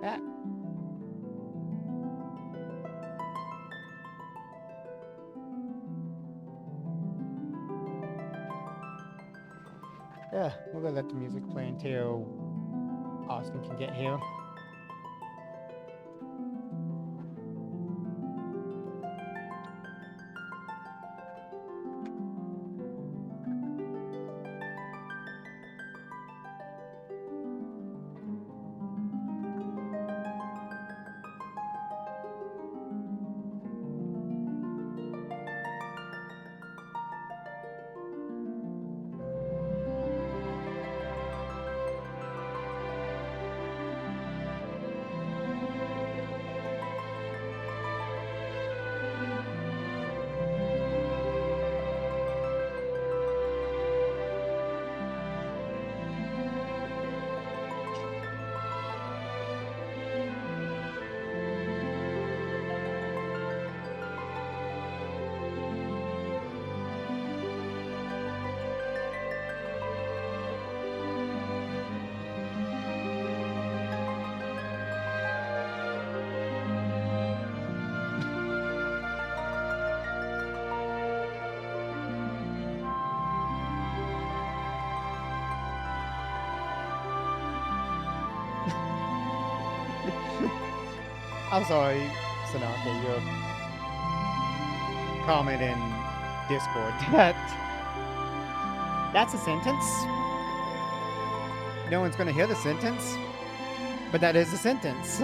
Ah. Yeah, we're gonna let the music play until Austin can get here. I'm sorry, Sanaka, your comment in Discord that's a sentence. No one's gonna hear the sentence, but that is a sentence.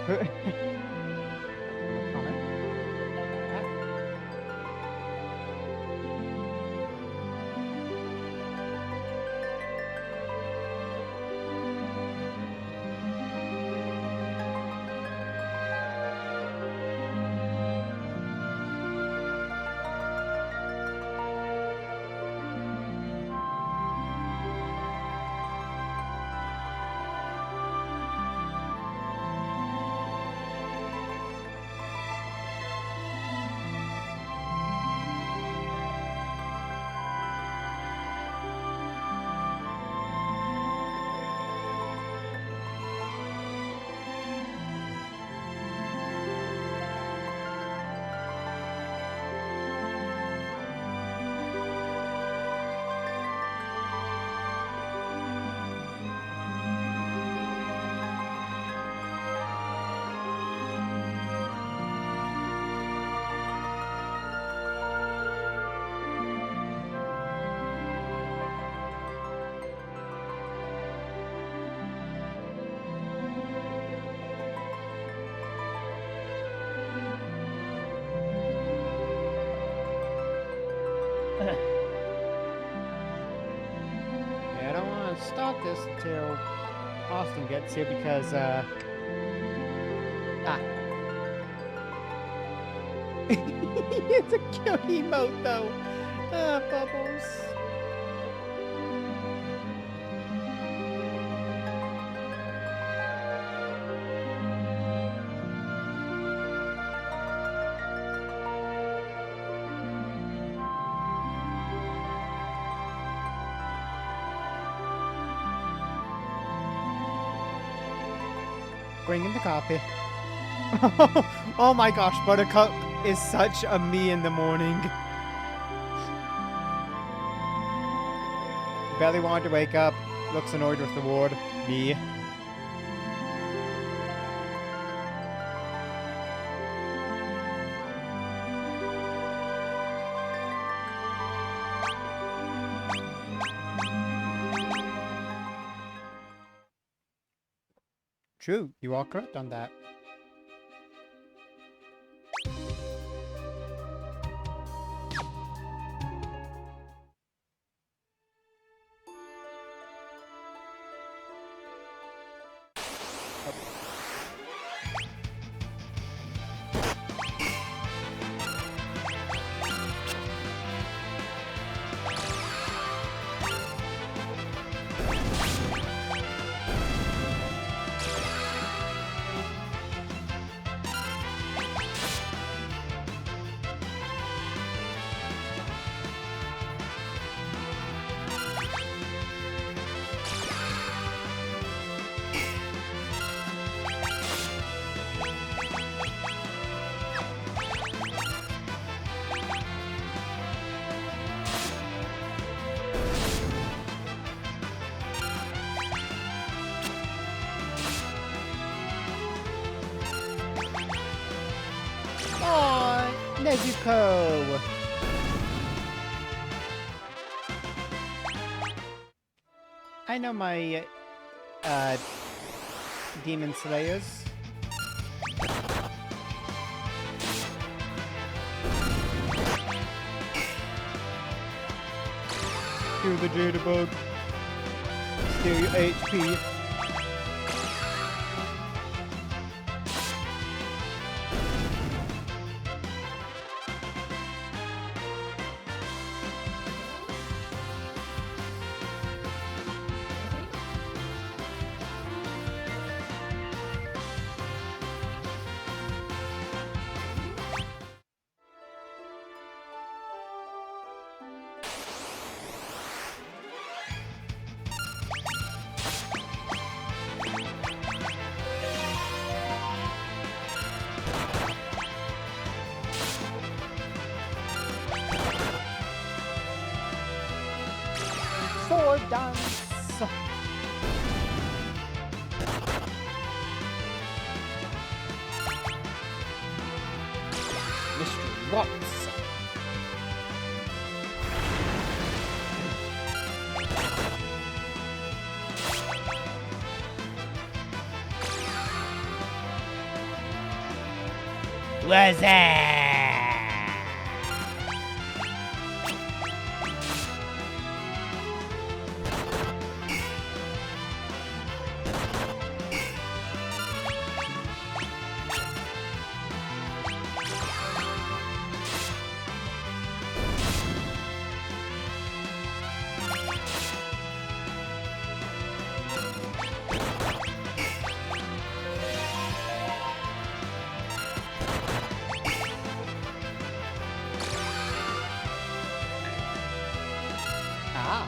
Yeah. Comment. Yeah, I don't want to start this until Austin gets here because, it's a cute emote though. Bubbles. Bring in the coffee. Oh my gosh, Buttercup is such a me in the morning. Barely wanted to wake up. Looks annoyed with the ward. Me. True, you are correct on that. Nezuko! I know my, Demon Slayers. Do the Jitterbug. Steal your HP. Sword dance! Mr. Watts! What's that? Ah.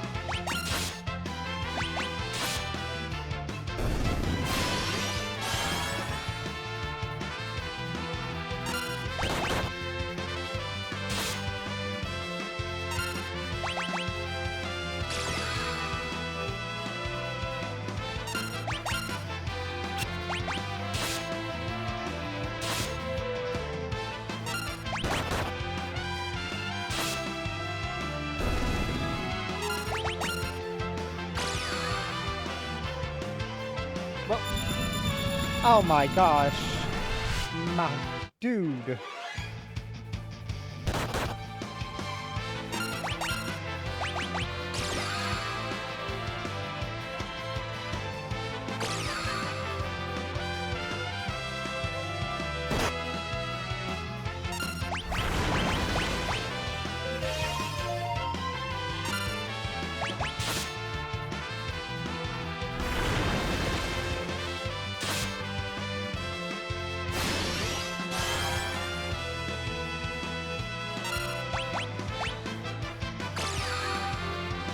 Well, oh my gosh. My dude.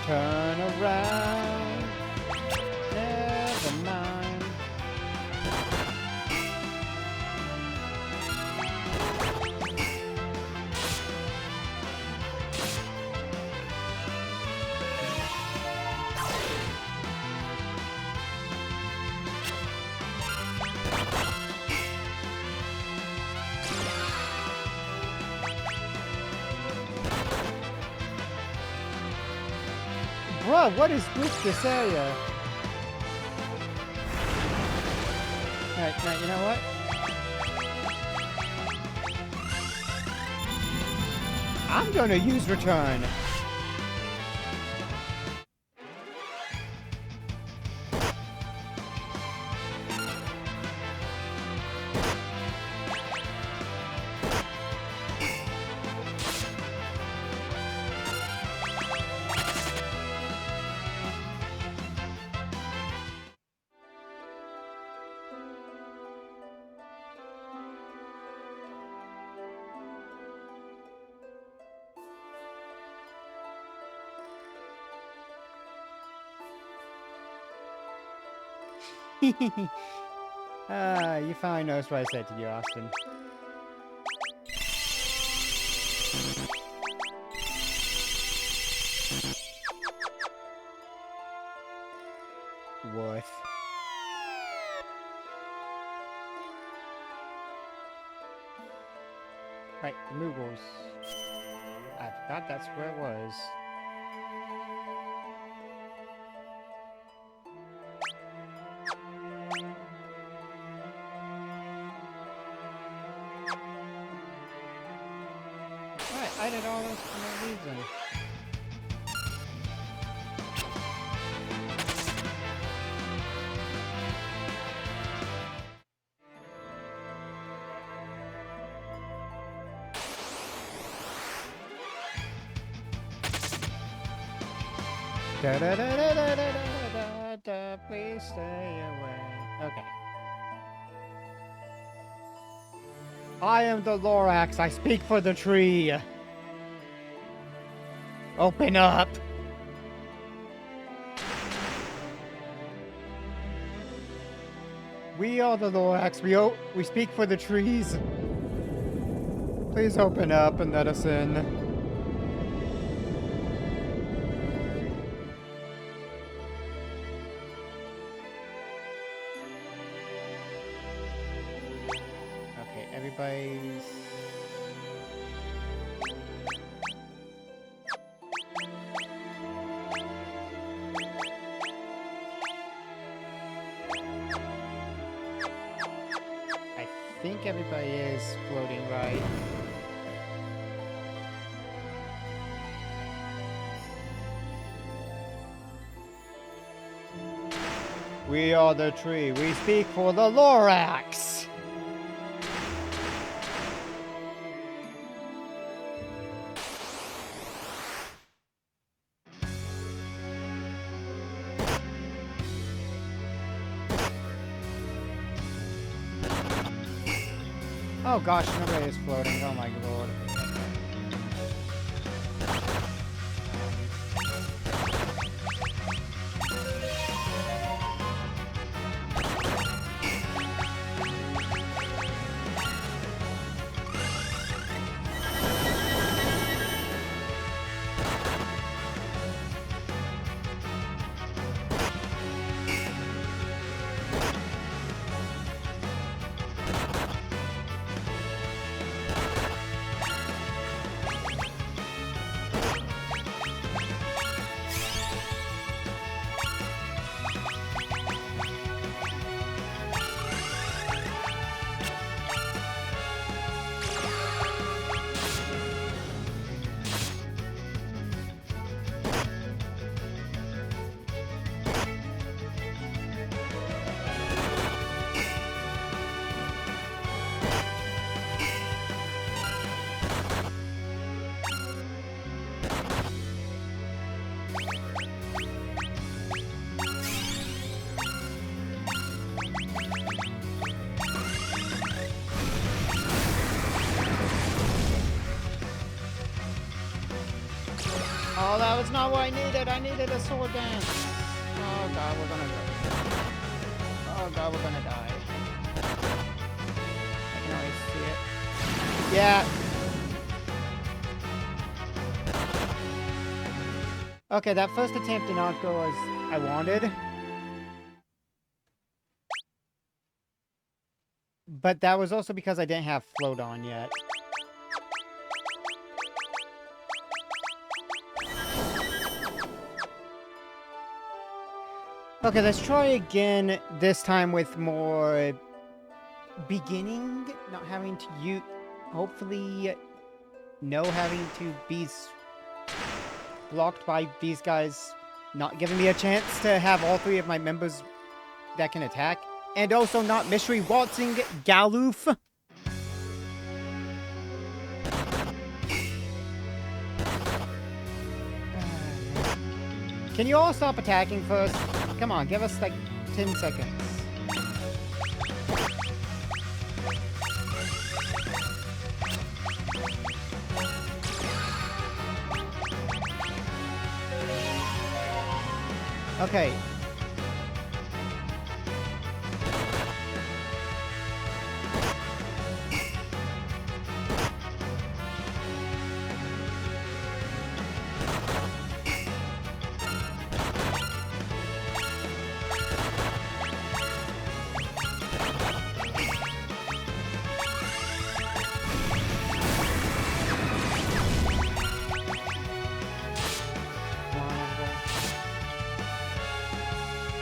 Turn around. Never mind. Bruh, what is with Disgaea? Alright, now you know what? I'm gonna use return. You finally noticed what I said to you, Austin. Worth. Right, removals. I forgot that's where it was. Alright, I did all this for no reason. Da da da da da da da da, please stay away. Okay. I am the Lorax. I speak for the tree. Open up. We are the Lorax. We speak for the trees. Please open up and let us in. Okay, everybody's... I think everybody is floating right. We are the tree. We speak for the Lorax. Oh gosh, nobody is floating. Oh my lord. Oh, that was not what I needed. I needed a sword dance. Oh god, we're gonna die. Oh god, we're gonna die. I can already see it. Yeah. Okay, that first attempt did not go as I wanted. But that was also because I didn't have float on yet. Okay, let's try again, this time with more beginning, not having to use, hopefully, no having to be blocked by these guys, not giving me a chance to have all three of my members that can attack, and also not mystery waltzing Galoof. Can you all stop attacking first? Come on, give us like 10 seconds. Okay.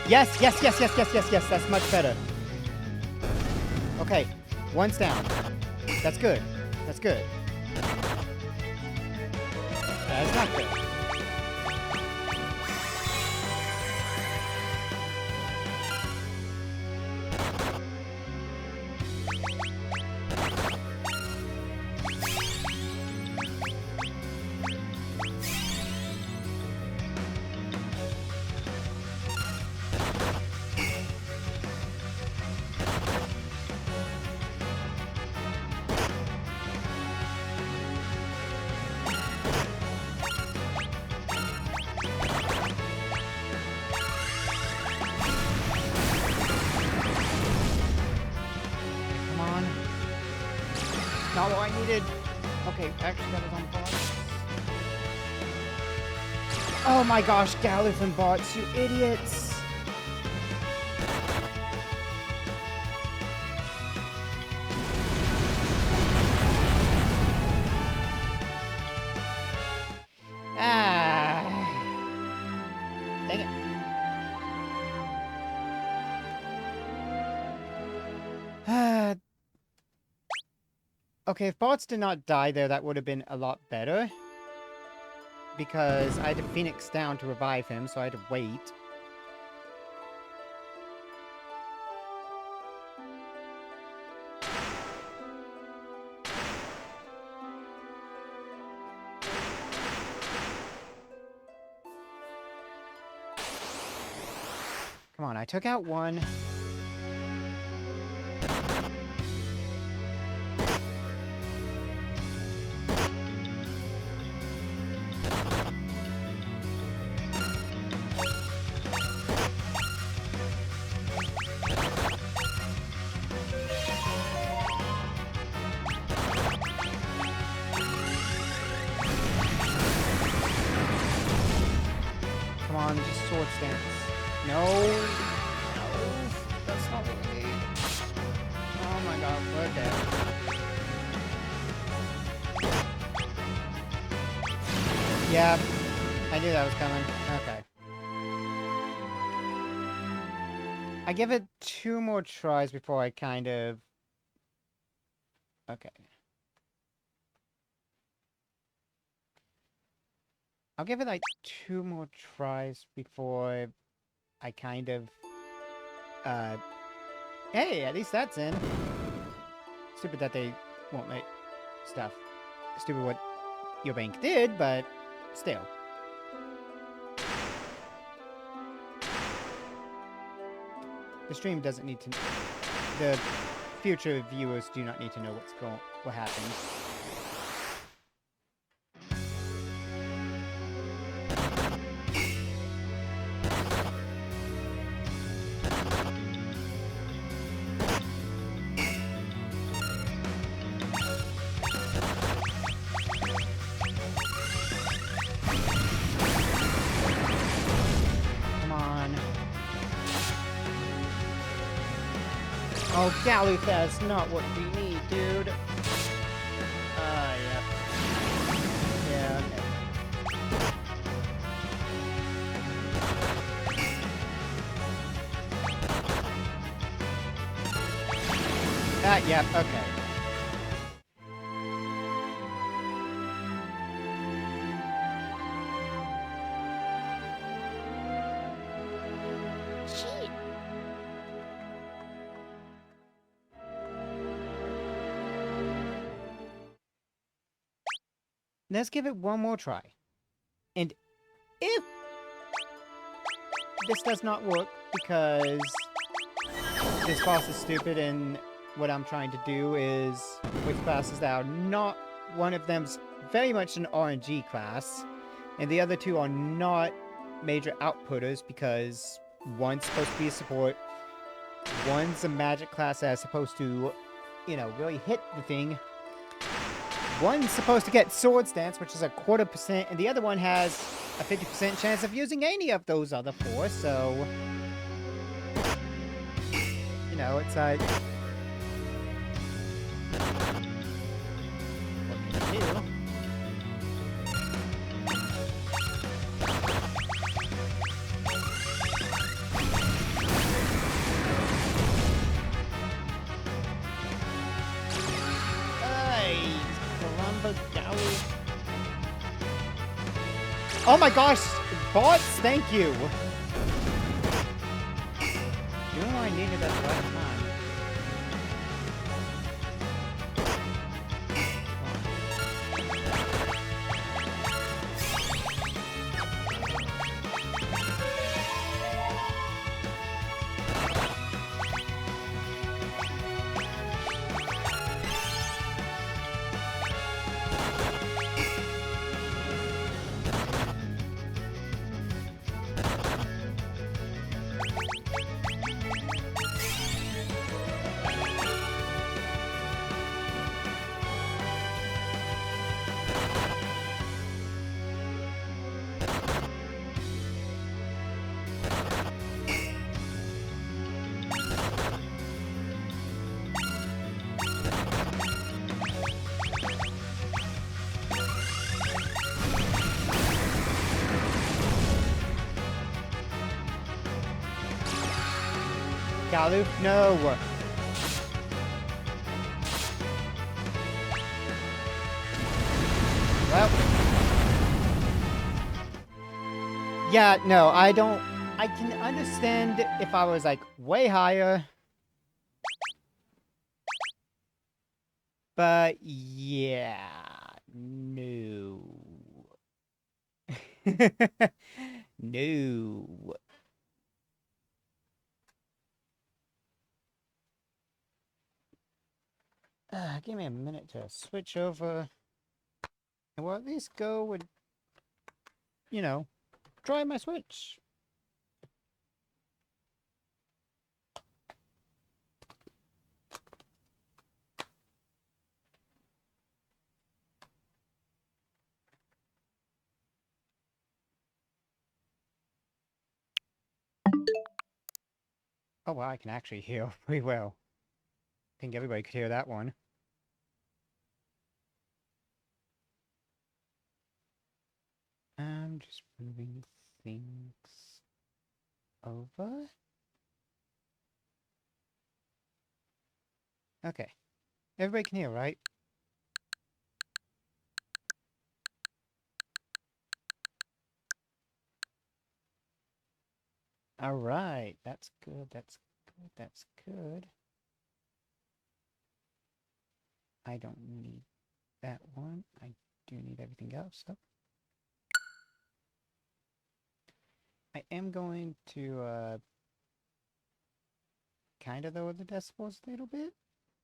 Yes, yes, yes, yes, yes, yes, yes. That's much better. Okay, one's down. That's good. That's good. That's not good. Come on. Not what I needed. Okay, actually that was on bots. Oh my gosh, Gallif and bots, you idiots! Ah. Dang it. Okay, if bots did not die there, that would have been a lot better. Because I had to Phoenix down to revive him, so I had to wait. Come on, I took out one. Come on, just sword stance. No. No. That's not what we need. Oh my god, we're dead. Yeah, I knew that was coming. Okay. I give it 2 more tries before I kind of... Okay. I'll give it like 2 more tries before I kind of... Hey, at least that's in. Stupid that they won't let stuff. Stupid what your bank did, but still. The stream doesn't need to... The future viewers do not need to know what happened. Oh, Galuf, that's not what we need, dude. Yeah. Yeah, okay. Yep, okay. Let's give it one more try. And if this does not work because this boss is stupid and what I'm trying to do is with classes that are not, one of them's very much an RNG class, and the other 2 are not major outputters because one's supposed to be a support, one's a magic class that's supposed to, you know, really hit the thing. One's supposed to get sword stance, which is a 0.25%, and the other one has a 50% chance of using any of those other 4, so... You know, it's like... What can you do? for Galley. Oh my gosh! Bots, thank you! You know I needed that right time. Galoof, no! Well... Yeah, no, I don't... I can understand if I was, like, way higher. But, yeah... No. No. Give me a minute to switch over. And we'll at least go and, you know, try my Switch. Oh, wow, I can actually hear pretty well. I think everybody could hear that one. I'm just moving things over. Okay. Everybody can hear, right? Alright, that's good, that's good, that's good. I don't need that one. I do need everything else, though. I am going to, kind of lower the decibels a little bit.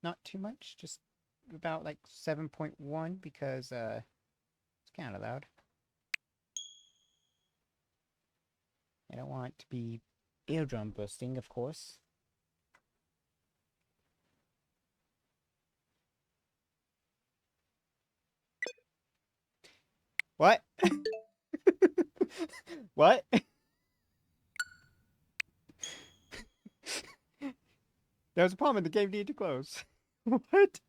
Not too much, just about, like, 7.1, because, it's kind of loud. I don't want it to be eardrum bursting, of course. What? What? There was a problem and the game needed to close. What?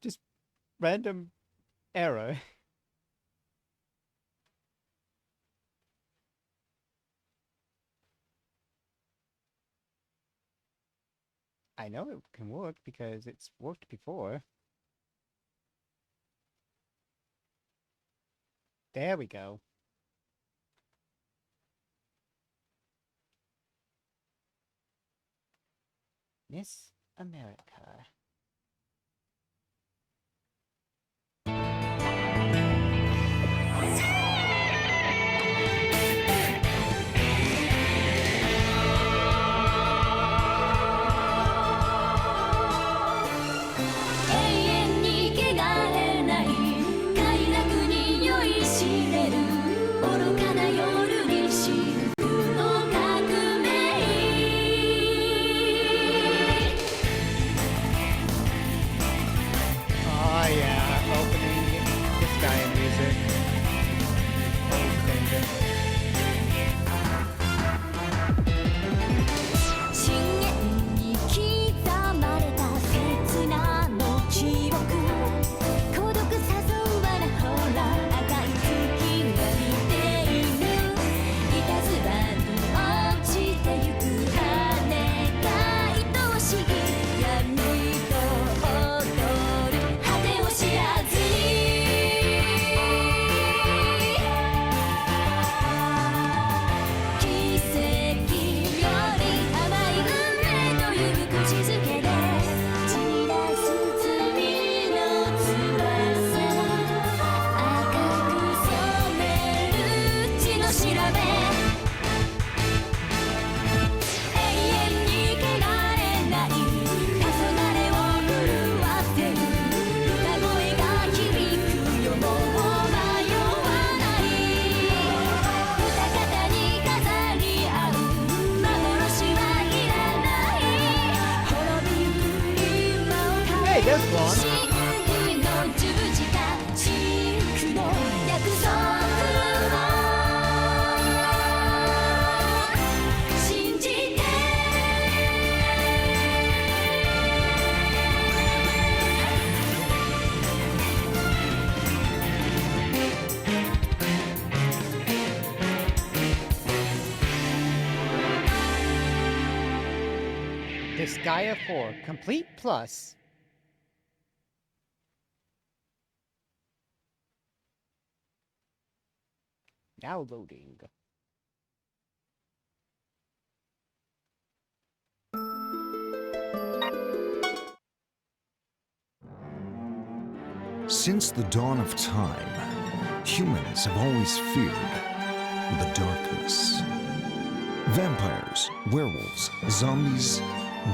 Just random error. I know it can work because it's worked before. There we go. Miss America. there's one. Disgaea 4 Complete Plus. Downloading. Since the dawn of time, humans have always feared the darkness. Vampires, werewolves, zombies,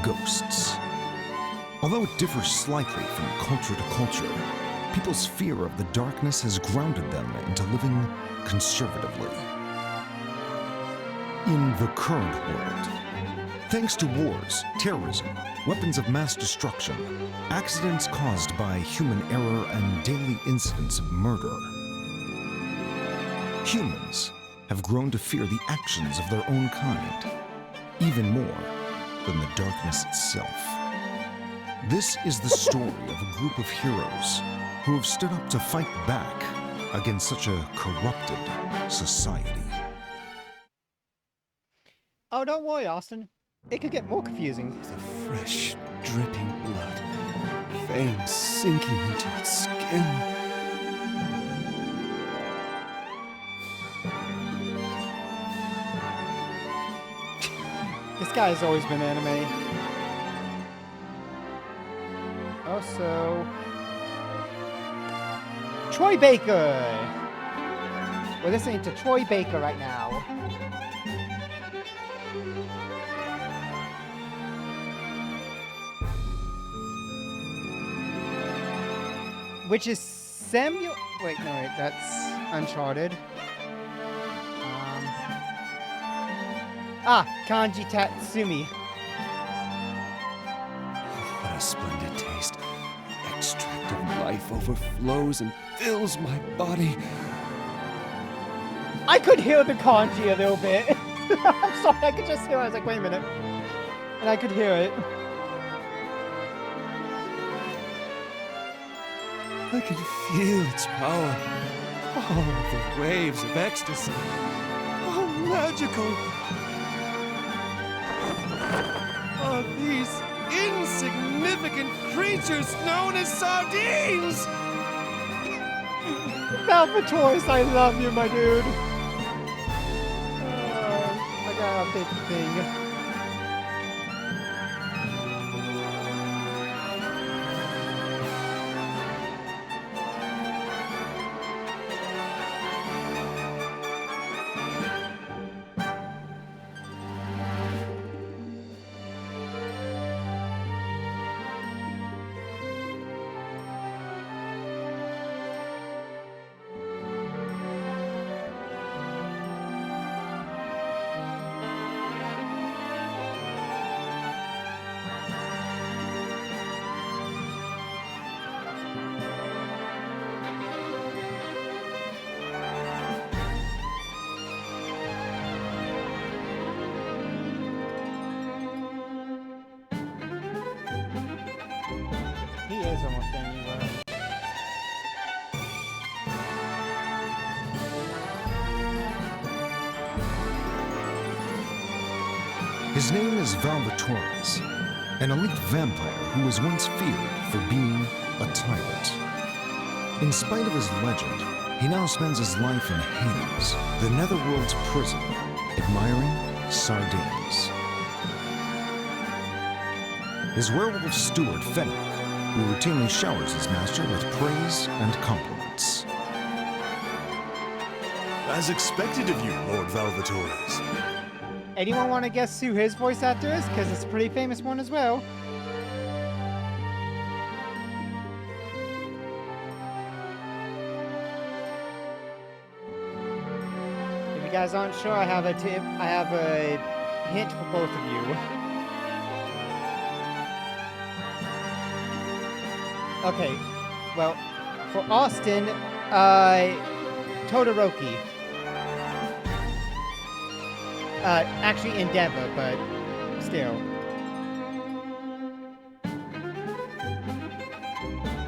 ghosts. Although it differs slightly from culture to culture, people's fear of the darkness has grounded them into living conservatively. In the current world, thanks to wars, terrorism, weapons of mass destruction, accidents caused by human error, and daily incidents of murder, humans have grown to fear the actions of their own kind, even more than the darkness itself. This is the story of a group of heroes who have stood up to fight back against such a corrupted society. Oh, don't worry, Austin. It could get more confusing. The fresh, dripping blood, veins sinking into its skin. This guy has always been anime. Also, Troy Baker. We're listening to Troy Baker right now. Which is Samuel. Wait, no, wait, that's Uncharted. Kanji Tatsumi. What a splendid taste. The extract of life overflows and fills my body. I could hear the kanji a little bit. I'm sorry, I could just hear it. I was like, wait a minute. And I could hear it. I can feel its power. Oh, the waves of ecstasy. Oh, magical. Oh, these insignificant creatures known as sardines! Valvatoris, I love you, my dude. I gotta update the thing. He is almost anywhere. His name is Valvatoris, an elite vampire who was once feared for being a tyrant. In spite of his legend, he now spends his life in Hades, the netherworld's prison, admiring sardines. His werewolf steward, Fennec, who routinely showers his master with praise and compliments. As expected of you, Lord Valvatoris. Anyone want to guess who his voice actor is? Because it's a pretty famous one as well. If you guys aren't sure, I have a tip. I have a hint for both of you. Okay, well, for Austin, Todoroki. Actually Endeavor, but still.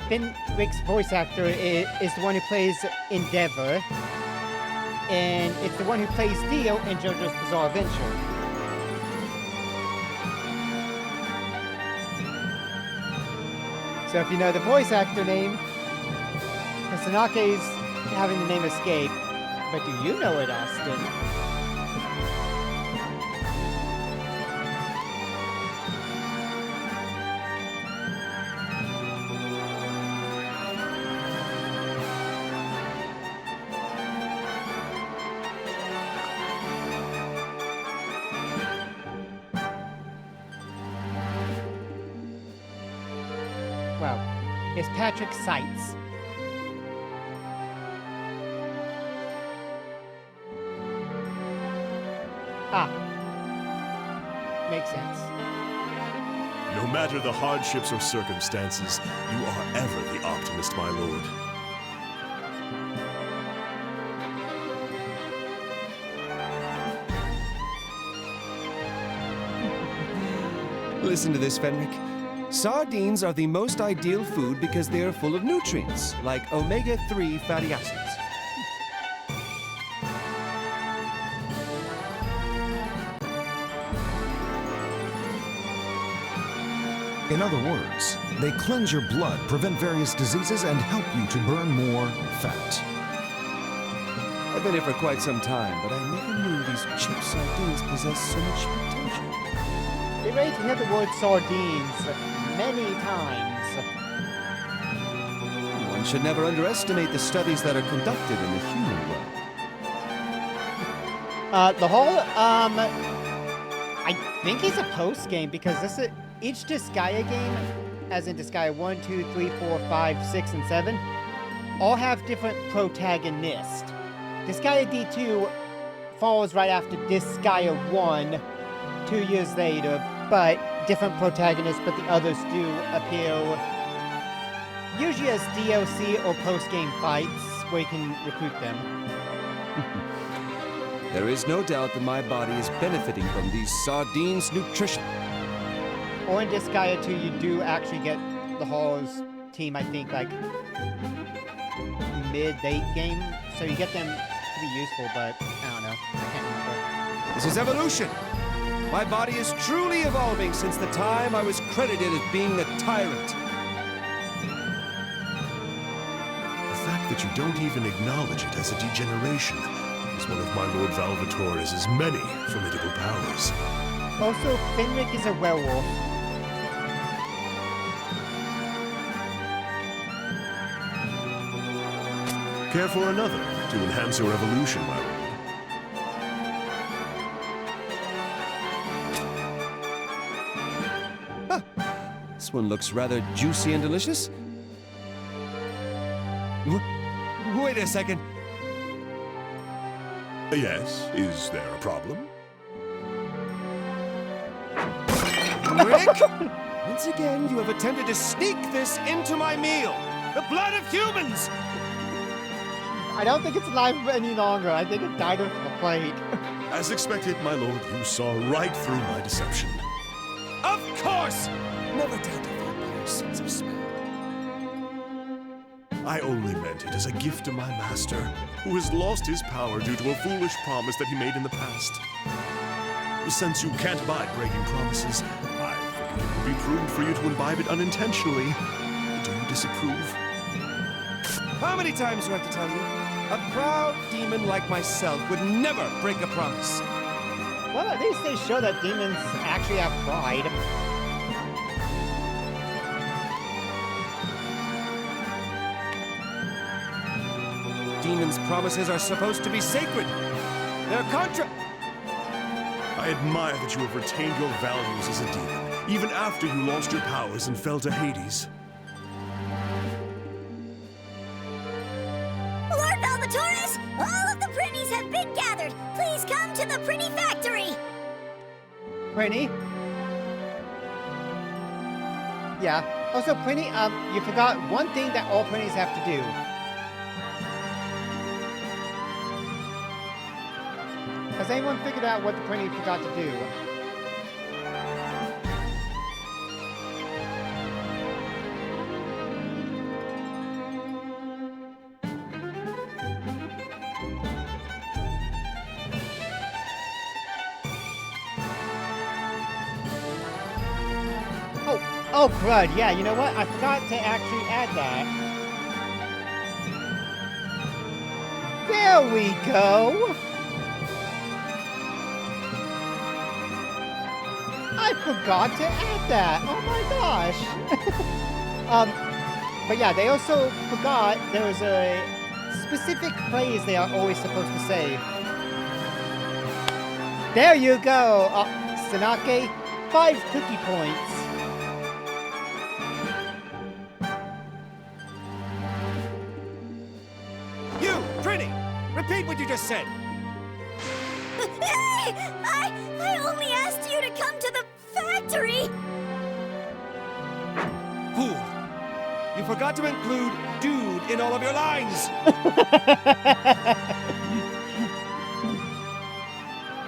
Fenric's voice actor is the one who plays Endeavor, and it's the one who plays Dio in JoJo's Bizarre Adventure. So if you know the voice actor name, Sasunake's having the name escape, but do you know it, Austin? Well, it's Patrick Seitz. Ah. Makes sense. No matter the hardships or circumstances, you are ever the optimist, my lord. Listen to this, Fenric. Sardines are the most ideal food because they are full of nutrients, like omega-3 fatty acids. In other words, they cleanse your blood, prevent various diseases, and help you to burn more fat. I've been here for quite some time, but I never knew these cheap sardines possess so much potential. They rate to hear the word sardines many times. One should never underestimate the studies that are conducted in the human world. The whole, I think it's a post game because each Disgaea game, as in Disgaea 1, 2, 3, 4, 5, 6, and 7, all have different protagonists. Disgaea D2 follows right after Disgaea 1, 2 years later, but different protagonists, but the others do appear usually as DLC or post-game fights where you can recruit them. There is no doubt that my body is benefiting from these sardines' nutrition. Or in Disgaea 2, you do actually get the Hall's team, I think, like, mid-late game. So you get them to be useful, but I don't know. I can't remember. This is evolution. My body is truly evolving since the time I was credited as being a tyrant. The fact that you don't even acknowledge it as a degeneration is one of my Lord Valvatore's many formidable powers. Also, Fenric is a werewolf. Care for another to enhance your evolution, my lord? This one looks rather juicy and delicious. Wait a second. Yes, is there a problem? Rick! Once again, you have attempted to sneak this into my meal. The blood of humans! I don't think it's alive any longer. I think it died off the plate. As expected, my lord, you saw right through my deception. Of course! Never doubt a vampire's sense of smell. I only meant it as a gift to my master, who has lost his power due to a foolish promise that he made in the past. Since you can't abide breaking promises, I figured it would be prudent for you to imbibe it unintentionally. Do you disapprove? How many times do I have to tell you? A proud demon like myself would never break a promise. Well, at least they show that demons actually have pride. Demons' promises are supposed to be sacred. They're I admire that you have retained your values as a demon, even after you lost your powers and fell to Hades. Lord Valvatores, all of the Prinnies have been gathered. Please come to the Prinny Factory. Prinny? Yeah. Also, Prinny, you forgot one thing that all Prinnies have to do. Has anyone figured out what the Prinny forgot to do? Oh, crud. Yeah, you know what? I forgot to actually add that. There we go! I forgot to add that! Oh my gosh! But yeah, they also forgot there was a specific phrase they are always supposed to say. There you go! Sanake, 5 cookie points. Repeat what you just said. Hey! I only asked you to come to the factory! Fool! You forgot to include dude in all of your lines!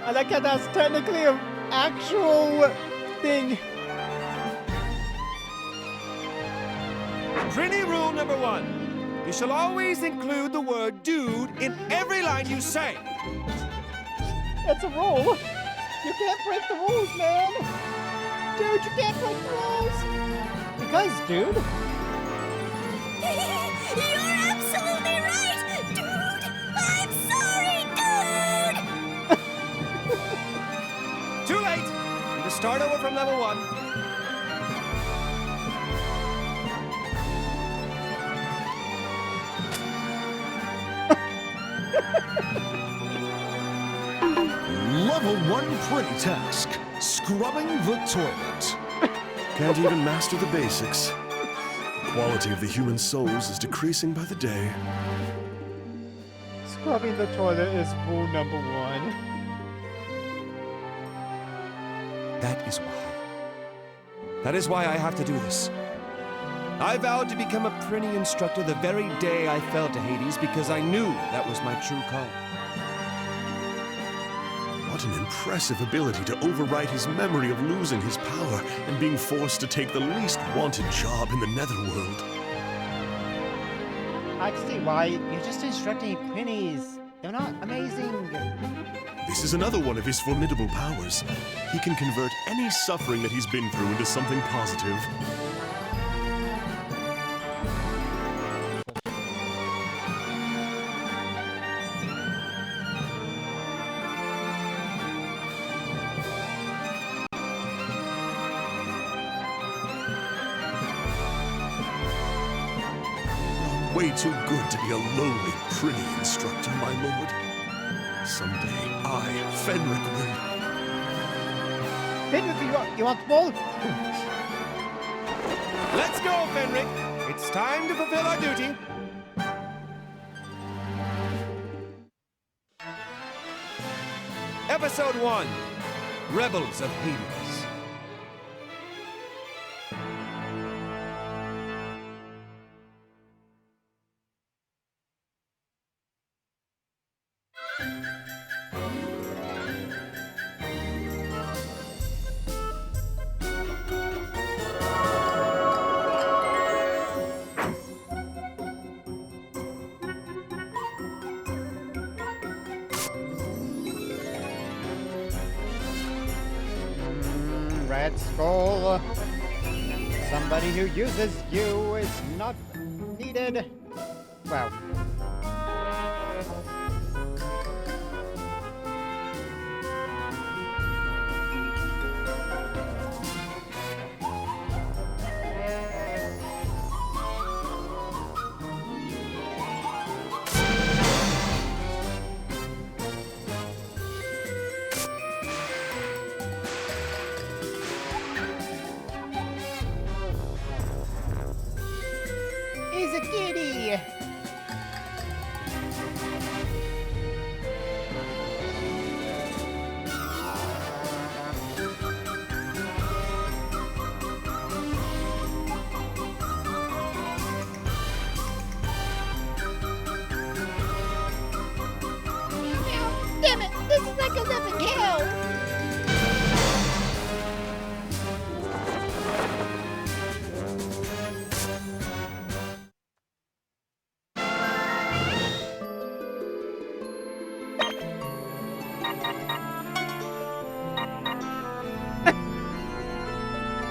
I like how that's technically an actual thing. Trini rule number 1. You shall always include the word dude in every line you say. It's a rule. You can't break the rules, man. Dude, you can't break the rules. Because, dude. You're absolutely right, dude! I'm sorry, dude! Too late! You start over from level 1. Level 1 Pretty task. Scrubbing the toilet. Can't even master the basics. The quality of the human souls is decreasing by the day. Scrubbing the toilet is rule number 1. That is why I have to do this. I vowed to become a Prinny instructor the very day I fell to Hades because I knew that was my true call. What an impressive ability to overwrite his memory of losing his power and being forced to take the least wanted job in the netherworld. I can see why you're just instructing Prinnies. They're not amazing. This is another one of his formidable powers. He can convert any suffering that he's been through into something positive. Way too good to be a lowly, Prinny instructor, my lord. Someday, I, Fenric, will... Fenric, you want the ball? Let's go, Fenric! It's time to fulfill our duty. Episode 1. Rebels of Hades. Red Skull. Somebody who uses you is not needed. Wow. He's a kitty!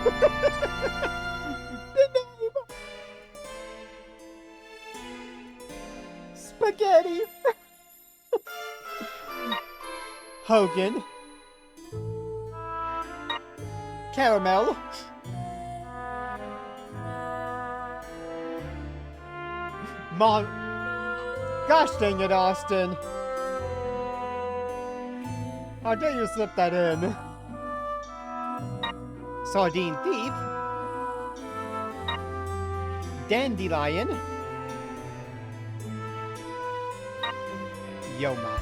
The name. Spaghetti. Hogan. Caramel. Mon. Gosh dang it, Austin. How dare you slip that in? Sardine Thief. Dandelion. Yoma.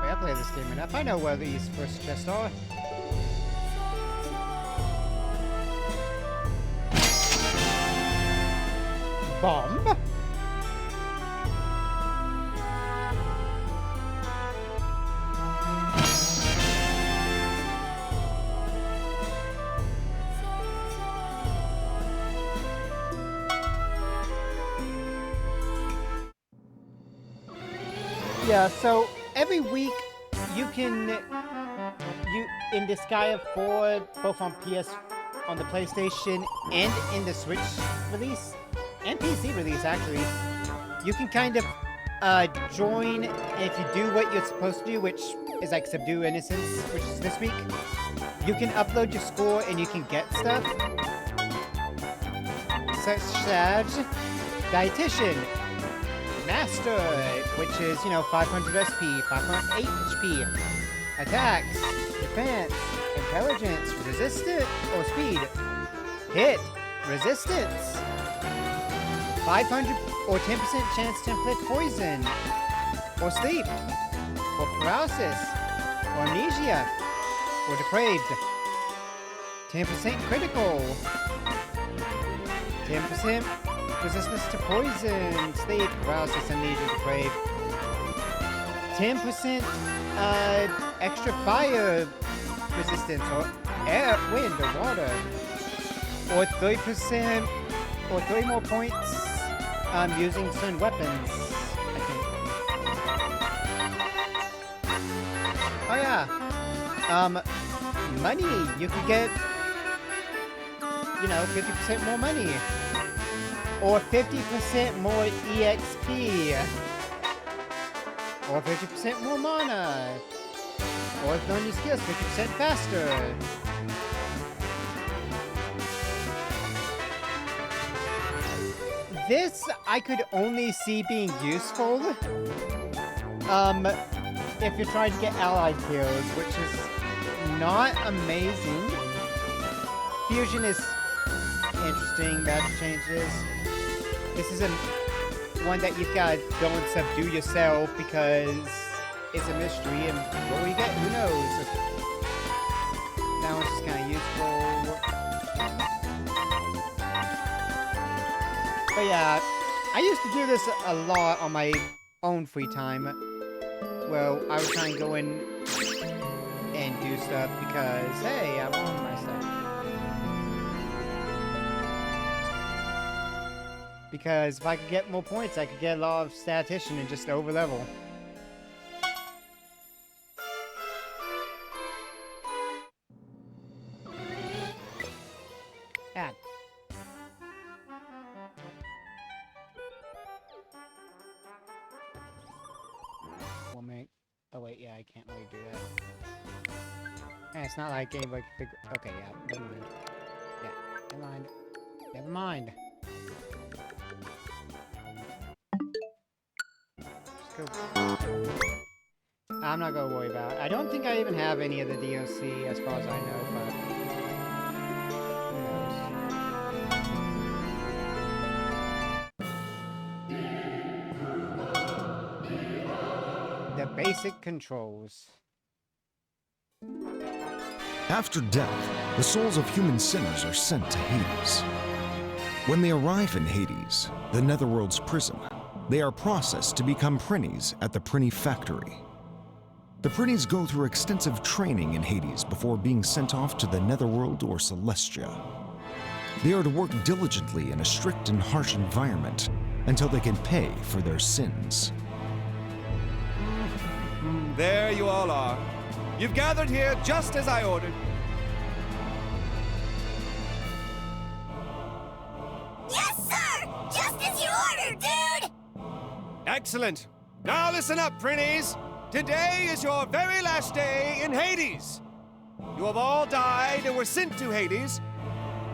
Wait, I played this game enough. I know where these first chests are. Bomb. Yeah, so every week you can in Disgaea 4, both on PS, on the PlayStation, and in the Switch release, and PC release actually, you can kind of join, and if you do what you're supposed to do, which is like subdue innocence, which is this week, you can upload your score and you can get stuff, such as Dietitian, Master, which is, 500 SP, 500 HP, Attacks, Defense, Intelligence, Resistance, or Speed, Hit, Resistance, 500 or 10% chance to inflict poison, or sleep, or paralysis, or amnesia, or depraved, 10% critical, 10% resistance to poison, sleep, paralysis, amnesia, depraved, 10% extra fire resistance, or air, wind, or water, or 3% or 3 more points using certain weapons, I think. Oh yeah. Money. You could get, 50% more money. Or 50% more EXP. Or 50% more mana. Or if learning skills 50% faster. This I could only see being useful if you're trying to get allied kills, which is not amazing. Fusion is interesting, magic changes. This is one that you've got to go and subdue yourself because it's a mystery, and what will you get? Who knows? That one's just kind of useful. But yeah, I used to do this a lot on my own free time. Well, I would try and go in and do stuff because, hey, I want my stuff. Because if I could get more points, I could get a lot of statistician and just overlevel. Ah. We'll make... Oh wait, yeah, I can't really do that. Yeah, it's not like game like big... Okay, yeah, never mind. Yeah, never mind. Never mind. I'm not gonna worry about it. I don't think I even have any of the DLC as far as I know, but who knows? The basic controls. After death, the souls of human sinners are sent to Hades. When they arrive in Hades, the Netherworld's prison, they are processed to become Prinnies at the Prinny Factory. The Prinnies go through extensive training in Hades before being sent off to the Netherworld or Celestia. They are to work diligently in a strict and harsh environment until they can pay for their sins. There you all are. You've gathered here just as I ordered. Yes, sir! Just as you ordered, dude! Excellent. Now listen up, Prinnies. Today is your very last day in Hades. You have all died and were sent to Hades.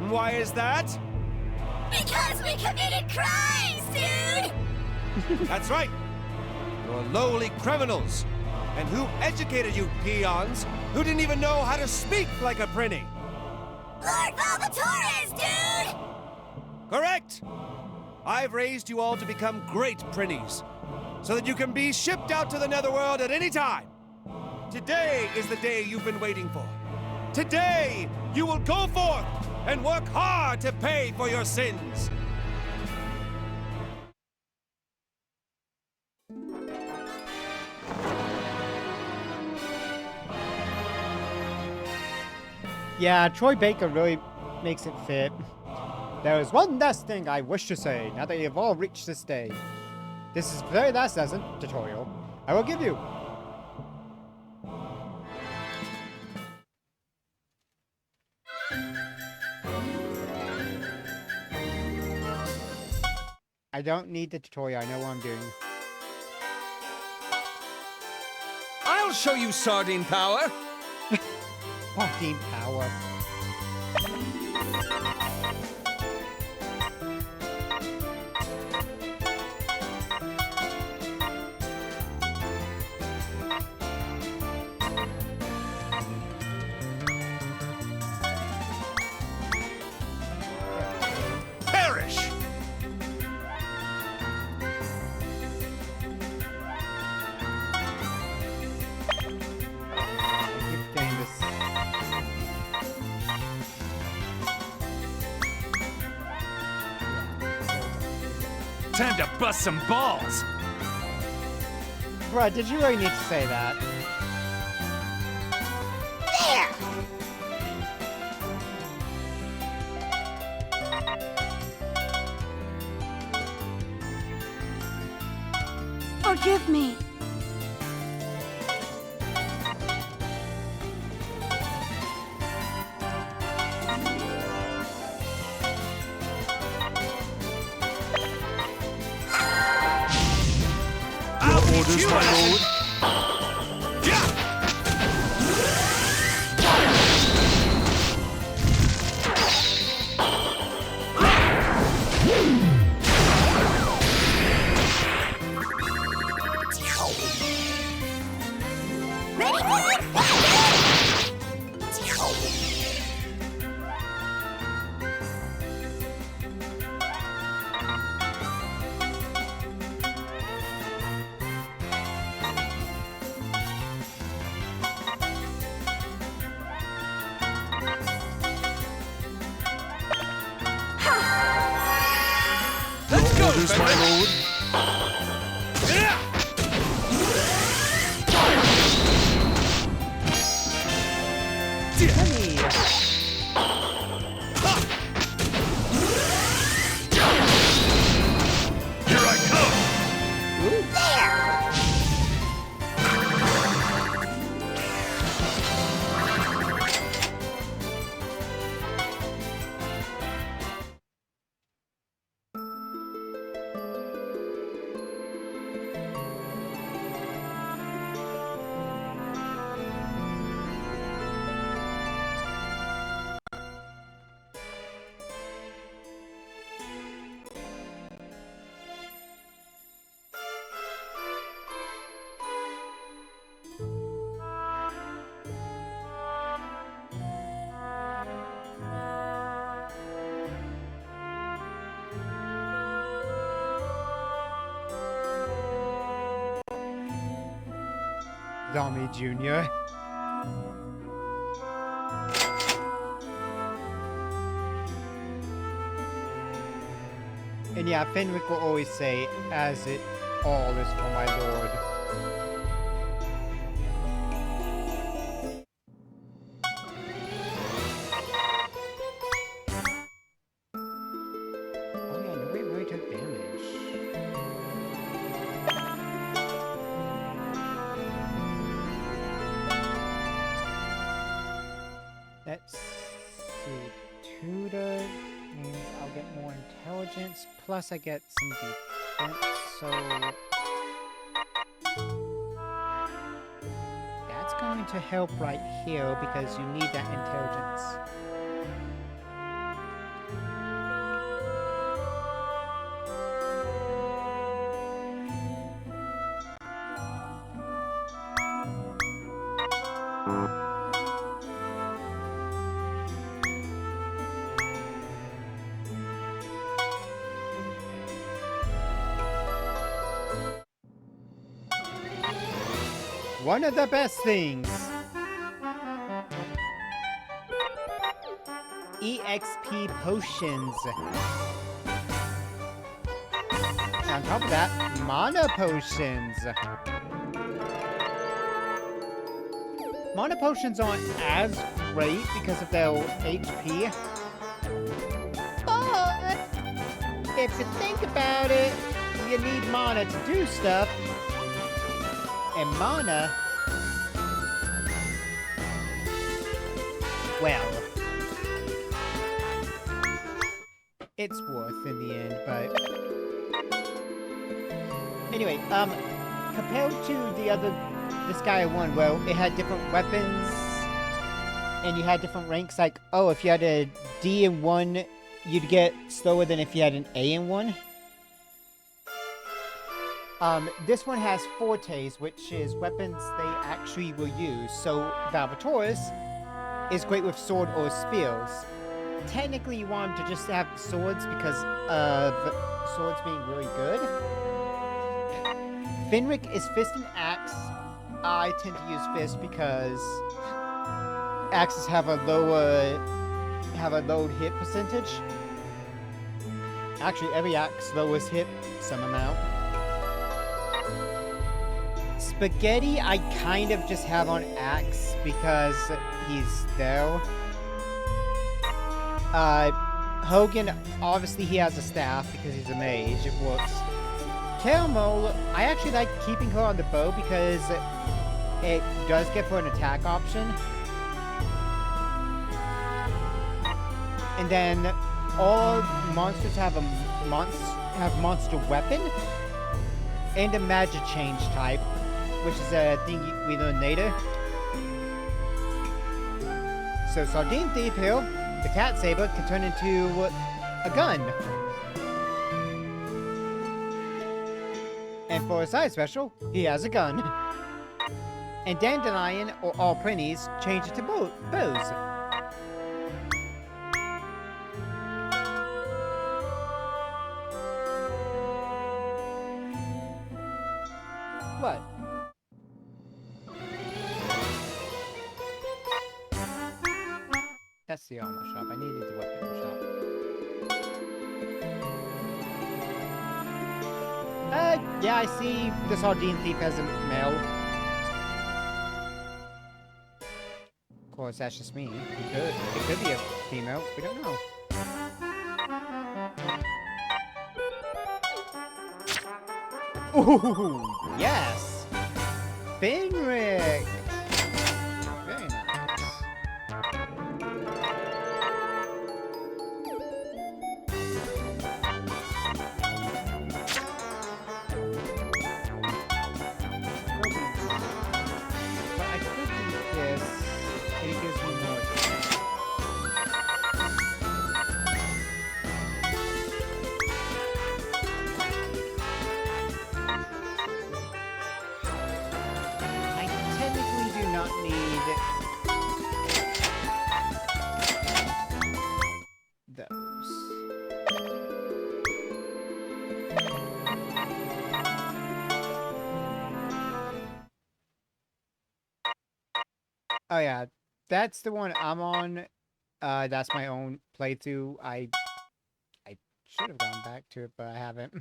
Why is that? Because we committed crimes, dude! That's right. You're lowly criminals. And who educated you peons who didn't even know how to speak like a Prinny? Lord Valvatores, dude! Correct. I've raised you all to become great Prinnies, so that you can be shipped out to the netherworld at any time. Today is the day you've been waiting for. Today, you will go forth and work hard to pay for your sins. Yeah, Troy Baker really makes it fit. There is one last thing I wish to say now that you've all reached this day. This is the very last lesson, tutorial, I will give you. I don't need the tutorial, I know what I'm doing. I'll show you sardine power. Fucking power. Perish! Keep getting this. Time to bust some balls. Bruh, did you really need to say that? Forgive me. Orders, my lord. Ready for it? Let's go, Orders, my lord. Here I come. Zombie Jr. And yeah, Fenwick will always say, as it all is for my lord. Oh yeah, nobody really took damage. plus I get some defense, so that's going to help right here because you need that intelligence. One of the best things. EXP potions. And on top of that, mana potions. Mana potions aren't as great because of their HP. But if you think about it, you need mana to do stuff. And mana, well, it's worth in the end, but anyway, compared to the other Disgaea 1, well, it had different weapons, and you had different ranks, like, oh, if you had a D in 1, you'd get slower than if you had an A in 1. This one has fortes, which is weapons they actually will use. So, Valvatoris is great with sword or spears. Technically, you want them to just have swords because of swords being really good. Finric is fist and axe. I tend to use fist because axes have a low hit percentage. Actually, every axe lowers hit some amount. Spaghetti, I kind of just have on axe because he's there. Hogan, obviously he has a staff because he's a mage. It works. Caramel, I actually like keeping her on the bow because it does give her an attack option. And then all monsters have a monster weapon and a magic change type, which is a thing we learn later. So Sardine Thief here, the cat saber, can turn into a gun. And for a side special, he has a gun. And Dandelion, or all Prinnies, change it to bows. What? That's the armor shop. I needed the weapon shop. Yeah, I see the Sardine Thief has a male. Of course, that's just me. It could be a female. We don't know. Ooh, yes! Finric! Very nice. But I could do this, and it gives me more. Those. Oh yeah, that's the one I'm on. That's my own playthrough. I should have gone back to it, but I haven't.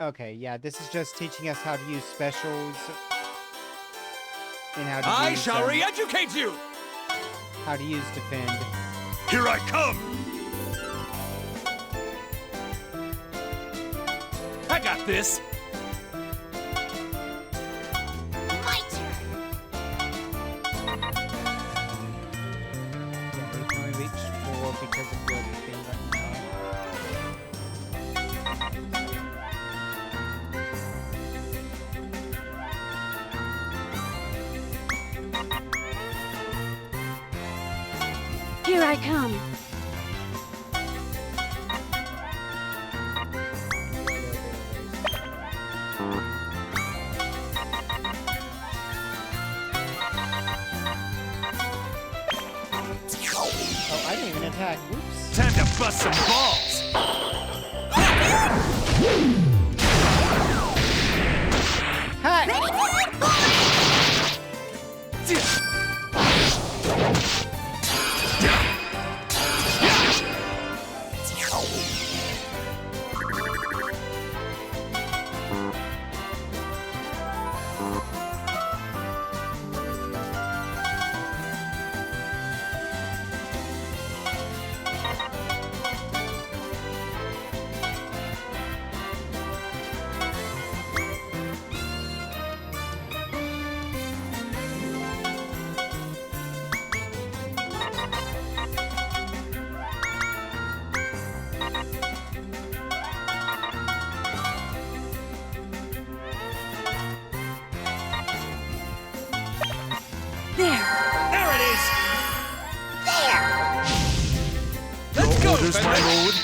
Okay, yeah, this is just teaching us how to use specials and how to I use shall them. re-educate you! how to use defend. Here I come! I got this! My turn. Yeah, you can only reach 4 because of your thing right now. Here I come. Oh, I didn't even attack. Oops. Time to bust some balls! Hi! There it is! Let's go, Orders, my lord.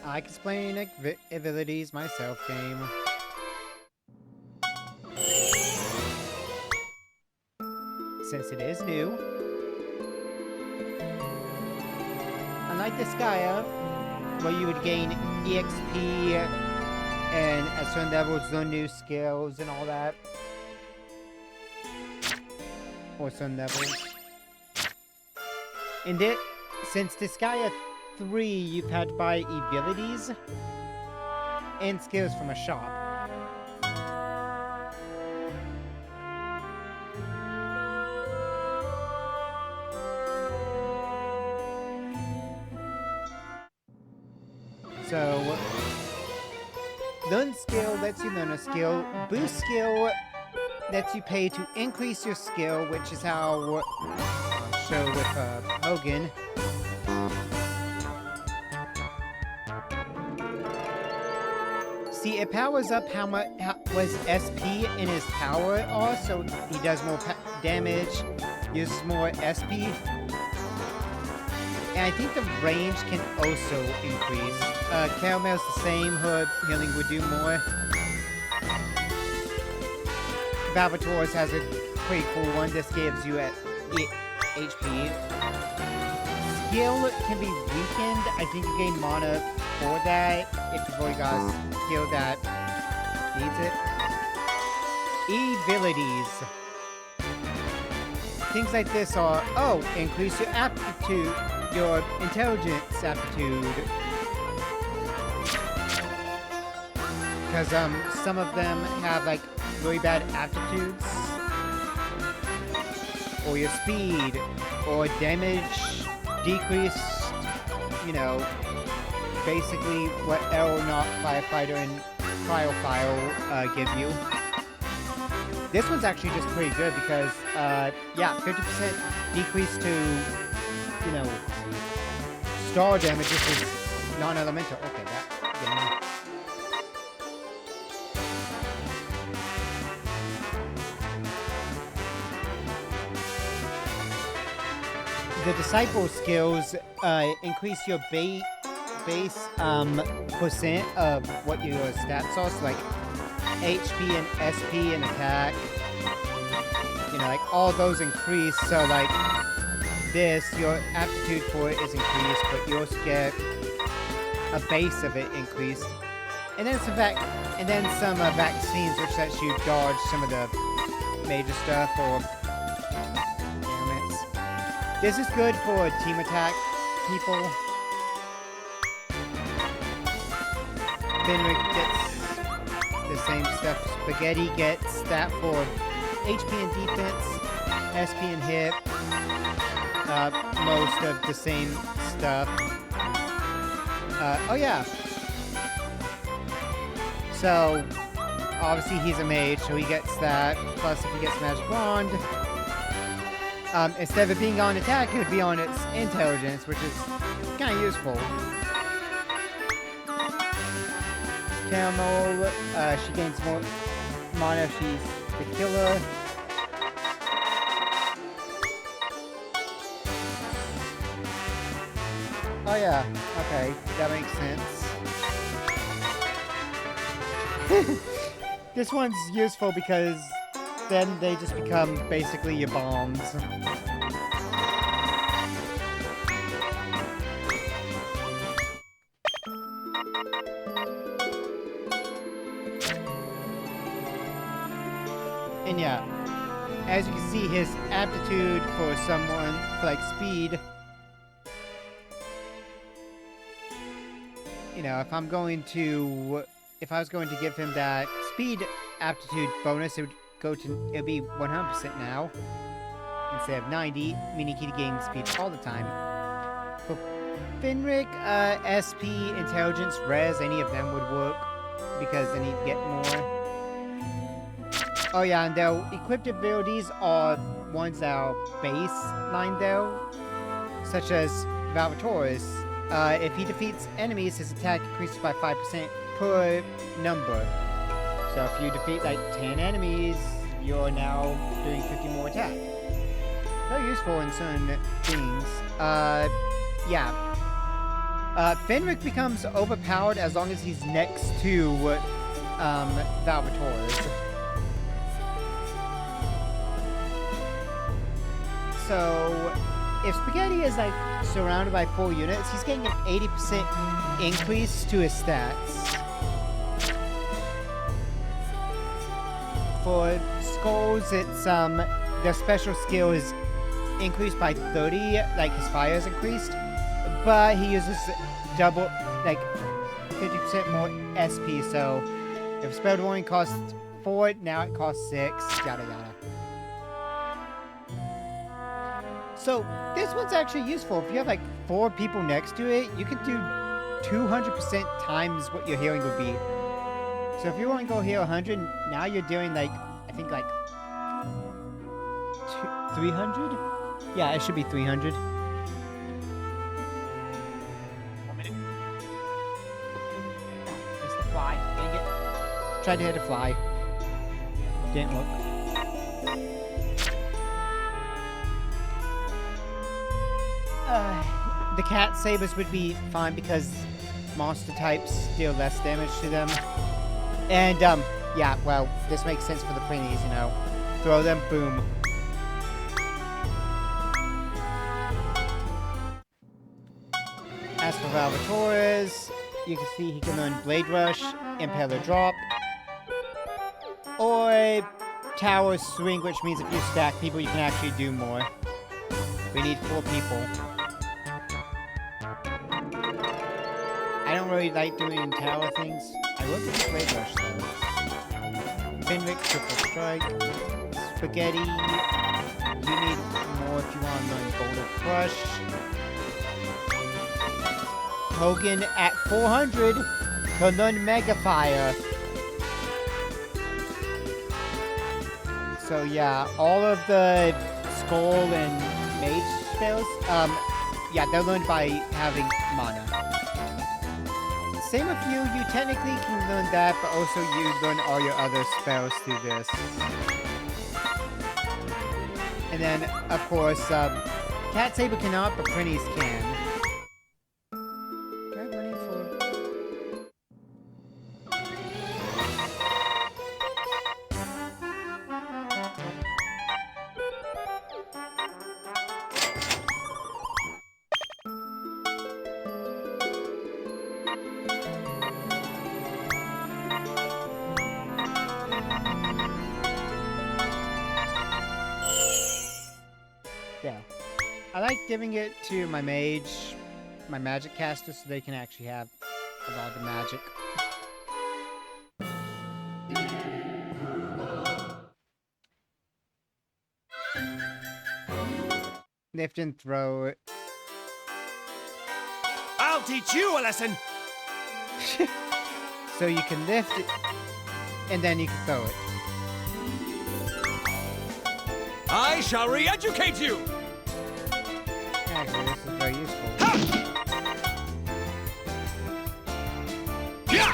I can explain abilities myself, game. Since it is new. Unlike Disgaea, where you would gain EXP and at certain levels learn new skills and all that. Or certain levels. And since Disgaea 3, you've had to buy abilities and skills from a shop. So, learn skill lets you learn a skill. Boost skill lets you pay to increase your skill, which is how I'll show with Hogan. See, it powers up how much was SP in his power are, so he does more damage, uses more SP. And I think the range can also increase. Caramel's the same, her healing would do more. Valvator's has a pretty cool one. This gives you at HP. Skill can be weakened. I think you gain mana for that if you've already got a skill that needs it. Abilities. Things like this are, increase your aptitude, your intelligence aptitude. Because some of them have like really bad aptitudes. Or your speed, or damage decreased, you know, basically what Aeronaut Firefighter and Cryophile give you. This one's actually just pretty good because, yeah, 50% decrease to, you know, star damage. This is non-elemental. Okay, that, The Disciple skills increase your base percent of what your stats are, so like HP and SP and attack. You know, like all those increase, so like this, your aptitude for it is increased, but you also get a base of it increased. And then some vaccines, which lets you dodge some of the major stuff or damage. This is good for team attack people. Fenric gets the same stuff. Spaghetti gets that for HP and defense, SP and hit. Most of the same stuff. Oh yeah. So, obviously he's a mage, so he gets that. Plus, if he gets Magic Wand, instead of it being on attack, it would be on its intelligence, which is kind of useful. Camel, she gains more mana if she's the killer. Oh yeah, okay, that makes sense. This one's useful because then they just become basically your bombs. And yeah, as you can see, his aptitude for someone, for like speed, you know, if I was going to give him that speed aptitude bonus, it would be 100% now, instead of 90, meaning he'd gain speed all the time. For Fenric, SP, Intelligence, Res, any of them would work, because then he'd get more. Oh yeah, and their equipped abilities are ones that are baseline though, such as Valvatoris. If he defeats enemies, his attack increases by 5% per number. So if you defeat like 10 enemies, you're now doing 50 more attack. Very useful in certain things. Yeah. Fenric becomes overpowered as long as he's next to Valvatoris. So, if Spaghetti is like surrounded by 4 units, he's getting an 80% increase to his stats. For Skulls, it's their special skill is increased by 30, like his fire is increased, but he uses double, like 50% more SP. So, if spell warning costs 4, now it costs 6, yada yada. So, this one's actually useful. If you have like 4 people next to it, you can do 200% times what your healing would be. So if you want to go heal 100, now you're doing like, I think like 300? Yeah, it should be 300. 1 minute. It's the fly. Dang it. Tried to hit a fly. Didn't work. The cat sabers would be fine because monster types deal less damage to them. And, yeah, well, this makes sense for the Prinnies, you know. Throw them, boom. As for Valvatoris, you can see he can learn Blade Rush, Impaler Drop, or Tower Swing, which means if you stack people, you can actually do more. We need 4 people. I don't really like doing tower things. I will do the Blade Rush though. Fenric, Triple Strike. Spaghetti. You need more if you want to learn Boulder Crush. Hogan at 400 to learn Mega Fire. So yeah, all of the Skull and Mage spells, yeah, they're learned by having mana. Same with you technically can learn that, but also you learn all your other spells through this. And then, of course, Cat Saber cannot, but Prinnies can. Do I have money for... giving it to my mage, my magic caster, so they can actually have a lot of the magic. Lift and throw it. I'll teach you a lesson! So you can lift it, and then you can throw it. I shall re-educate you! Actually, this is very useful. Yeah!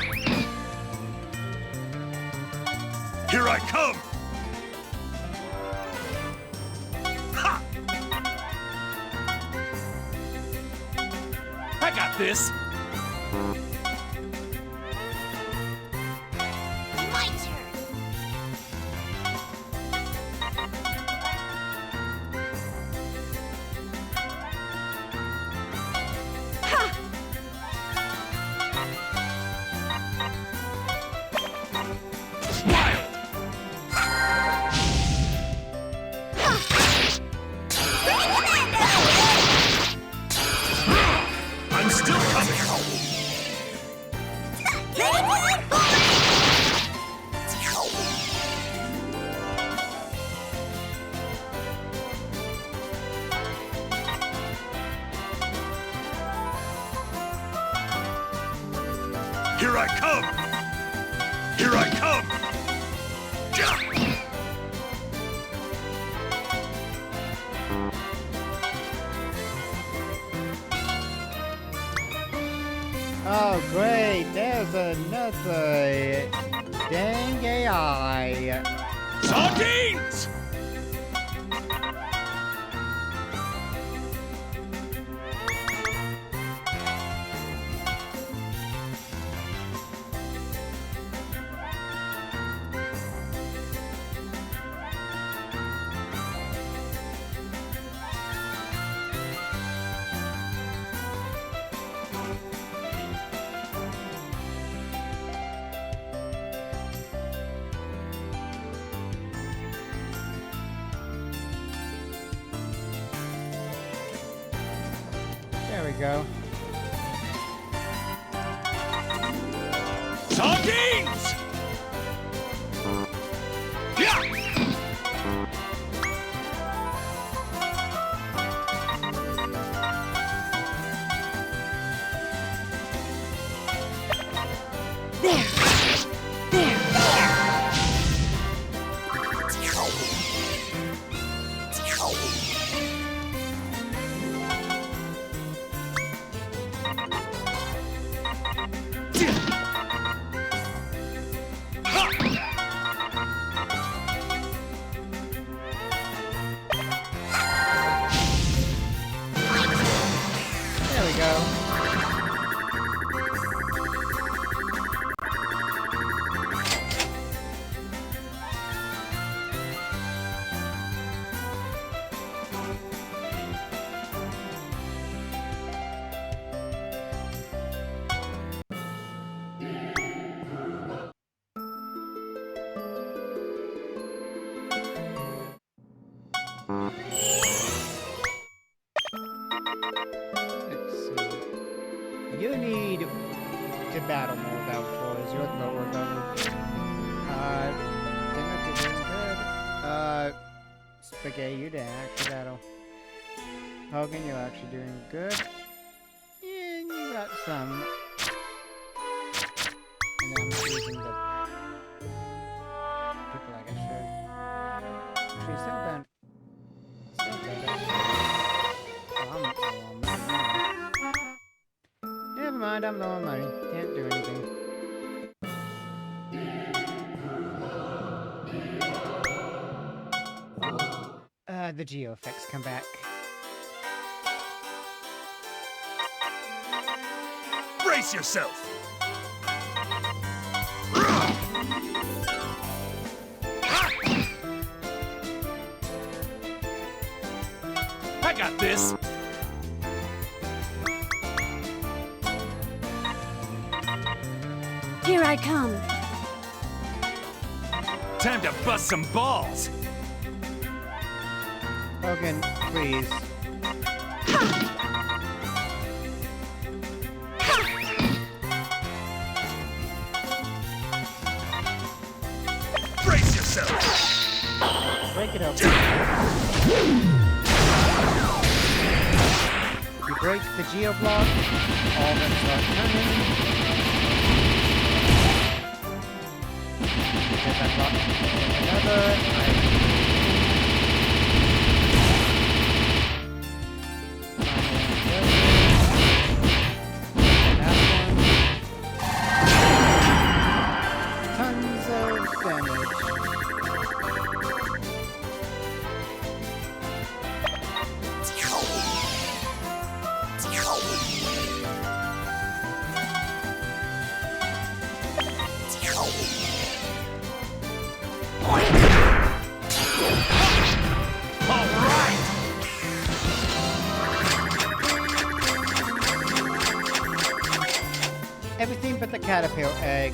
Here I come! Ha! I got this! My turn. I'm still coming! Here I come! Here I come! Ja! Oh, great! There's another Disgaea. Sardines! There we go. Sardines! Yeah! There we go. Let's see. You need to battle more level 4s. You're lower level. Dinner, you're doing good. Spaghetti, you didn't actually battle. Hogan, you're actually doing good. And you got some. And I'm using the people like I should. Actually, still bad. Still bad. Oh, I'm low on money. Never mind, I'm low on money. Can't do anything. The geo effects come back. Brace yourself! I got this! Here I come. Time to bust some balls! Hogan, please. yourself! Break it open. You break the geoblock, all of them start turning. Because I brought another. Tons of damage. Everything but the caterpillar egg.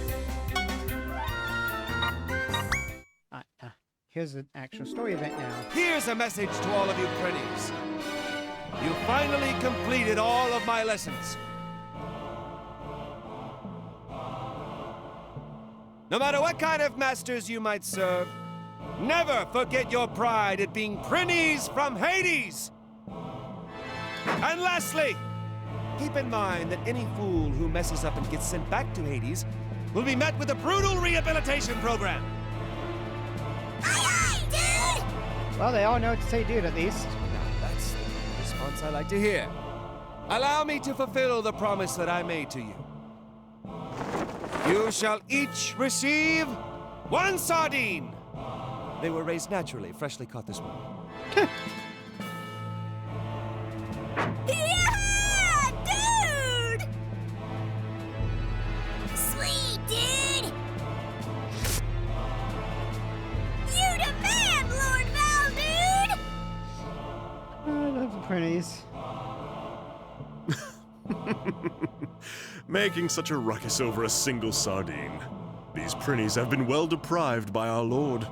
Here's an actual story event now. Here's a message to all of you Prinnies. You finally completed all of my lessons. No matter what kind of masters you might serve, never forget your pride at being Prinnies from Hades! And lastly, keep in mind that any fool who messes up and gets sent back to Hades will be met with a brutal rehabilitation program. Aye, aye, dude! Well, they all know what to say dude, at least. Now, that's the response I like to hear. Allow me to fulfill the promise that I made to you. You shall each receive 1 sardine. They were raised naturally, freshly caught this morning. Yeah, dude! Sweet, dude! You the man, Lord Val, dude! I love the Prinnies. Making such a ruckus over a single sardine. These Prinnies have been well deprived by our lord.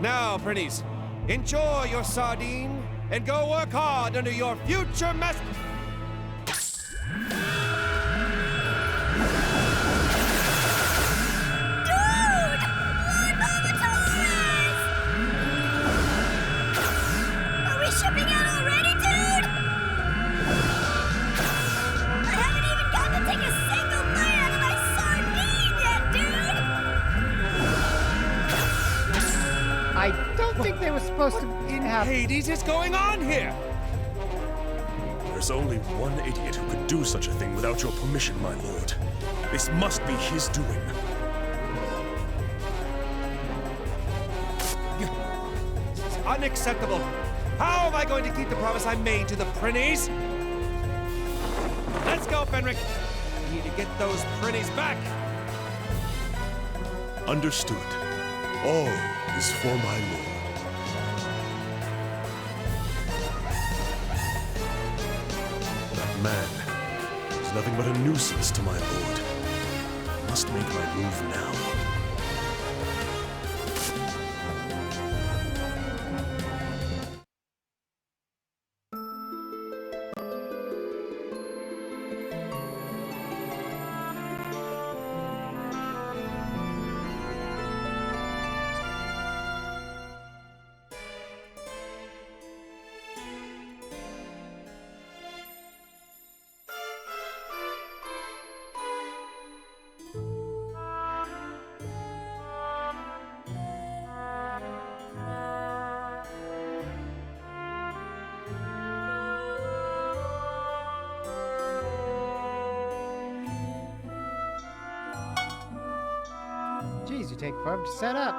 Now, Prinnies, enjoy your sardine and go work hard under your future master. Dude! Lord Vomitores! Are we shipping out already, dude? I haven't even got to take a single bite out of my sardine yet, dude! I don't think they were supposed to In have. Hades is going on here? There's only one idiot who could do such a thing without your permission, my lord. This must be his doing. This is unacceptable. How am I going to keep the promise I made to the Prinnies? Let's go, Fenric. We need to get those Prinnies back. Understood. All is for my lord. That man is nothing but a nuisance to my lord. I must make my move now. Jeez, you take forever to set up.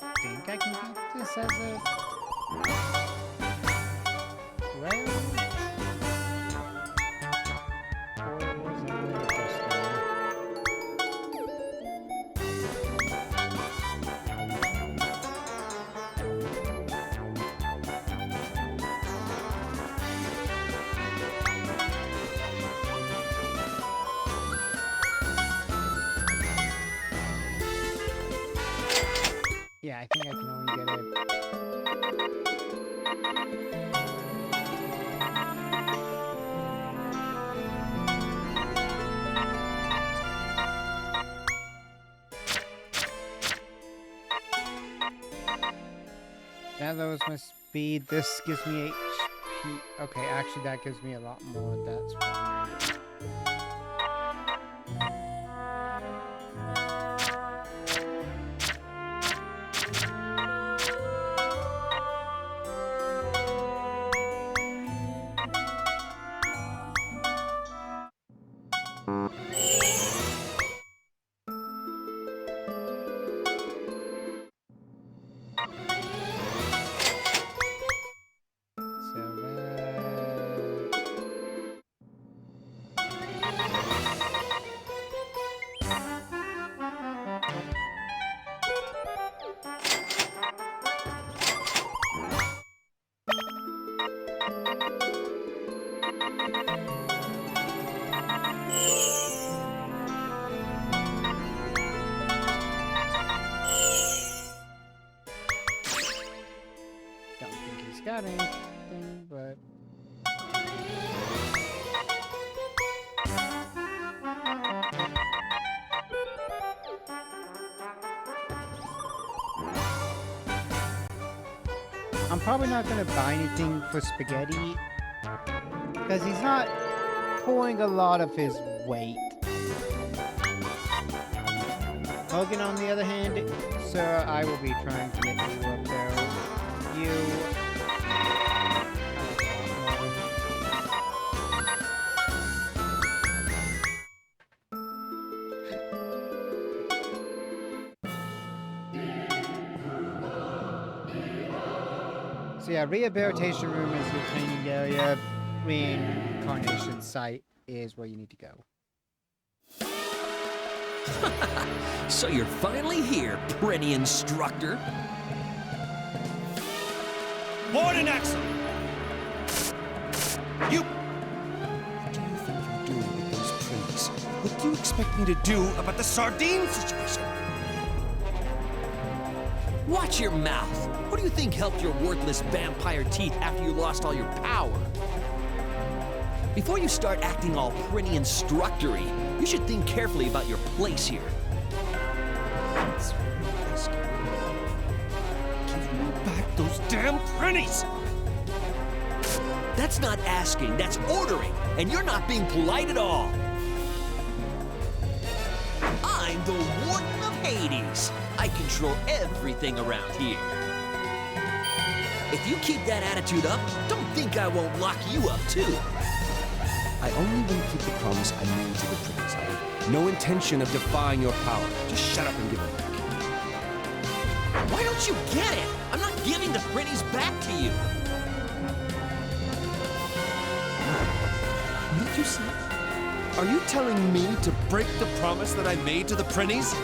I think I can beat this as a rail. Or is it just think I can only get it. That lowers my speed. This gives me HP. Okay, actually that gives me a lot more. That's fine. So don't think he's got anything, but I'm probably not gonna buy anything for Spaghetti because he's not pulling a lot of his weight. Hogan, on the other hand, sir, I will be trying to get you up there. You. So yeah, rehabilitation room is your training area. Reincarnation site is where you need to go. So you're finally here, Prenny Instructor. Warden Axel! You... What do you think you're doing with those prints? What do you expect me to do about the sardine situation? Watch your mouth. What do you think helped your worthless vampire teeth after you lost all your power? Before you start acting all Prenny Instructory, you should think carefully about your place here. Give me back those damn Prennies! That's not asking, that's ordering, and you're not being polite at all. I'm the Warden of Hades. I control everything around here. If you keep that attitude up, don't think I won't lock you up too. I only want to keep the promise I made to the prince. I have no intention of defying your power. Just shut up and give it back. Why don't you get it? I'm not giving the Prennies back to you. What did you say? Are you telling me to break the promise that I made to the Prennies?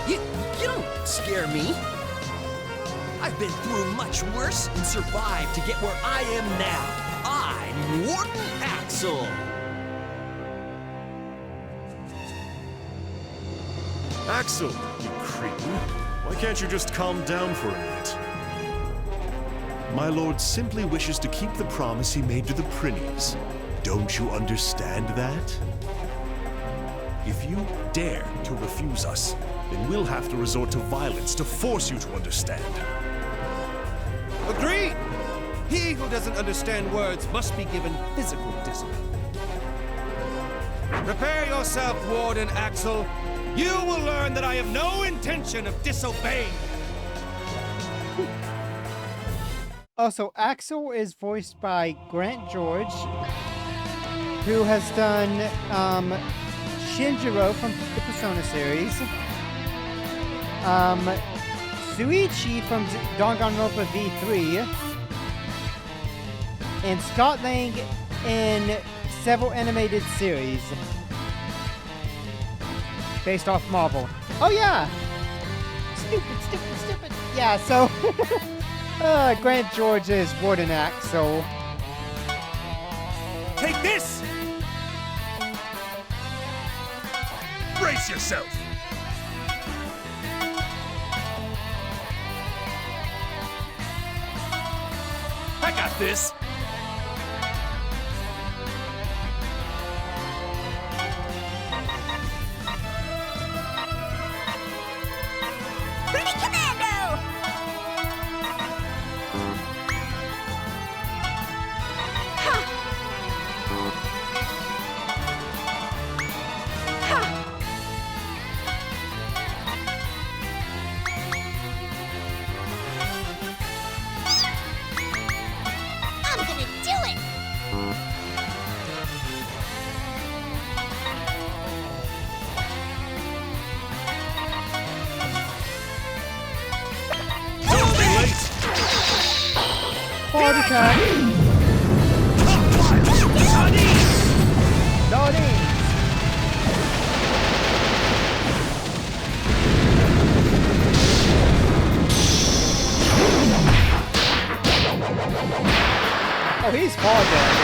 You don't scare me. I've been through much worse and survived to get where I am now. I'm Warden Axel. Axel, you cretin. Why can't you just calm down for a minute? My lord simply wishes to keep the promise he made to the Prinnies. Don't you understand that? If you dare to refuse us, then we'll have to resort to violence to force you to understand. Agreed! He who doesn't understand words must be given physical discipline. Prepare yourself, Warden Axel. You will learn that I have no intention of disobeying. Also, Axel is voiced by Grant George, who has done Shinjiro from the Persona series, Suichi from Danganronpa V3, and Scott Lang in several animated series based off Marvel. Oh yeah! Stupid. Yeah, so Grant George is Warden Axel. Take this! Brace yourself! this. Pretty Commando! I'm gonna do it! Don't be late! Hard attack. Sardines. Oh, he's far dead.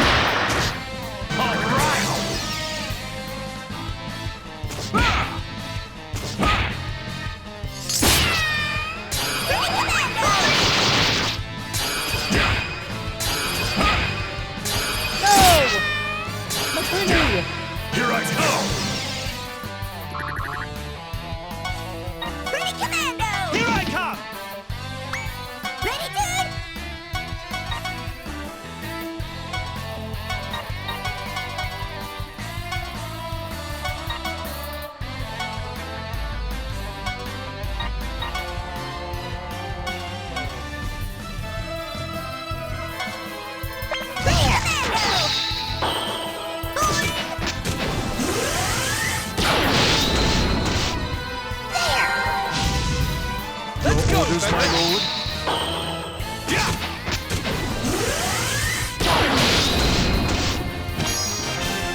No! McQueenie! Here I come! Pretty Commando! Here I come! Ready, good? Let's go, Orders, my Fenrir. lord.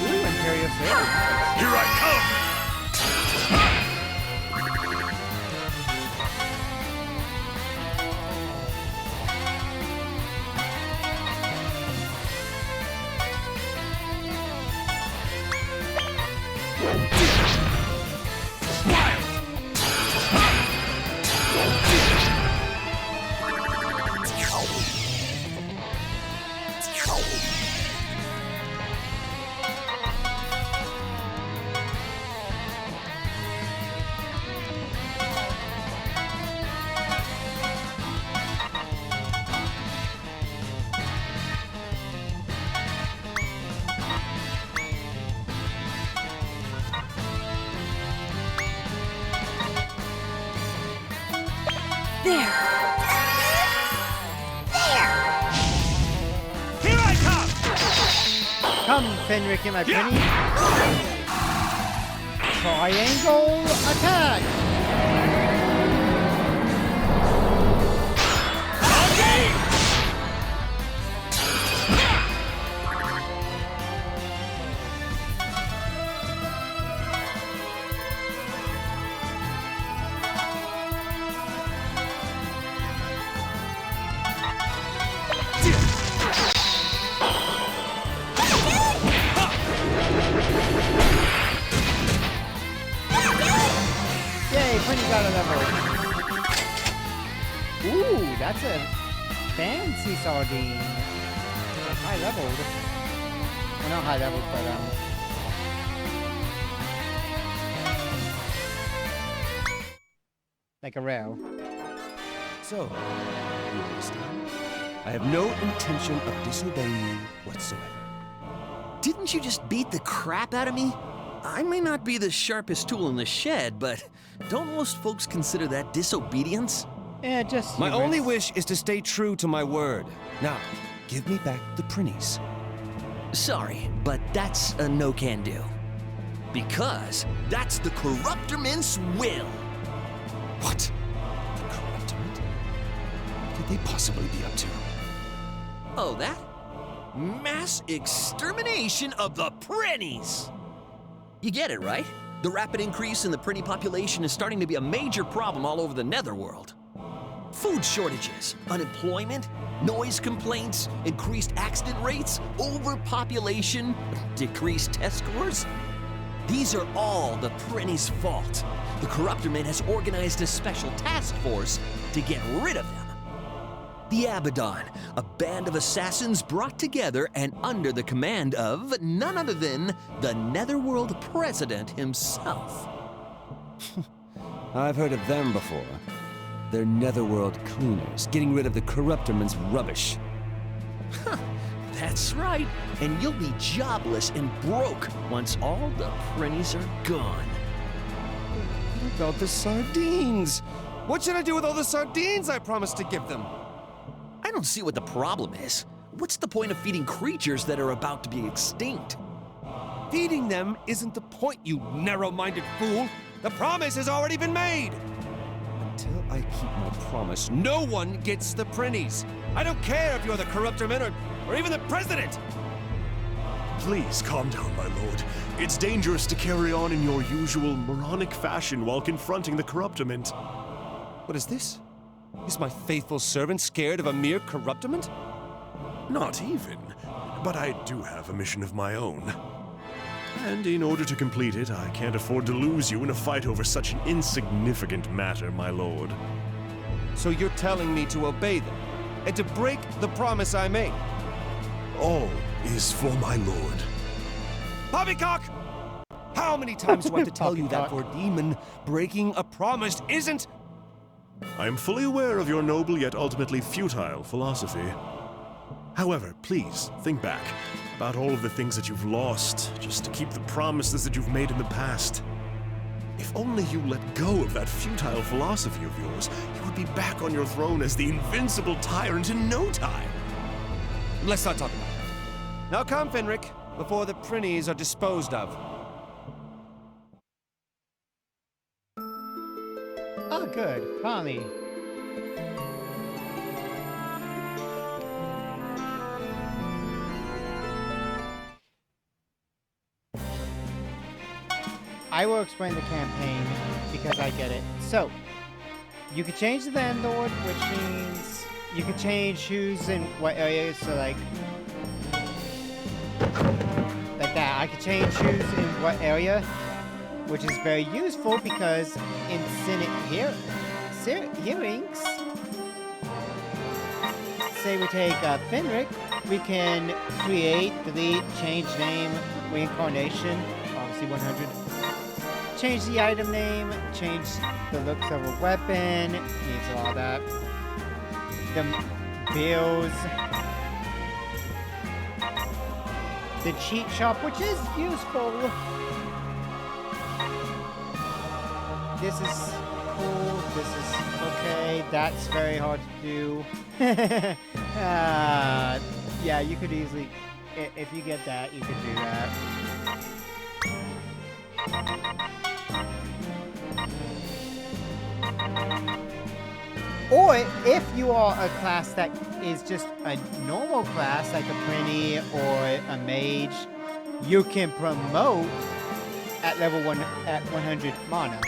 Ooh, Imperial Sailor. Here I come! There! Here I come! Come, Fenric and my pretty. Triangle attack! Yay, Prinny got a level. Ooh, that's a fancy sardine. Like high leveled. Well, not high leveled, but like a rail. So, you understand? I have no intention of disobeying you whatsoever. Didn't you just beat the crap out of me? I may not be the sharpest tool in the shed, but don't most folks consider that disobedience? Yeah, just My hubris. only wish is to stay true to my word. Now, give me back the prinnies. Sorry, but that's a no-can-do. Because that's the Corruptorment's will. What? The Corruptorment? What could they possibly be up to? Oh, that? Mass extermination of the Prinnies! You get it, right? The rapid increase in the Prinny population is starting to be a major problem all over the Netherworld. Food shortages, unemployment, noise complaints, increased accident rates, overpopulation, decreased test scores. These are all the Prinny's fault. The Corruptorment has organized a special task force to get rid of them. The Abaddon, a band of assassins brought together and under the command of none other than the Netherworld President himself. I've heard of them before. They're Netherworld cleaners, getting rid of the Corruptorman's rubbish. That's right, and you'll be jobless and broke once all the Prinnies are gone. What about the sardines? What should I do with all the sardines I promised to give them? I don't see what the problem is. What's the point of feeding creatures that are about to be extinct? Feeding them isn't the point, you narrow-minded fool. The promise has already been made. Until I keep my promise, no one gets the Prinnies. I don't care if you're the Corruptorman or even the President. Please calm down, my lord. It's dangerous to carry on in your usual moronic fashion while confronting the Corruptorment. What is this? Is my faithful servant scared of a mere Corruptorment? Not even. But I do have a mission of my own. And in order to complete it, I can't afford to lose you in a fight over such an insignificant matter, my lord. So you're telling me to obey them, and to break the promise I made? All is for my lord. Poppycock! How many times do I have to tell you that for Poppycock. a demon, breaking a promise isn't... I am fully aware of your noble yet ultimately futile philosophy. However, please think back about all of the things that you've lost just to keep the promises that you've made in the past. If only you let go of that futile philosophy of yours, you would be back on your throne as the invincible tyrant in no time. Let's not talk about it. Now come, Fenric, before the Prinnies are disposed of. Oh, good. Finally. I will explain the campaign because I get it. So, you can change the landlord, which means you can change who's in what areas. So, like that. I can change who's in what area, which is very useful because in Senate hearings, say we take Fenric, we can create, delete, change name, reincarnation, obviously 100. Change the item name, change the looks of a weapon, needs all that. The bills. The cheat shop, which is useful. This is cool, this is okay, that's very hard to do. Yeah, you could easily, if you get that, you could do that. Or if you are a class that is just a normal class, like a Prinny or a Mage, you can promote at level 1 at 100 mana.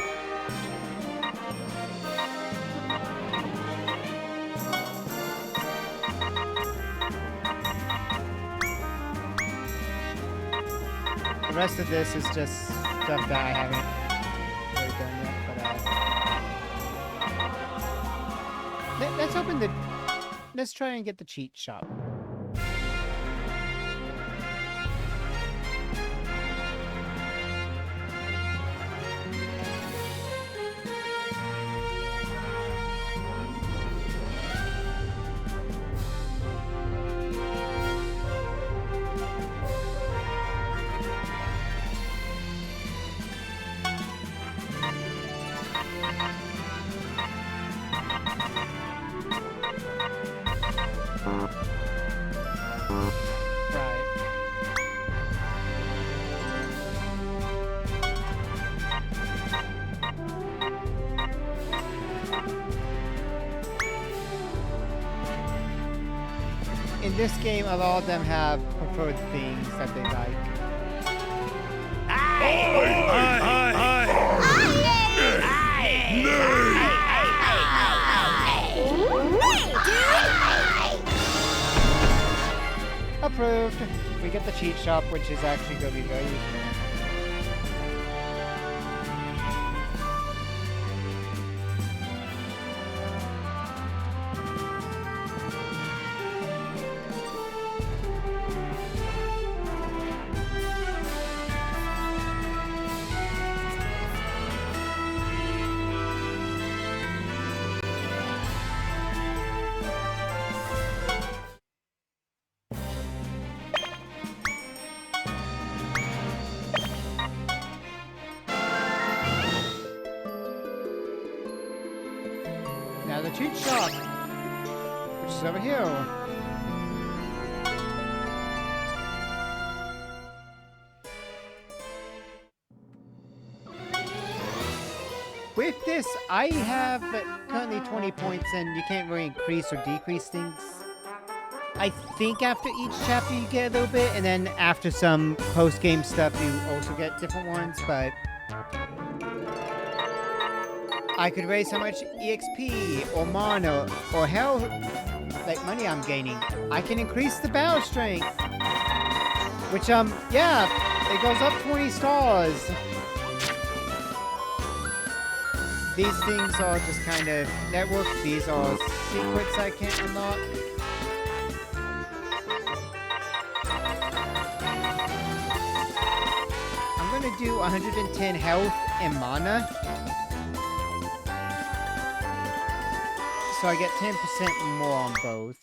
The rest of this is just stuff that I haven't really done yet, but let's open the... Let's try and get the cheat shop. In this game, a lot of them have preferred things that they like. Approved. We get the cheat shop, which is actually going to be very useful. treat shop, which is over here. With this, I have currently 20 points, and you can't really increase or decrease things. I think after each chapter you get a little bit, and then after some post-game stuff you also get different ones, but I could raise how much EXP or mana or hell, like money I'm gaining. I can increase the battle strength, which yeah, it goes up 20 stars. These things are just kind of network. These are secrets I can't unlock. I'm gonna do 110 health and mana, so I get 10% more on both.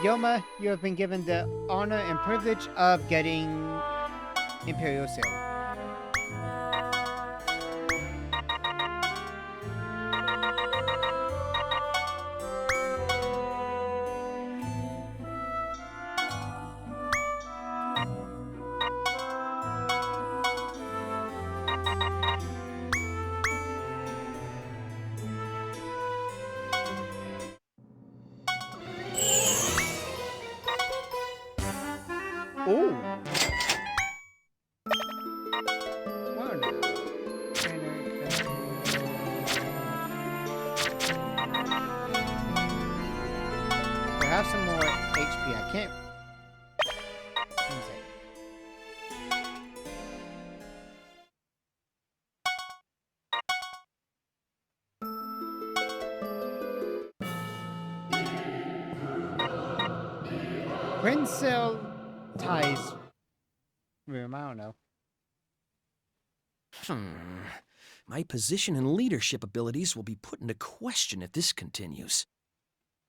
Yoma, you have been given the honor and privilege of getting Imperial Seal. Ooh. Wonderful. I have some more HP. I can't. One sec. Princel ties room. I don't know. My position and leadership abilities will be put into question if this continues.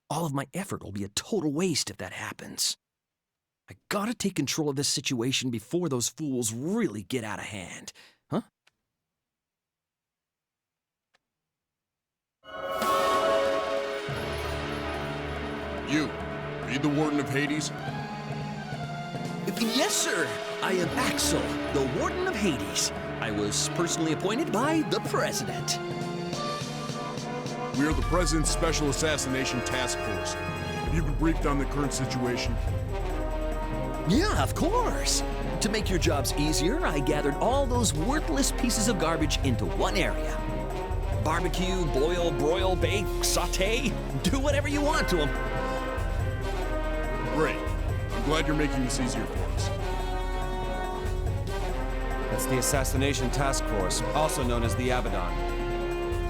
All of my effort will be a total waste if that happens. I gotta take control of this situation before those fools really get out of hand. Huh? You, are you the Warden of Hades? Yes, sir. I am Axel, the Warden of Hades. I was personally appointed by the President. We are the President's Special Assassination Task Force. Have you been briefed on the current situation? Yeah, of course. To make your jobs easier, I gathered all those worthless pieces of garbage into one area. Barbecue, boil, broil, bake, saute, do whatever you want to them. Great. I'm glad you're making this easier for us. That's the Assassination Task Force, also known as the Abaddon.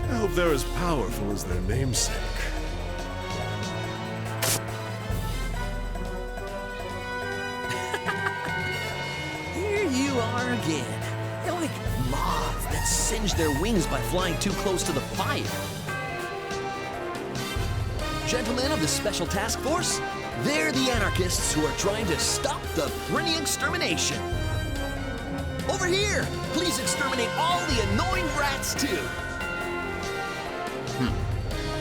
I hope they're as powerful as their namesake. Here you are again. You're like moths that singe their wings by flying too close to the fire. Gentlemen of the Special Task Force, they're the anarchists who are trying to stop the Prinny extermination. Over here! Please exterminate all the annoying rats, too!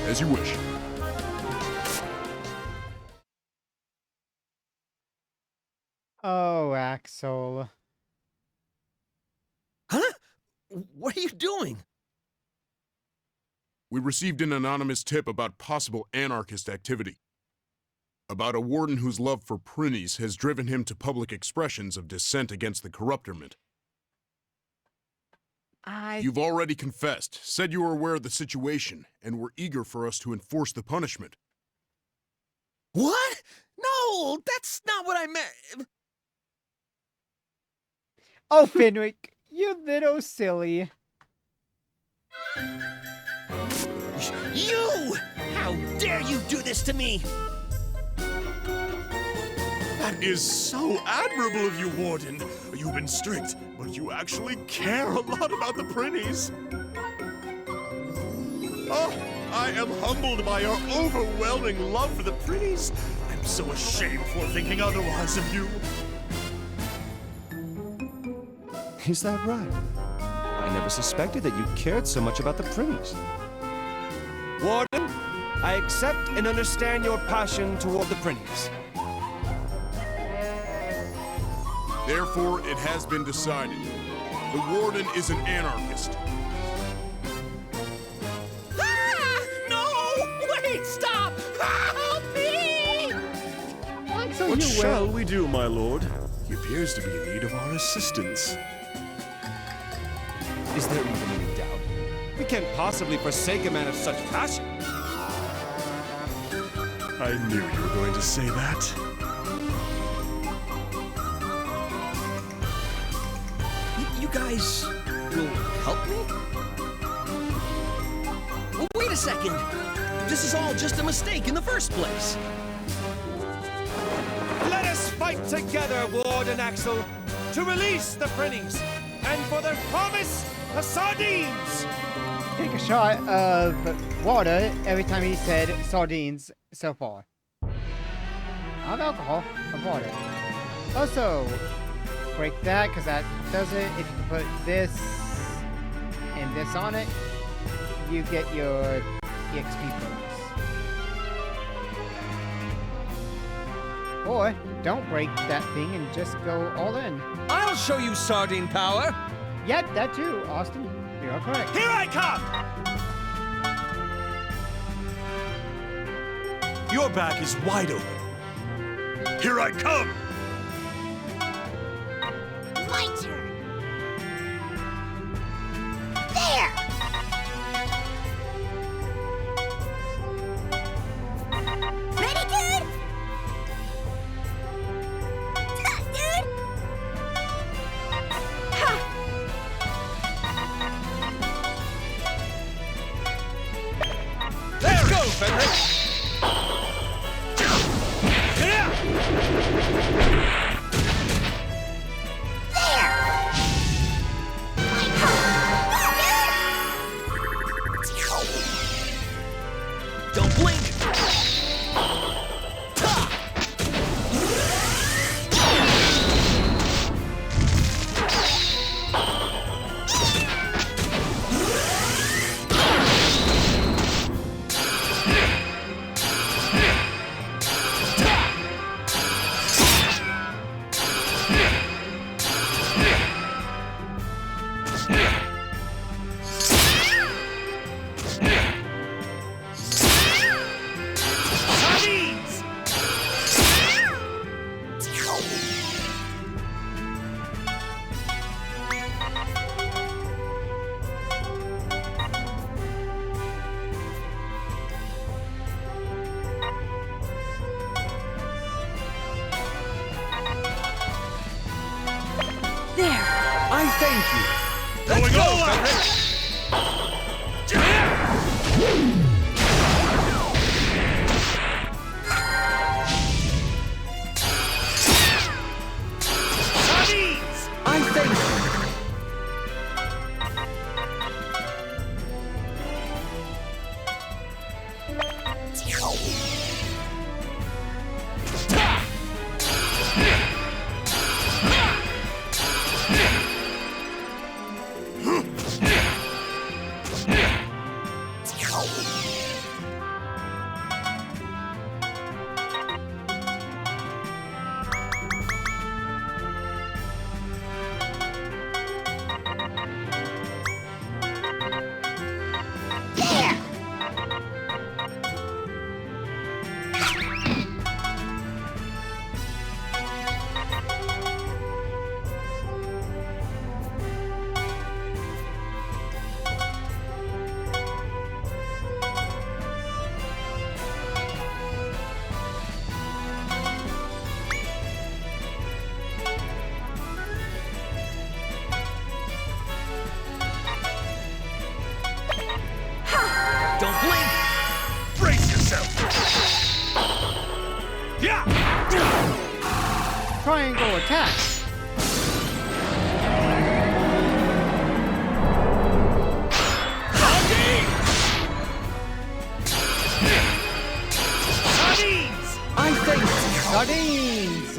As you wish. Oh, Axel. Huh? What are you doing? We received an anonymous tip about possible anarchist activity. About a warden whose love for Prinnies has driven him to public expressions of dissent against the corruptorment. You've already confessed, said you were aware of the situation, and were eager for us to enforce the punishment. What? No, that's not what I meant. Oh, Fenwick, you little silly. You! How dare you do this to me? That is so admirable of you, Warden. You've been strict, but you actually care a lot about the Prinnies. Oh, I am humbled by your overwhelming love for the Prinnies. I'm so ashamed for thinking otherwise of you. Is that right? I never suspected that you cared so much about the Prinnies. Warden, I accept and understand your passion toward the Prinnies. Therefore, it has been decided. The Warden is an anarchist. Ah! No! Wait, stop! Help me! What shall we do, my lord? He appears to be in need of our assistance. Is there even any doubt? We can't possibly forsake a man of such passion. I knew you were going to say that. You guys will help me? Well, wait a second. This is all just a mistake in the first place. Let us fight together, Ward and Axel, to release the Prinnies, and for their promise, the sardines! Take a shot of water every time he said sardines so far. Not alcohol, of water. Also, break that, because that does it. If you put this and this on it, you get your EXP bonus. Or, don't break that thing and just go all in. I'll show you sardine power. Yep, that too, Austin. You're correct. Here I come! Your back is wide open. Here I come! My turn. There! Ready, dude? Tough, dude! Ha! Let's go, Fenris! Don't blink! Sardines! I thank you. Let's go, on! Fenris! Sardines! I thank you. Triangle attack. I think Sardines.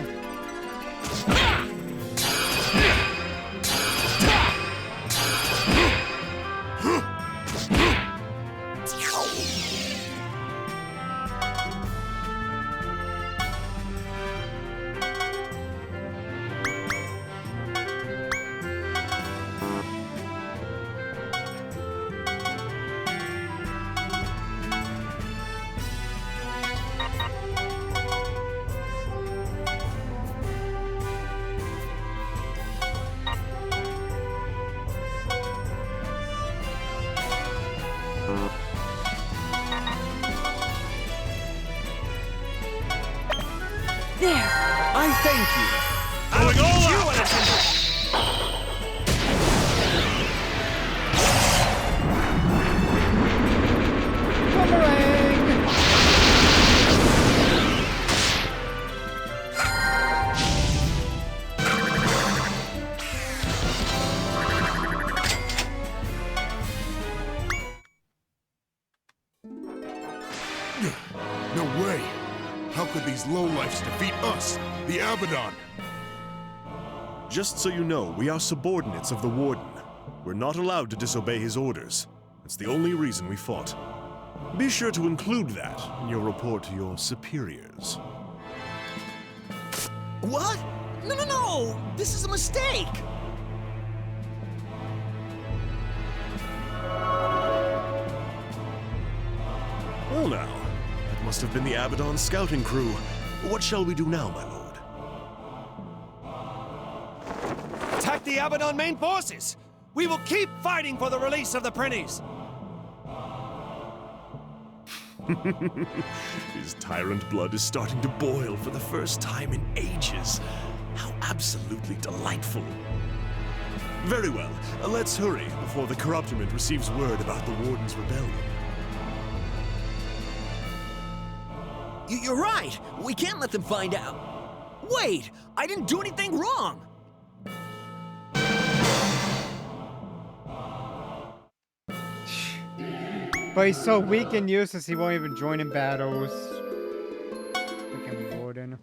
I thank you. Going all out! Boomerang. No way! How could these lowlifes defeat us, the Abaddon? Just so you know, we are subordinates of the Warden. We're not allowed to disobey his orders. It's the only reason we fought. Be sure to include that in your report to your superiors. What? No, no, no! This is a mistake! Well now, that must have been the Abaddon scouting crew. What shall we do now, my lord? Attack the Abaddon main forces! We will keep fighting for the release of the Prinnies! His tyrant blood is starting to boil for the first time in ages. How absolutely delightful. Very well, let's hurry before the Corruptiment receives word about the Warden's rebellion. You're right! We can't let them find out. Wait! I didn't do anything wrong! But he's so weak and useless, he won't even join in battles. Freaking Warden.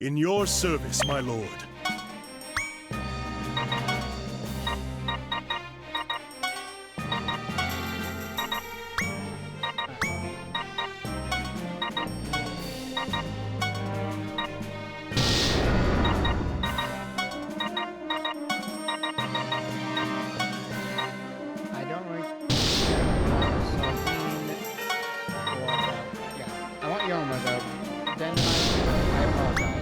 In your service, my lord. I don't really yeah. I want Yoma though. Then I apologize.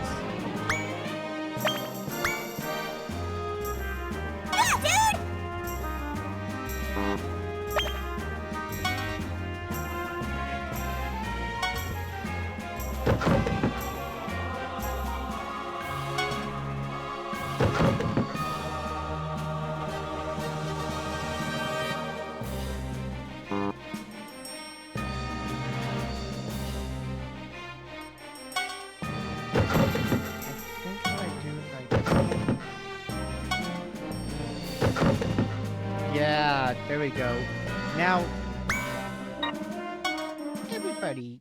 Yeah, dude! Yeah, there we go. Now, everybody.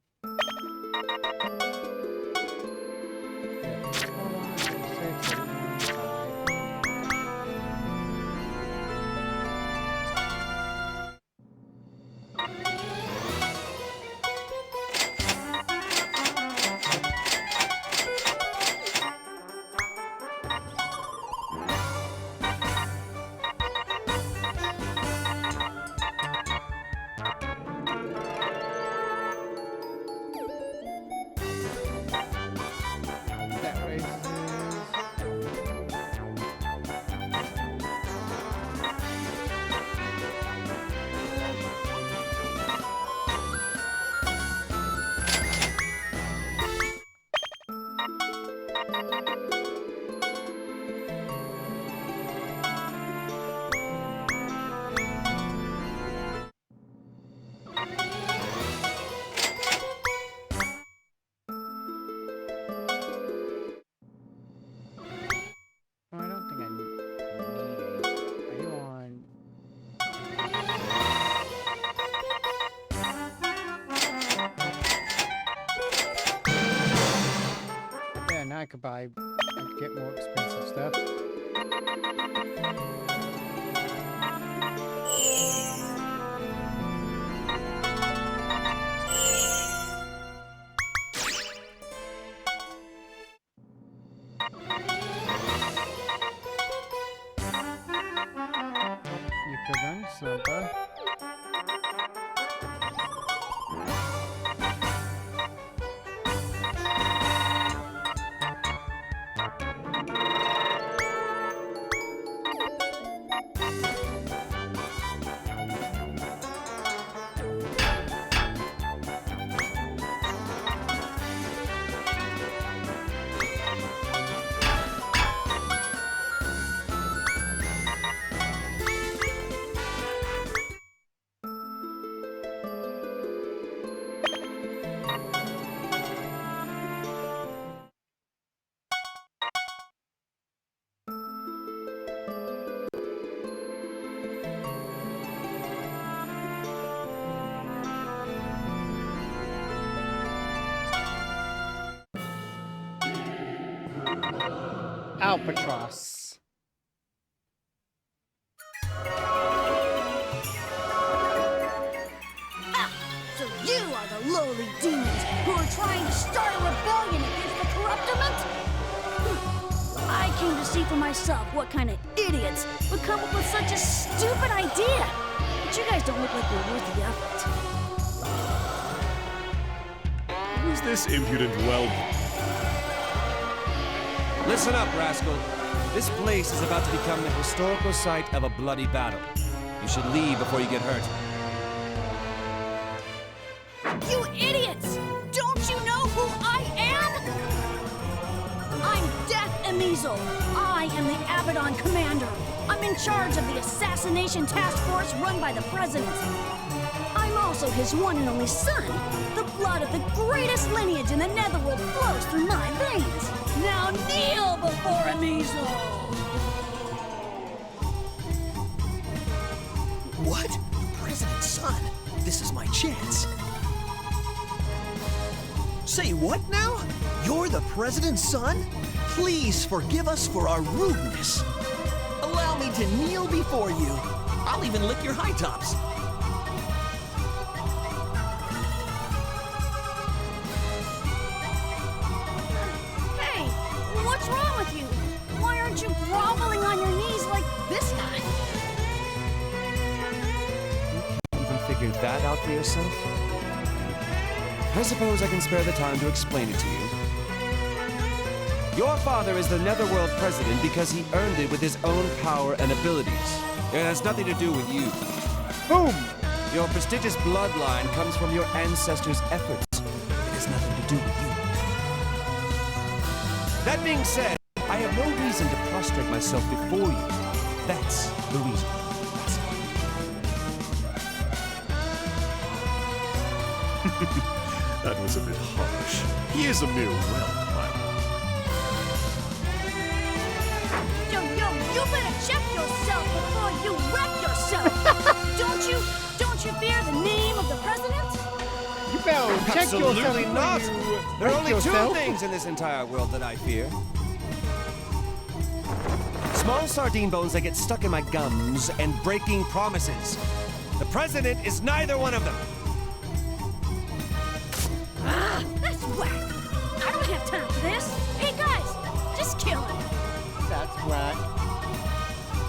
buy, get more expensive stuff. Yukadan Samba. Albatross. So you are the lowly demons who are trying to start a rebellion against the corruptiment? I came to see for myself what kind of idiots would come up with such a stupid idea. But you guys don't look like you're worth the effort. Who's this impudent whelp? Listen up, rascal. This place is about to become the historical site of a bloody battle. You should leave before you get hurt. You idiots! Don't you know who I am? I'm Death Emizo. I am the Abaddon commander. I'm in charge of the assassination task force run by the president. I'm also his one and only son. The blood of the greatest lineage in the Netherworld flows through my veins. Now kneel before Emizo! What? The president's son? This is my chance. Say what now? You're the president's son? Please forgive us for our rudeness. Allow me to kneel before you. I'll even lick your high tops. Hey, what's wrong with you? Why aren't you groveling on your knees like this guy? Even figured that out for yourself? I suppose I can spare the time to explain it to you. Your father is the Netherworld president because he earned it with his own power and abilities. It has nothing to do with you. Boom! Your prestigious bloodline comes from your ancestors' efforts. It has nothing to do with you. That being said, I have no reason to prostrate myself before you. That's the reason. That was a bit harsh. He is a mere whelp, You better check yourself before you wreck yourself! Don't you fear the name of the president? You better check yourself Absolutely before not! you There are wreck only yourself. two things in this entire world that I fear. Small sardine bones that get stuck in my gums and breaking promises. The president is neither one of them. Ah, that's whack! I don't have time for this! Hey guys, just kill him! That's whack.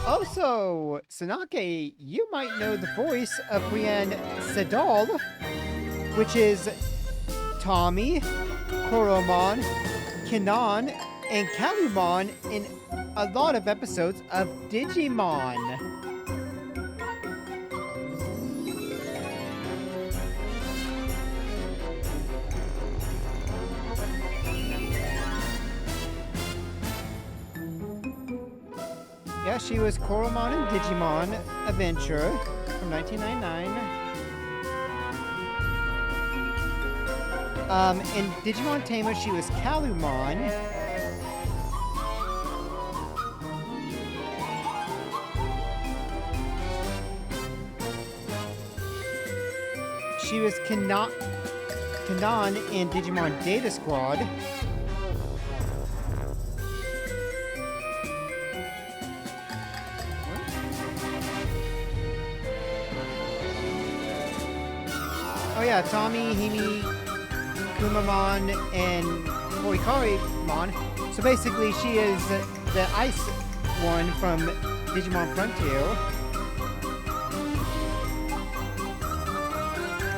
Also, Sanake, you might know the voice of Brienne Sedal, which is Tommy, Koromon, Kinan, and Kalumon in a lot of episodes of Digimon. Yeah, she was Koromon in Digimon Adventure from 1999. In Digimon Tamer, she was Kalumon. She was Kanan in Digimon Data Squad. yeah, Tommy, Himi, Kumamon, and Koikarimon. So basically, she is the ice one from Digimon Frontier.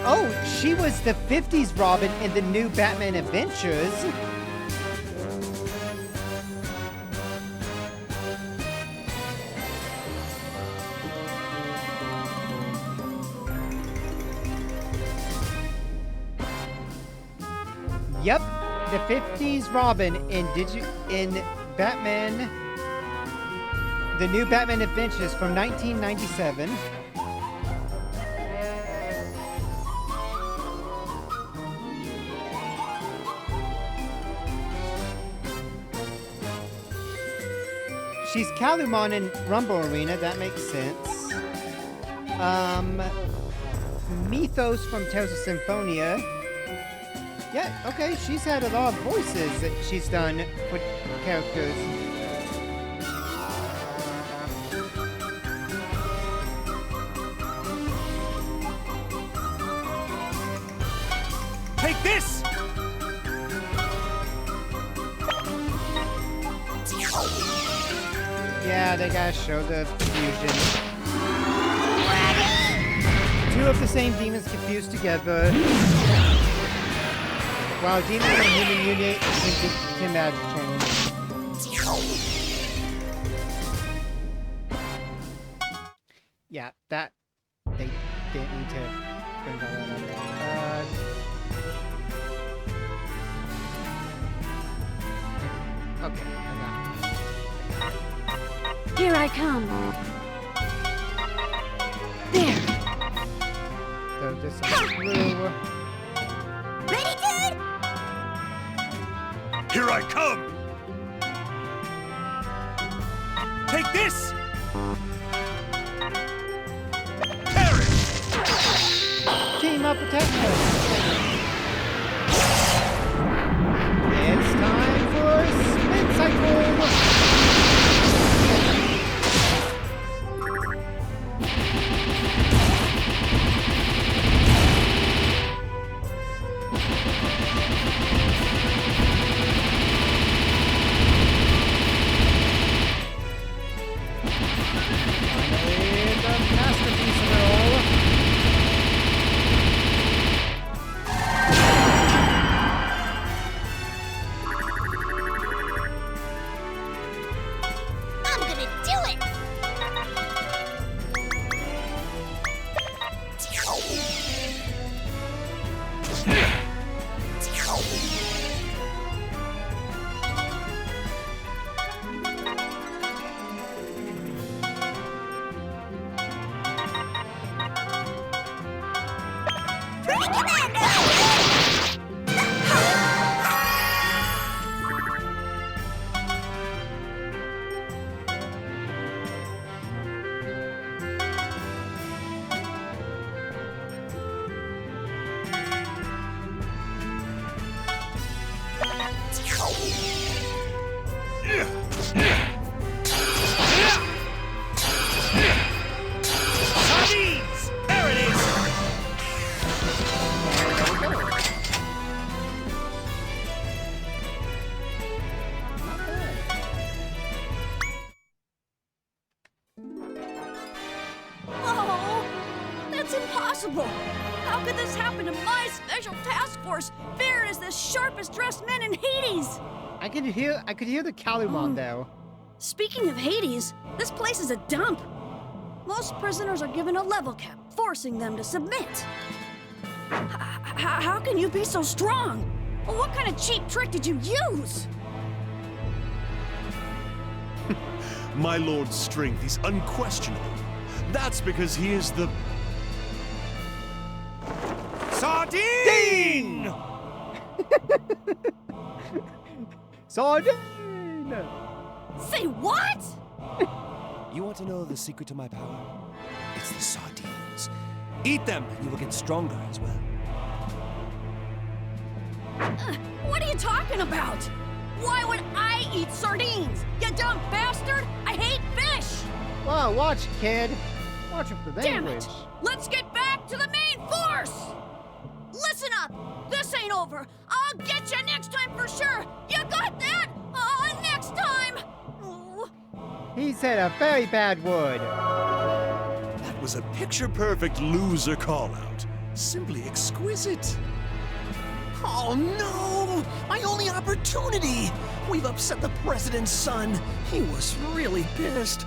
Oh, she was the 50s Robin in the new Batman Adventures. Yep, the 50s Robin in Batman, the new Batman Adventures from 1997. She's Kalumon in Rumble Arena, that makes sense. Mythos from Tales of Symphonia. Yeah, okay, she's had a lot of voices that she's done for characters. Take this! Yeah, they gotta show the fusion. Two of the same demons confused together. Wow, demon and human unit can magic change. Yeah, that they didn't need to bring all that up. Okay, I got it. Here I come. There. So this is blue. Ready, dude? Here I come! Take this! Perish! Team up protection! It's time for a spin cycle! Finally, the masterpiece of it all. I'm gonna do it! Pretty Commander! Sardines! There it is! Oh, that's impossible! How could this happen to my special task force, fair as the sharpest dressed men in Hades? I could hear the Kalumon though. Speaking of Hades, this place is a dump. Most prisoners are given a level cap, forcing them to submit. How can you be so strong? Well, what kind of cheap trick did you use? My lord's strength is unquestionable. That's because he is the... Sardine! Sardine! Say what? You want to know the secret to my power? It's the sardines. Eat them, and you will get stronger as well. What are you talking about? Why would I eat sardines? You dumb bastard! I hate fish! Wow, watch, kid. Watch it for the Damn language. it! Let's get back to the main force! over. I'll get you next time for sure. You got that? Next time. Ooh. He said a very bad word. That was a picture-perfect loser call-out. Simply exquisite. Oh no! My only opportunity! We've upset the president's son. He was really pissed.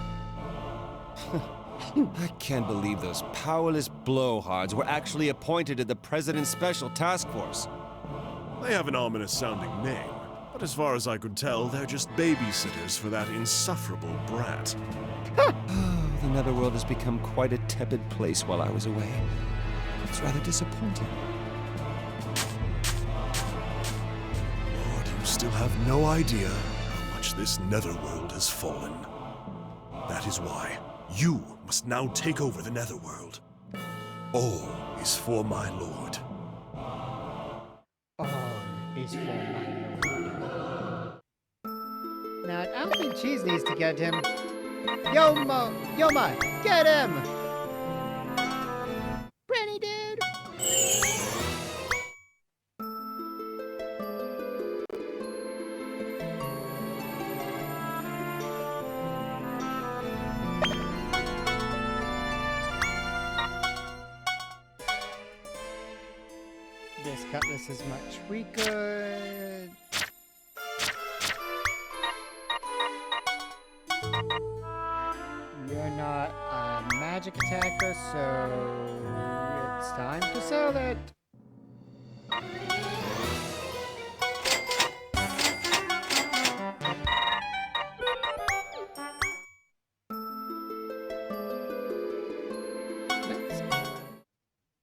I can't believe those powerless blowhards were actually appointed to the President's Special Task Force. They have an ominous-sounding name, but as far as I could tell, they're just babysitters for that insufferable brat. The Netherworld has become quite a tepid place while I was away. It's rather disappointing. Lord, you still have no idea how much this Netherworld has fallen. That is why you must now take over the Netherworld. All is for my lord. All is for my lord. Now, I don't think Cheese needs to get him. Yoma, get him! Prinny dude! This cutlass is much weaker. You're not a magic attacker, so it's time to sell it.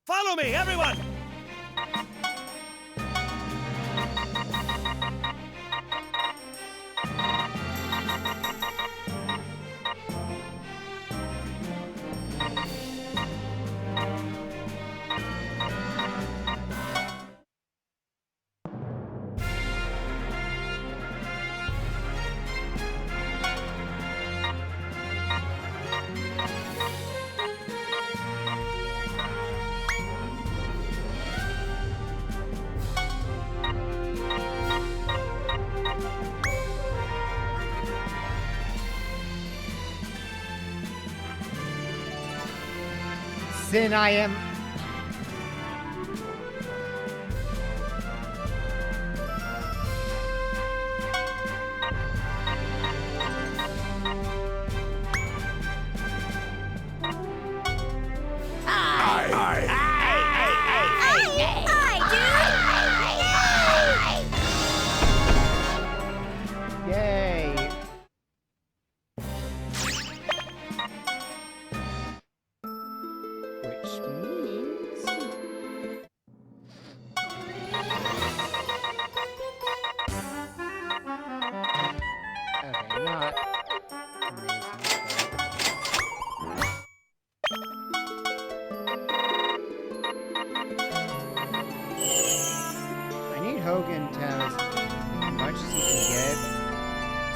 Follow me, everyone! Then I am. Yay! Which means okay, not I need Hogan to have as much as he can get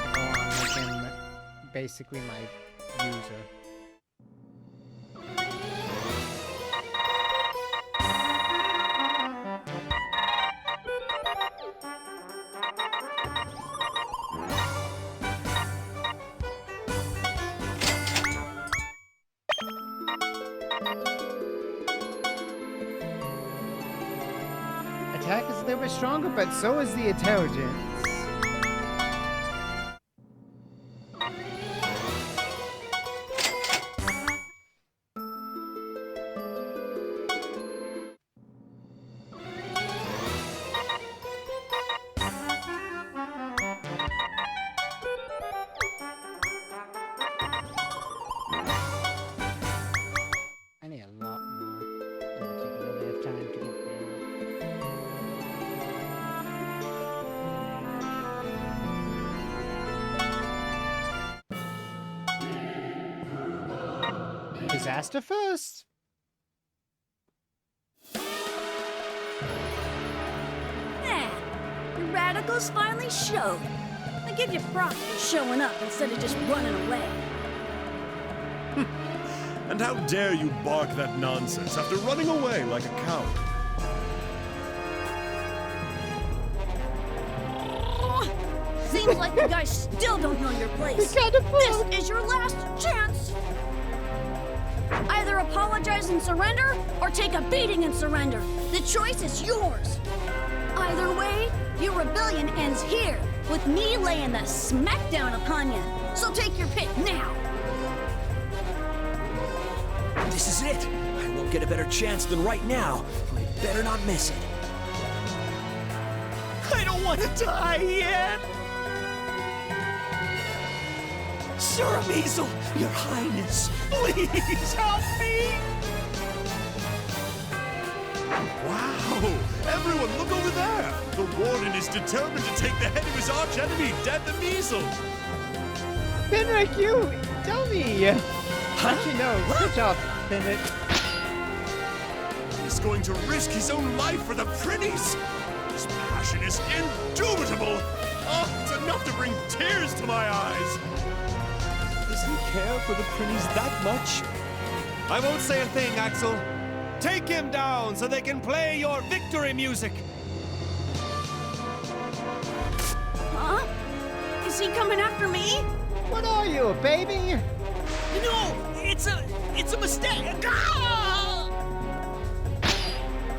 to go on make him basically my user. Attack is a little bit stronger, but so is the intelligence. I need a lot more. It'll take a little bit of time to get there. Disaster first? There. The radicals finally showed. I give you props for showing up instead of just running away. And how dare you bark that nonsense after running away like a coward? Seems like you guys still don't know your place. This is your last chance. Either apologize and surrender, or take a beating and surrender. The choice is yours. Either way, your rebellion ends here, with me laying the smackdown upon you. So take your pick now. This is it. I won't get a better chance than right now. I better not miss it. I don't want to die yet. Sir Amizel, Your Highness, please help me. Wow! Everyone, look over there! The Warden is determined to take the head of his archenemy, Death Amizel! Pinrick, you tell me. How'd you know? Good job, Pinrick. He's going to risk his own life for the Prinnies! His passion is indubitable! Oh, it's enough to bring tears to my eyes! Does he care for the Prinnies that much? I won't say a thing, Axel. Take him down so they can play your victory music. Huh? Is he coming after me? What are you, a baby? No, it's a mistake. Ah!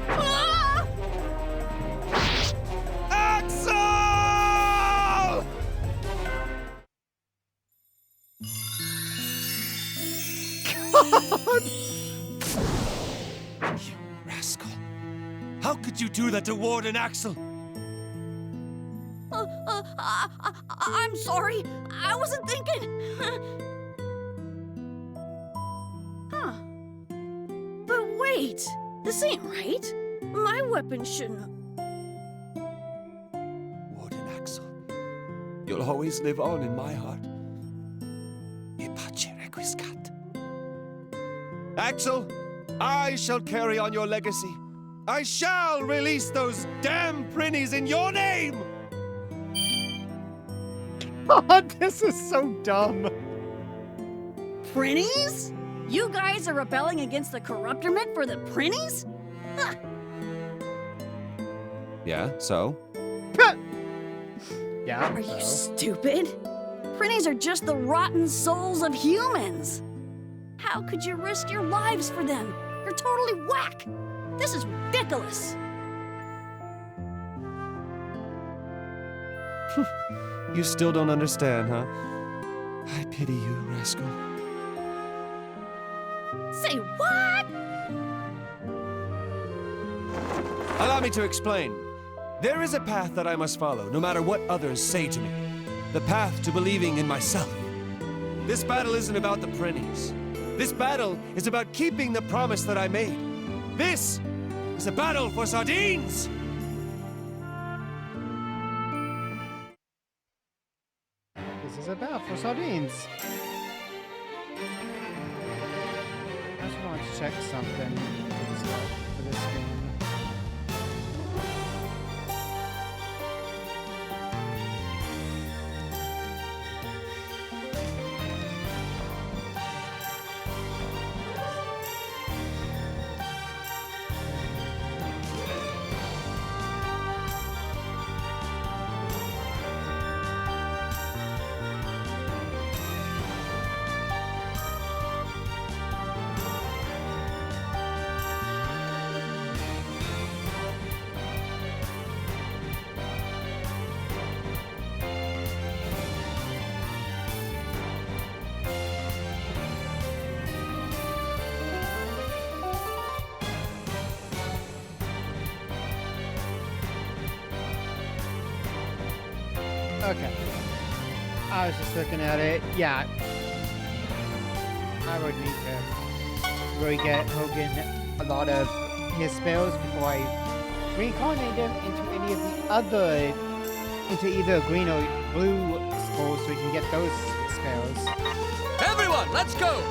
Ah! Axel! You rascal. How could you do that to Warden Axel? I'm sorry. I wasn't thinking. Huh. But wait. This ain't right. My weapon shouldn't. Warden Axel, you'll always live on in my heart. E pace requiescat. Axel, I shall carry on your legacy. I shall release those damn Prinnies in your name! Oh, this is so dumb. Prinnies? You guys are rebelling against the corruptorment for the Prinnies? Huh. Yeah, so? Yeah. Are you stupid? Prinnies are just the rotten souls of humans. How could you risk your lives for them? You're totally whack. This is ridiculous. You still don't understand, huh? I pity you, rascal. Say what? Allow me to explain. There is a path that I must follow, no matter what others say to me. The path to believing in myself. This battle isn't about the Prinnies. This battle is about keeping the promise that I made. This is a battle for sardines! This is a battle for sardines. I just want to check something for this game. Okay. I was just looking at it. Yeah. I would need to really get Hogan a lot of his spells before I reincarnate him into any of the other, into either green or blue spells so we can get those spells. Everyone, let's go!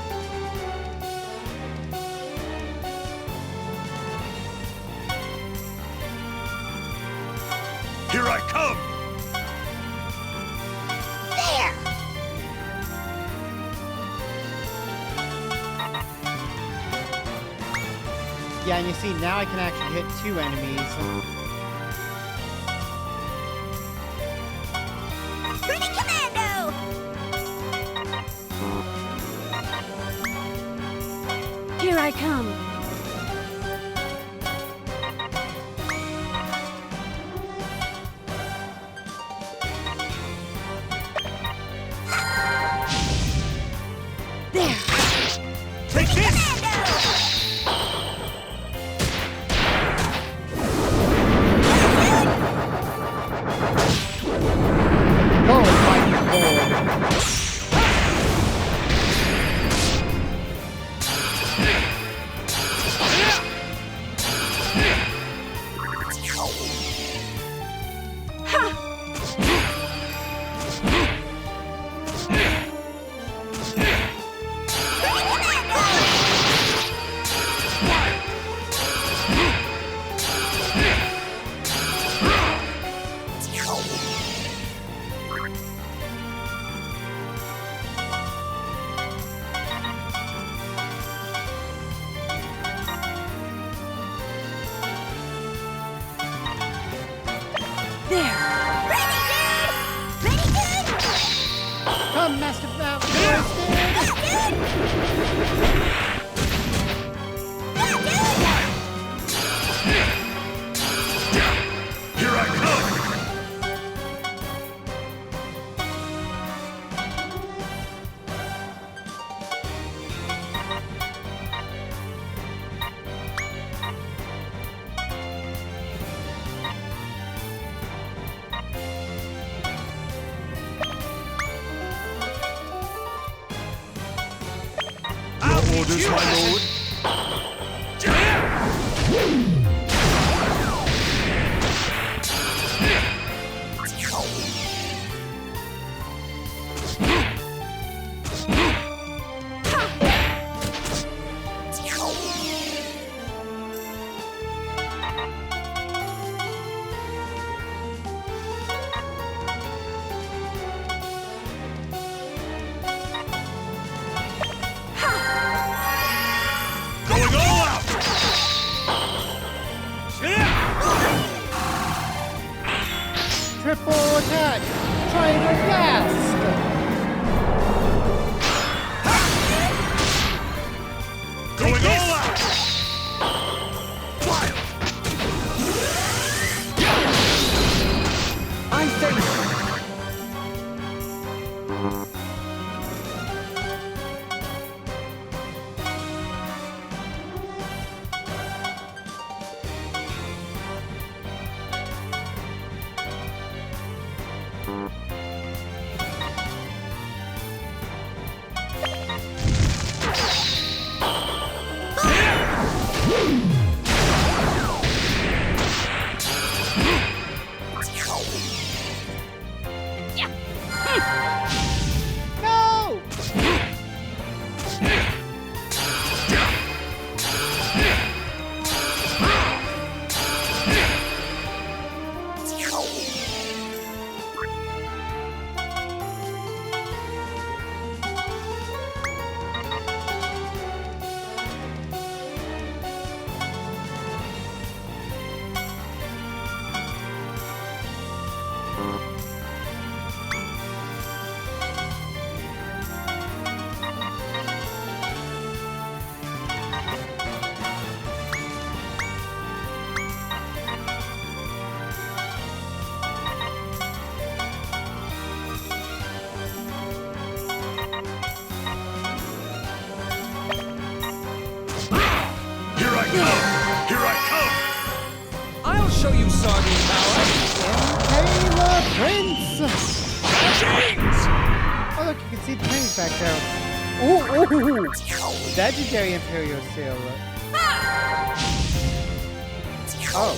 Here I come! Yeah, and you see, now I can actually hit 2 enemies. I come. There. Take this! Oh, fighting forward. Come, Master Here I come! Your orders, my lord? Going all out! Triple attack! Triangle blast! Going all out! Wild! I thank you. No! Here I come! Here I come! I'll show you sardine power. Taylor Prince! James! Oh, look, you can see the things back there. Ooh, ooh! Sagittarius Imperial Seal. Oh.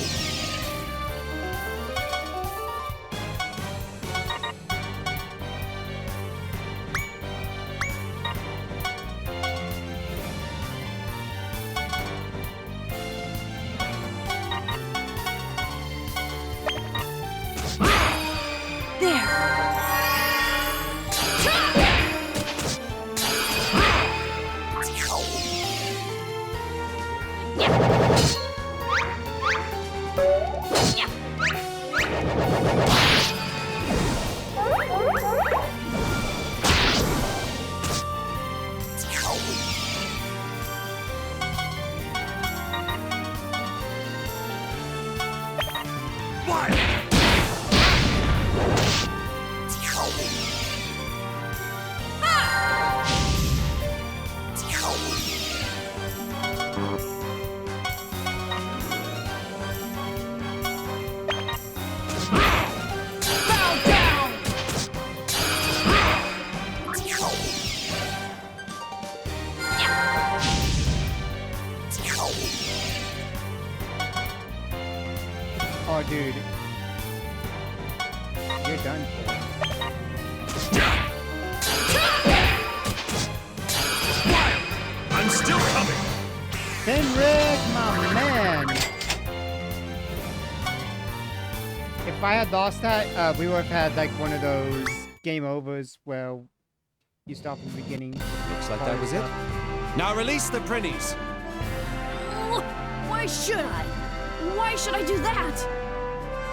Bow down! Oh, dude. You're done for. I'm still coming! Fenric, my man! If I had lost that, we would have had like one of those game overs where you stop at the beginning. Looks like that was it. Now release the Prinnies. Why should I? Why should I do that?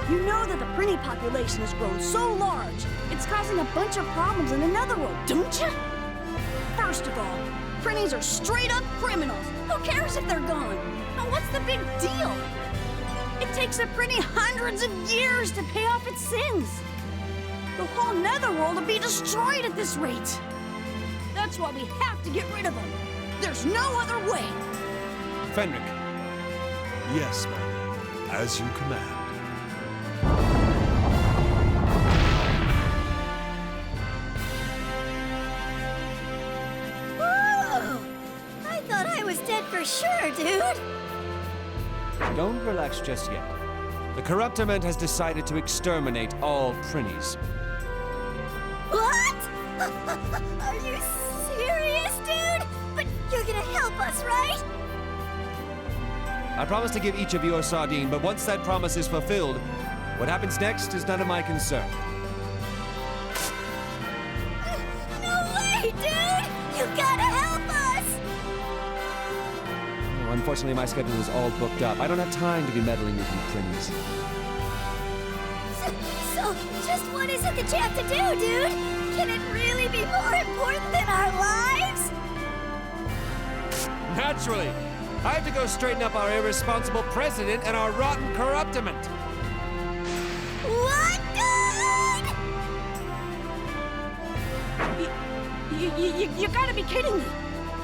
You know that the Prinny population has grown so large, it's causing a bunch of problems in the Netherworld, don't you? First of all, Prinnies are straight up criminals. Who cares if they're gone? And what's the big deal? It takes a Prinny hundreds of years to pay off its sins. The whole Netherworld will be destroyed at this rate. That's why we have to get rid of them. There's no other way. Fenric, Yes, my lord. As you command. Whoa! I thought I was dead for sure, dude. don't relax just yet. The Corruptiment has decided to exterminate all Prinnies. What? Are you serious, dude? But you're gonna help us, right? I promise to give each of you a sardine, but once that promise is fulfilled, what happens next is none of my concern. No way, dude! You gotta help us! Oh, unfortunately, my schedule is all booked up. I don't have time to be meddling with you Prinnies. So, just what is it that you have to do, dude? Can it really be more important than our lives? Naturally! I have to go straighten up our irresponsible president and our rotten Corruptiment. What, dude? You gotta be kidding me.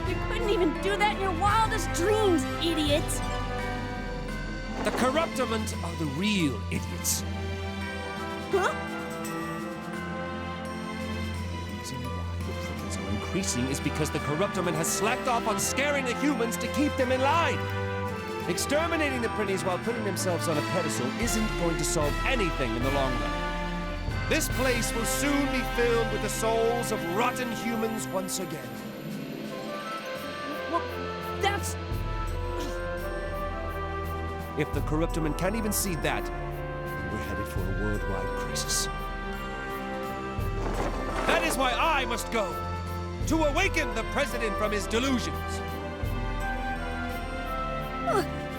You couldn't even do that in your wildest dreams, idiot. The Corruptiment are the real idiots. Huh? The reason why the Prinnies are increasing is because the Corruptiment has slacked off on scaring the humans to keep them in line. Exterminating the Prinnies while putting themselves on a pedestal isn't going to solve anything in the long run. This place will soon be filled with the souls of rotten humans once again. Well, that's... If the Corruptiment can't even see that, then we're headed for a worldwide crisis. That is why I must go, to awaken the President from his delusions.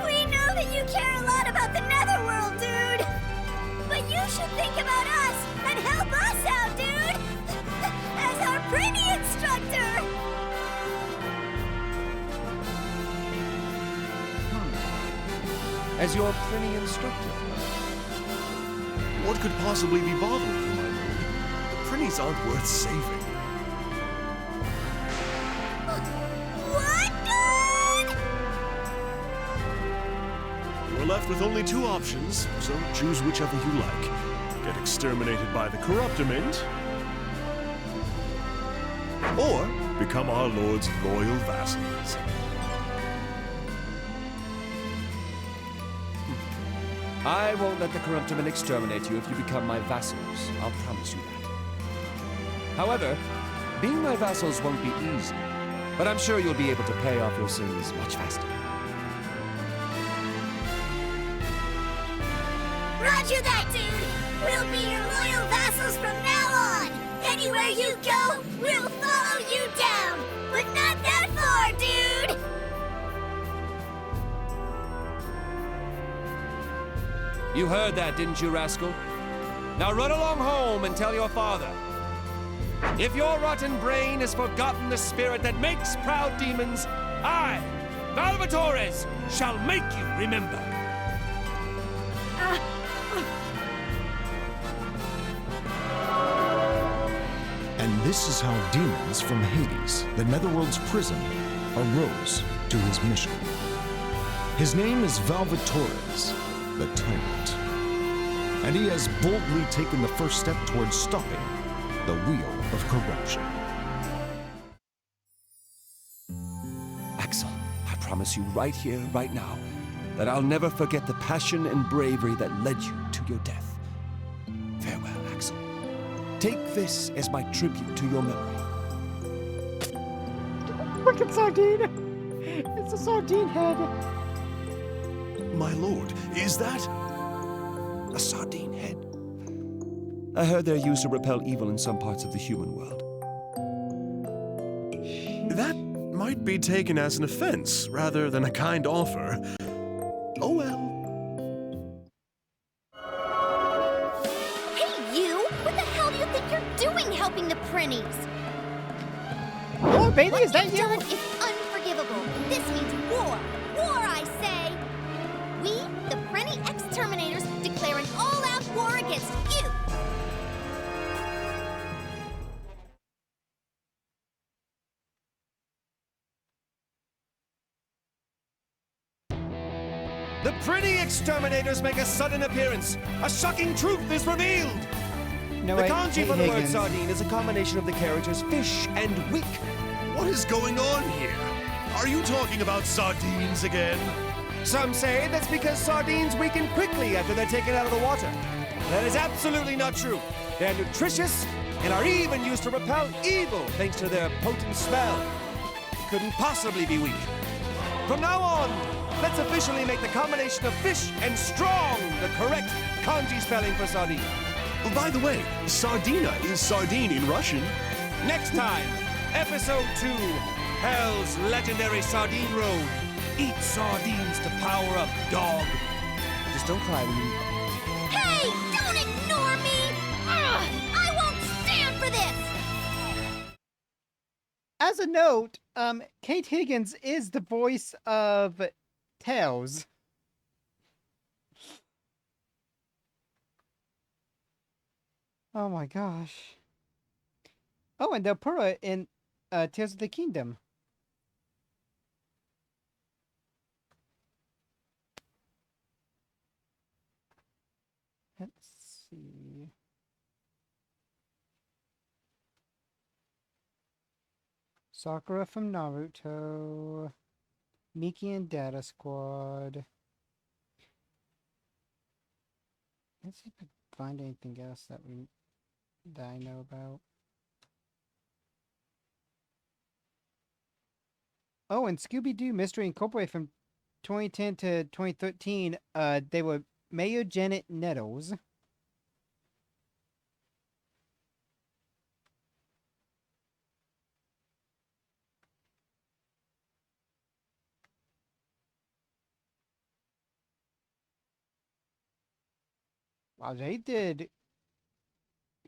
We know that you care a lot about the Netherworld, dude! But you should think about us and help us out, dude! As our pretty instructor! As your Prinny instructor. What could possibly be bothering you, my lord? The Prinnies aren't worth saving. What, dude? You are left with only two options, so choose whichever you like. Get exterminated by the Corruptiment, or become our lord's loyal vassals. I won't let the Corruptiment exterminate you if you become my vassals. I'll promise you that. However, being my vassals won't be easy, but I'm sure you'll be able to pay off your sins much faster. Roger that, dude! We'll be your loyal vassals from now on! Anywhere you go, we'll follow you down! But not that far, dude! You heard that, didn't you, rascal? Now run along home and tell your father. If your rotten brain has forgotten the spirit that makes proud demons, I, Valvatores, shall make you remember. This is how demons from Hades, the Netherworld's prison, arose to his mission. His name is Valvatores, the Tyrant. And he has boldly taken the first step towards stopping the wheel of corruption. Axel, I promise you right here, right now, that I'll never forget the passion and bravery that led you to your death. Farewell, Axel. Take this as my tribute to your memory. Look at Sardine! It's a sardine head! My lord, is that? A sardine head. I heard they're used to repel evil in some parts of the human world. That might be taken as an offense rather than a kind offer. Oh well. Hey, you! What the hell do you think you're doing helping the Prinnies? Oh, baby, What is that you've you? done is unforgivable. This means war. War, I say. We, the Prinny exterminators, declare an all-out war against you. The pretty exterminators make a sudden appearance. A shocking truth is revealed. No, The wait, kanji Kate for the word Higgins. sardine is a combination of the characters fish and wick. What is going on here? Are you talking about sardines again? Some say that's because sardines weaken quickly after they're taken out of the water. That is absolutely not true. They're nutritious and are even used to repel evil thanks to their potent smell. Couldn't possibly be weak. From now on, let's officially make the combination of fish and strong the correct kanji spelling for sardine. Oh, by the way, sardina is sardine in Russian. Next time, Episode 2, Hell's Legendary Sardine Road. Eat sardines to power up, dog. Just don't cry when you... Hey, don't ignore me! Ugh, I won't stand for this! As a note, Kate Higgins is the voice of Tails. Oh my gosh. Oh, and Delpura in Tales of the Kingdom. Let's see. Sakura from Naruto. Miki and Data Squad. Let's see if I can find anything else that I know about. Oh, and Scooby-Doo Mystery Incorporated from 2010 to 2013, they were Mayo Janet Nettles. Wow, they did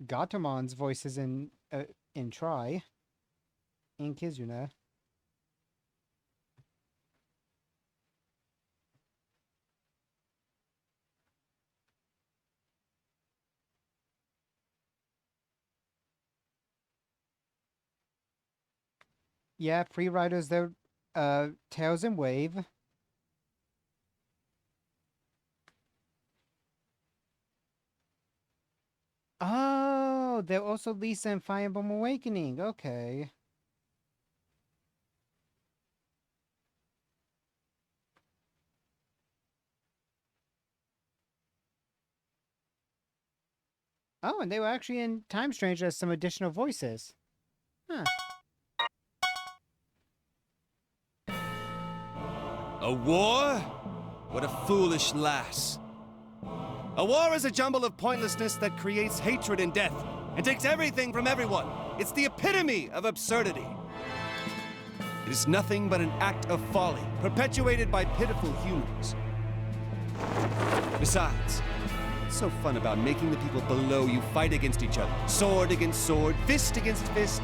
Gatamon's voices in Try and Kizuna. Yeah, free riders, they're Tails and Wave. Oh, they're also Lisa and Fire Emblem Awakening. Okay. Oh, and they were actually in Time Strange as some additional voices. Huh. A war? What a foolish lass. A war is a jumble of pointlessness that creates hatred and death, and takes everything from everyone. It's the epitome of absurdity. It is nothing but an act of folly, perpetuated by pitiful humans. Besides, what's so fun about making the people below you fight against each other? Sword against sword, fist against fist,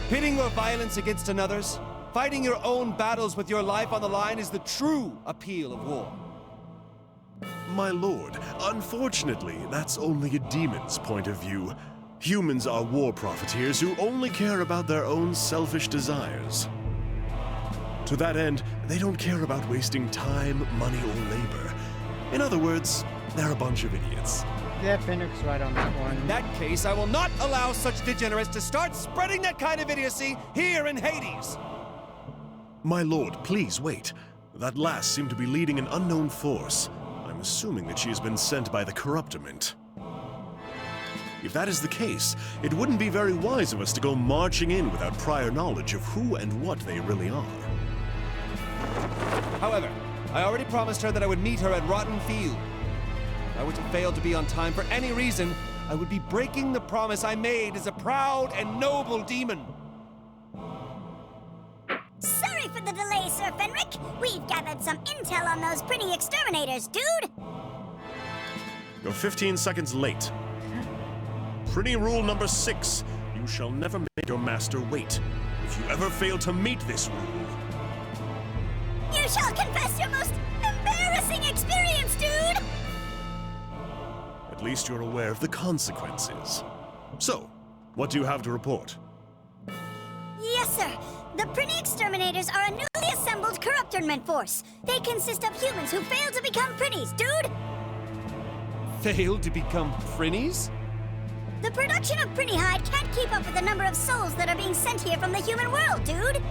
pitting your violence against another's. Fighting your own battles with your life on the line is the true appeal of war. My lord, unfortunately, that's only a demon's point of view. Humans are war profiteers who only care about their own selfish desires. To that end, they don't care about wasting time, money, or labor. In other words, they're a bunch of idiots. Yeah, Fenric's right on that one. In that case, I will not allow such degenerates to start spreading that kind of idiocy here in Hades. My lord, please wait. That lass seemed to be leading an unknown force. I'm assuming that she has been sent by the Corruptiment. If that is the case, it wouldn't be very wise of us to go marching in without prior knowledge of who and what they really are. However, I already promised her that I would meet her at Rotten Field. If I were to fail to be on time for any reason, I would be breaking the promise I made as a proud and noble demon. Sorry for the delay, Sir Fenric. We've gathered some intel on those pretty exterminators, dude. You're 15 seconds late. Prinny rule number 6. You shall never make your master wait. If you ever fail to meet this rule... You shall confess your most embarrassing experience, dude! At least you're aware of the consequences. So, what do you have to report? Yes, sir. The Prinny Exterminators are a newly assembled Corruptiment force. They consist of humans who fail to become Prinnies, dude! Fail to become Prinnies? The production of Prinny Hide can't keep up with the number of souls that are being sent here from the human world, dude!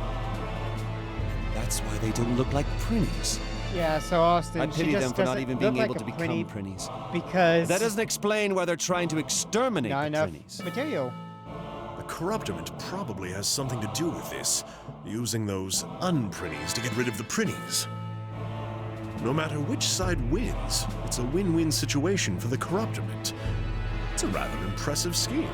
That's why they don't look like Prinnies. Yeah, so Austin, I she pity just them for not doesn't even look being like able a to become Prinny Prinnies. because That doesn't explain why they're trying to exterminate not the enough Prinnies. material. The Corruptiment probably has something to do with this, using those unprinnies to get rid of the Prinnies. No matter which side wins, it's a win-win situation for the Corruptiment. It's a rather impressive scheme.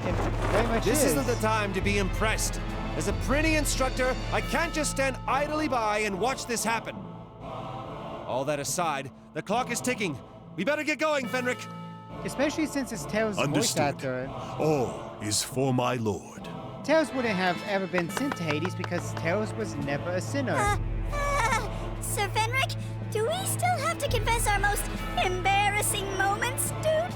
It very much This is. isn't the time to be impressed. As a Prinny instructor, I can't just stand idly by and watch this happen. All that aside, the clock is ticking. We better get going, Fenric. Especially since it's Tails' voice Understood. actor. All is for my lord. Tails wouldn't have ever been sent to Hades because Tails was never a sinner. Sir Fenric, do we still have to confess our most embarrassing moments, dude?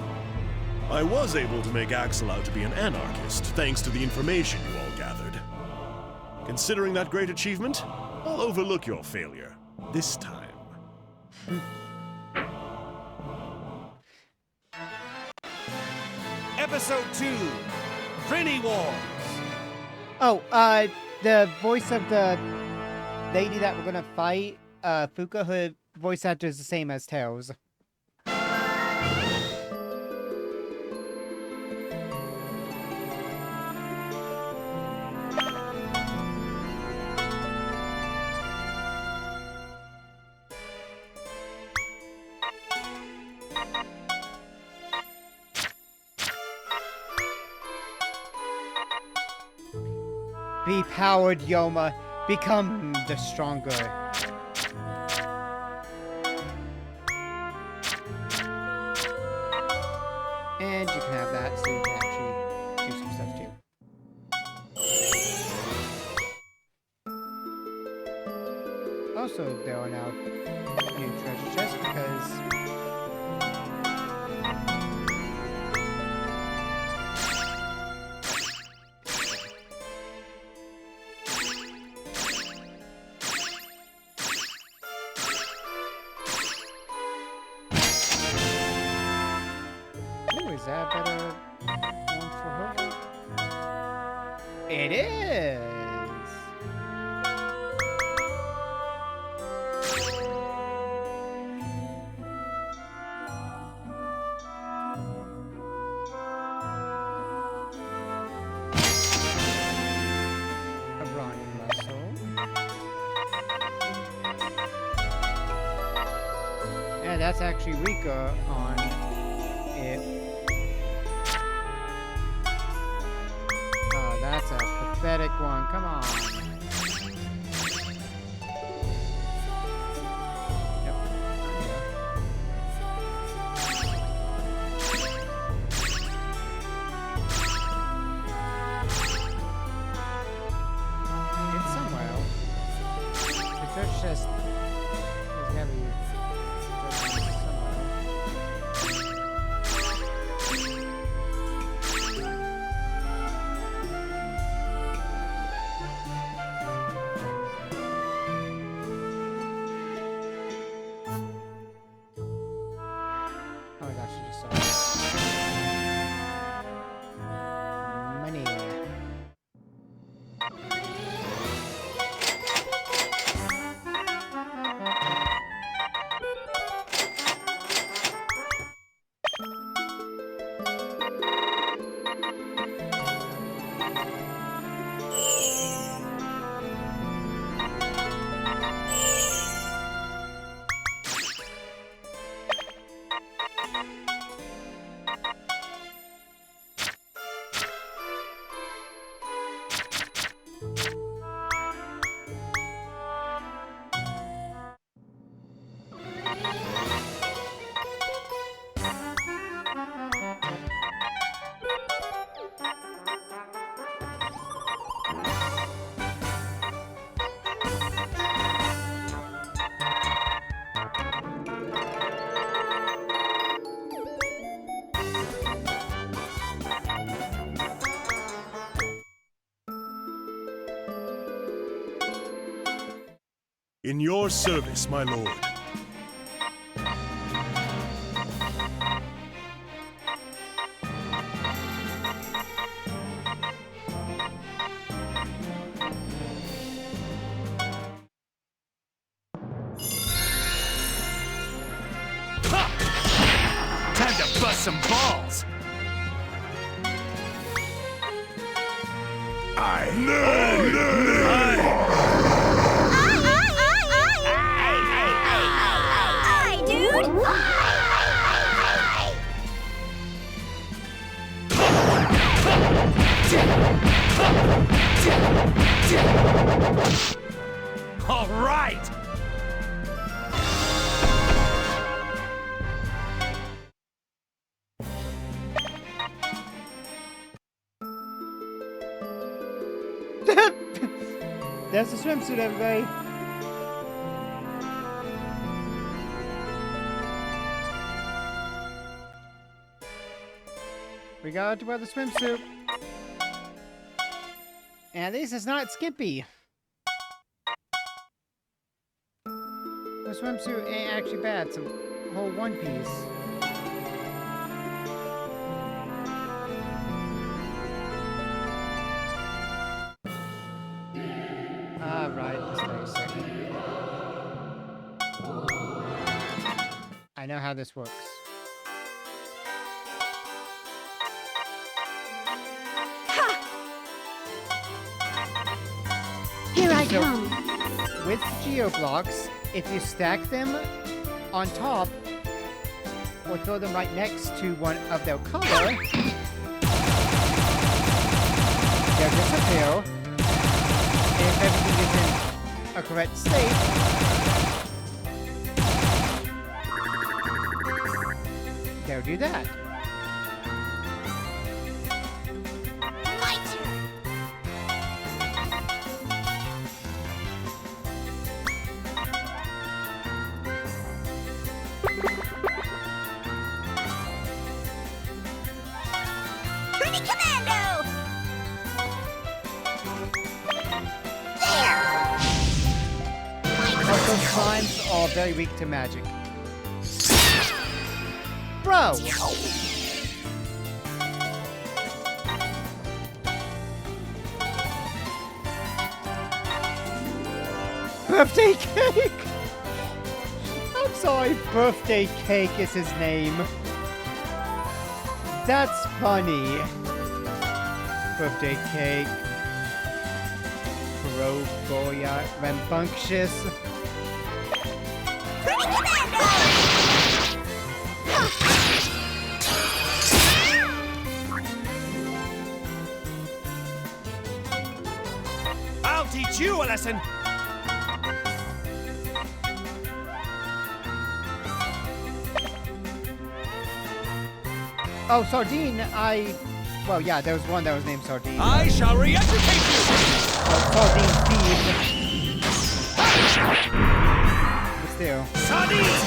I was able to make Axel out to be an anarchist, thanks to the information you all gathered. Considering that great achievement, I'll overlook your failure. This time. Episode 2, Prinny Wars. Oh, the voice of the lady that we're gonna fight, Fuka, her voice actor is the same as Tails. Be powered, Yoma. Become the stronger. And you can have that so you can actually do some stuff too. Also, there are now new treasure chests because... Ooh, is that a better one for her? It is! A Ronnie muscle. Yeah, that's actually Rika on it. Oh, that's a pathetic one. Come on. Yep. It's somewhere. The church just is heavy. Somewhere. just saw money. In your service, my lord. Time to bust some balls! Aye, dude! All right! There's the swimsuit, everybody. We got to wear the swimsuit. And this is not skimpy. The swimsuit ain't actually bad. It's a whole one piece. Right, just wait a second. I know how this works. Here I So- come. With geoblocks, if you stack them on top or throw them right next to one of their color, they'll disappear. And if everything is in a correct state, they'll do that. My turn! Pretty Commando! There! Also, slimes are very weak to magic. Bro! Birthday cake! I'm sorry, birthday cake is his name. That's funny. Birthday cake. Goya, rambunctious. Pretty Commando! I'll teach you a lesson. Oh, Sardine, well, yeah, there was one that was named Sardine. I shall re-educate you. Sardine Thief. But still. Sardine!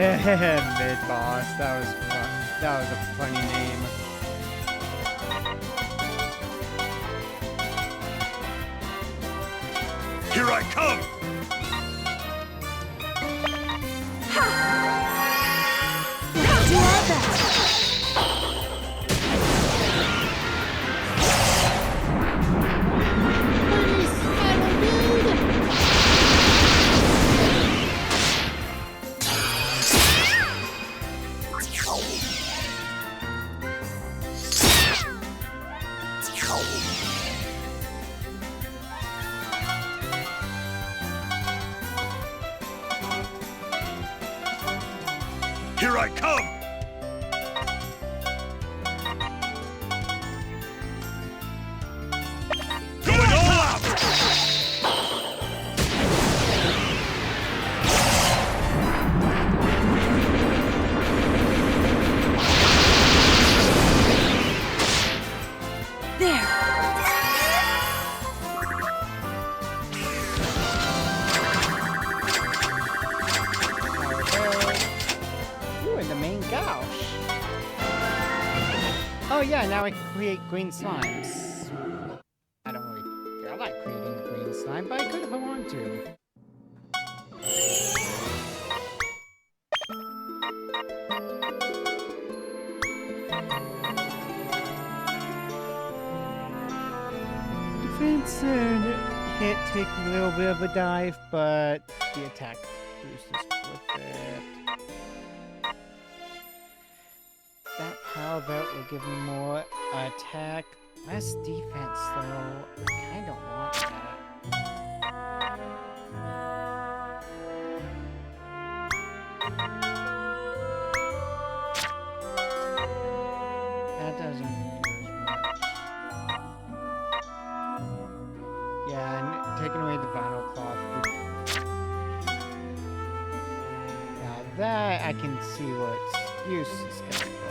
Mid-boss. That was fun. That was a funny name. Here I come! Let's do our best. Here I come! Going all out! There. Ooh, and the main gouge. Oh yeah, now I can create green slimes. I don't really feel like creating green slime, but I could if I wanted to. Defense and hit take a little bit of a dive, but the attack boost is worth it. That power belt will give me more attack, less defense though. I kinda don't want that. That doesn't do as much. Yeah, and taking away the vinyl cloth. Now that I can see what its use is coming from.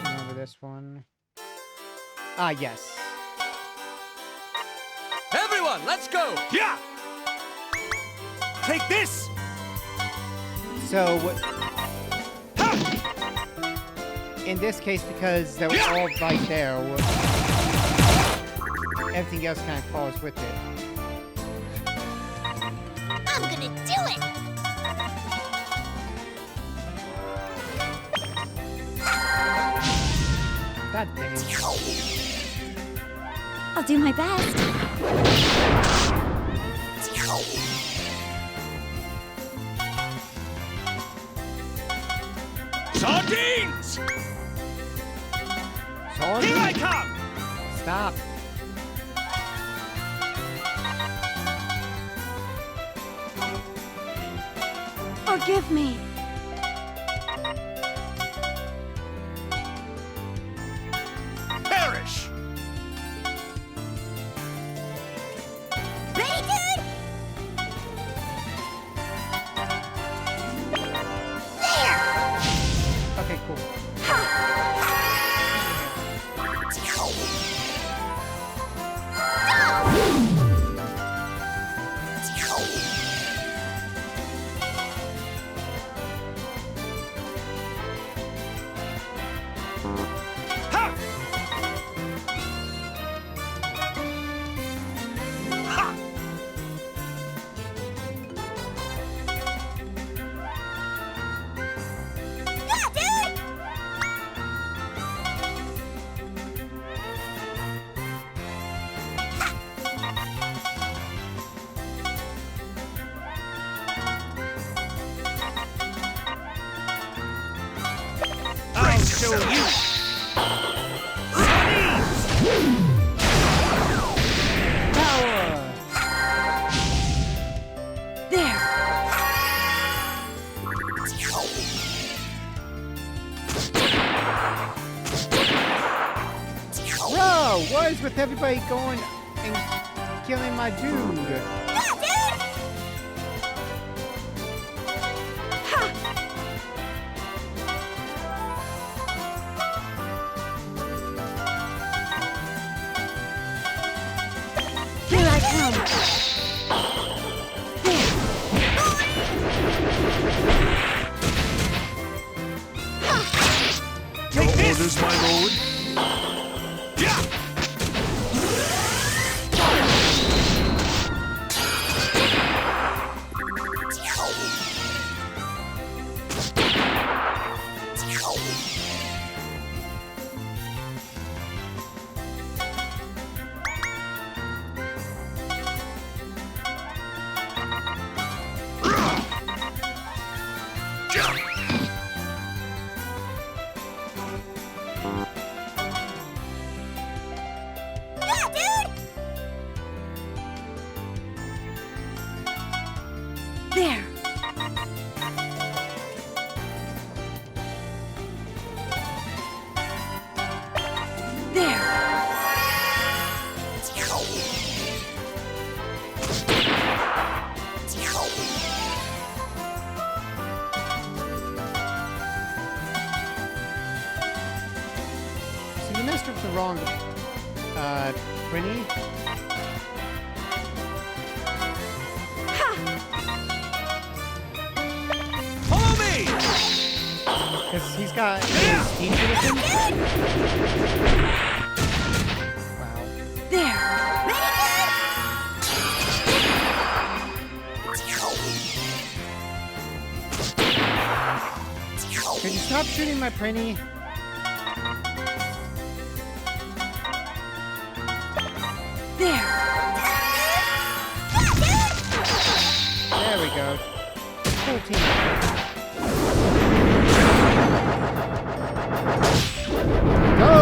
Remember this one? Ah, yes. Everyone, let's go! Yeah! Take this! So, in this case, because they're all right there, everything else kind of falls with it. I'm gonna do it! God dang it. I'll do my best. Sardines! Sorry. Here I come! Stop. Forgive me. Perish! Ready, dude? There! Okay, cool. show you. Power! There. Bro, what is with everybody going and killing my dude? Here I come. Take this! Orders, my lord. Yeah! There. There. So you messed with the wrong, Prinny? Follow me! Because he's got his team with him? Wow. There. Could you stop shooting my Prinny? There. There we go. Full team. Go!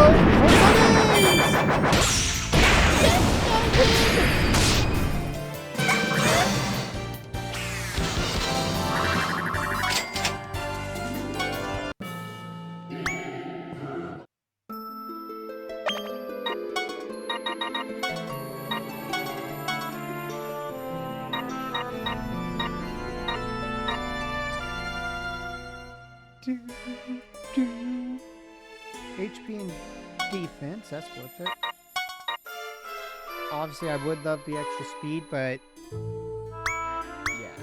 HP and defense, that's worth it. Obviously, I would love the extra speed, but yeah.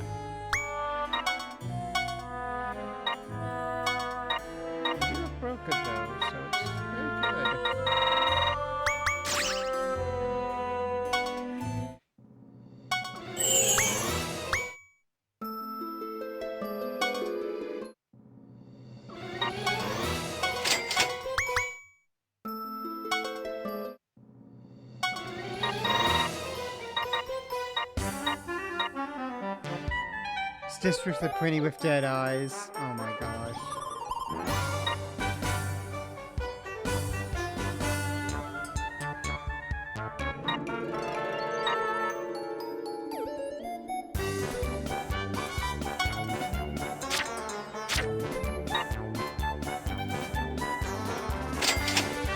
I do have Broca though, so it's very good. District the Prinny with dead eyes. Oh my gosh.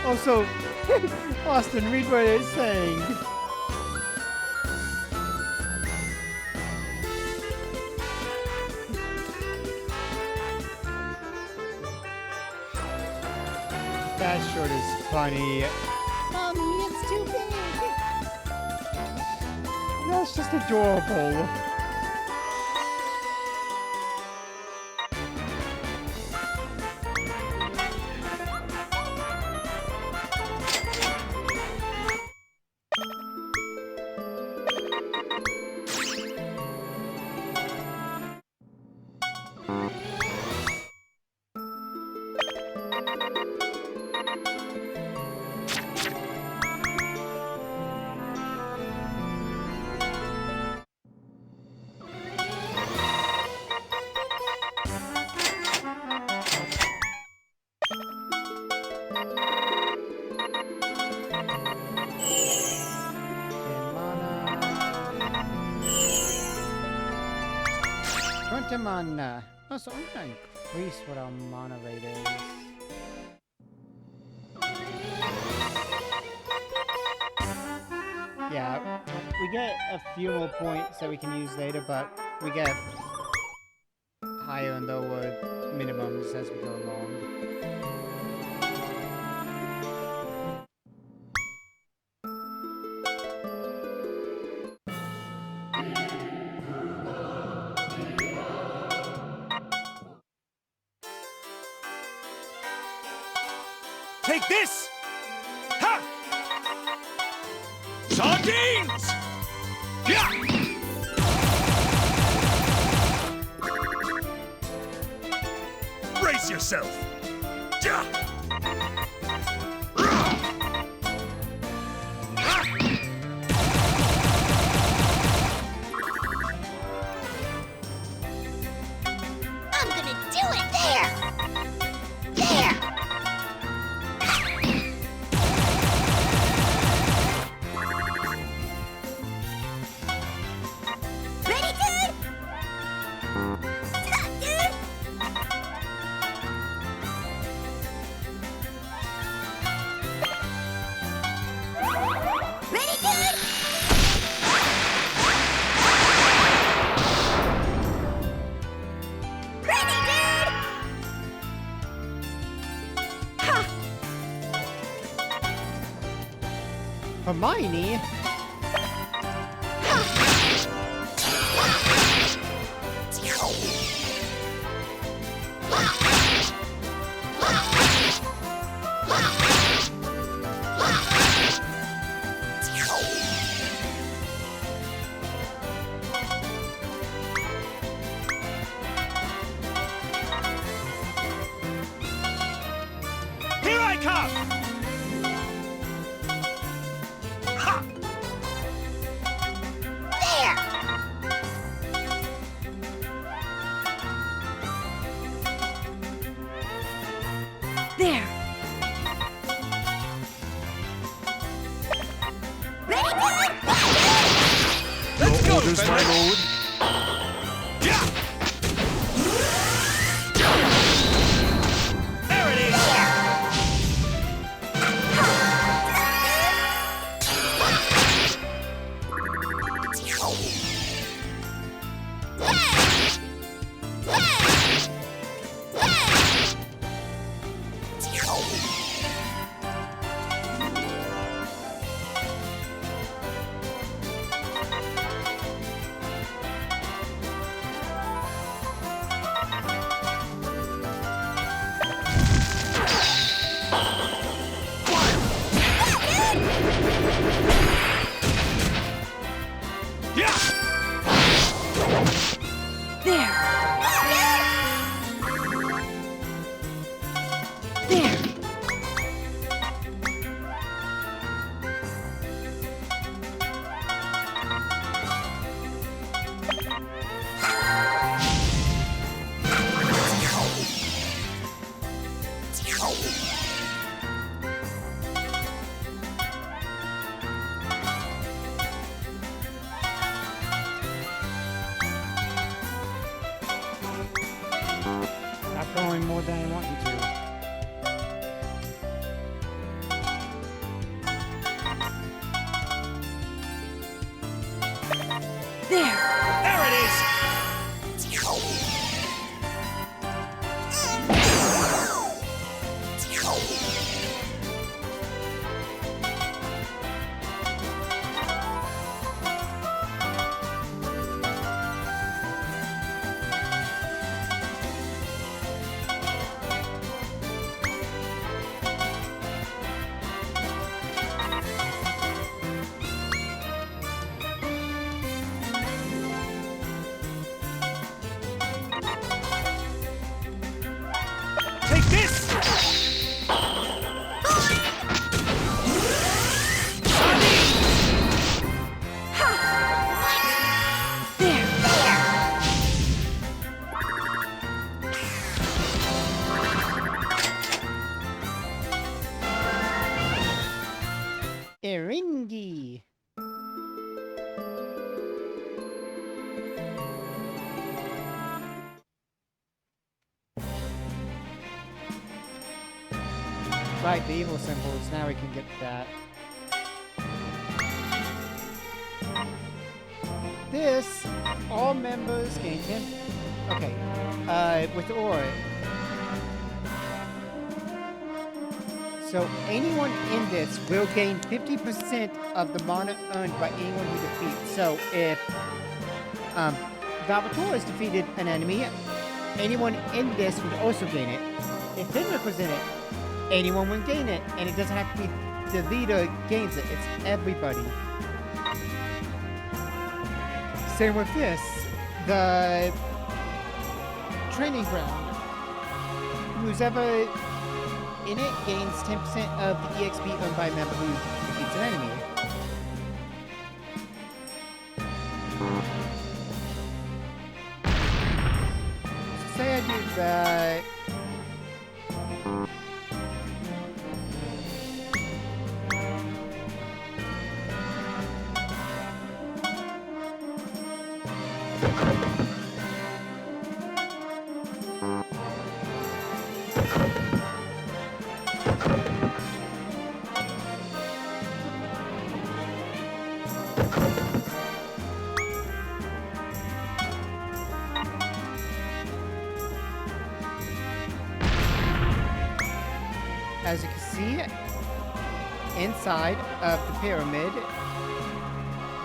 Also, Austin, read what it's saying. That short is funny. Mommy, it's too big. That's just adorable. 20 mana. Oh, so I'm gonna increase what our mana rate is. Yeah, we get a few more points that we can use later, but we get higher and lower minimums as we go along. Take this! Ha! Sardines! Yeah! Brace yourself! Yeah! I'm gonna do it! There! There! Ready, dude? Stop, dude! Ready, dude? Ready, dude! Hermione? Here I come! Ha! There. Ready, dude? Let's go, Orders, my Fenrir! lord. Yeah! There it is! Yeah! There. There. Stop going more than I want you to. There. There it is! Take this! There. Eringi. fight the evil symbols. Now we can get that. This, all members gain 10. Okay, with the aura. So anyone in this will gain 50% of the mana earned by anyone who defeats. So if Valvatore defeated an enemy, anyone in this would also gain it. If Fenric was in it, anyone would gain it, and it doesn't have to be the leader gains it. It's everybody. Same with this, the training ground. Who's ever in it gains 10% of the EXP earned by a member who defeats an enemy. So say I do that. As you can see, inside of the pyramid,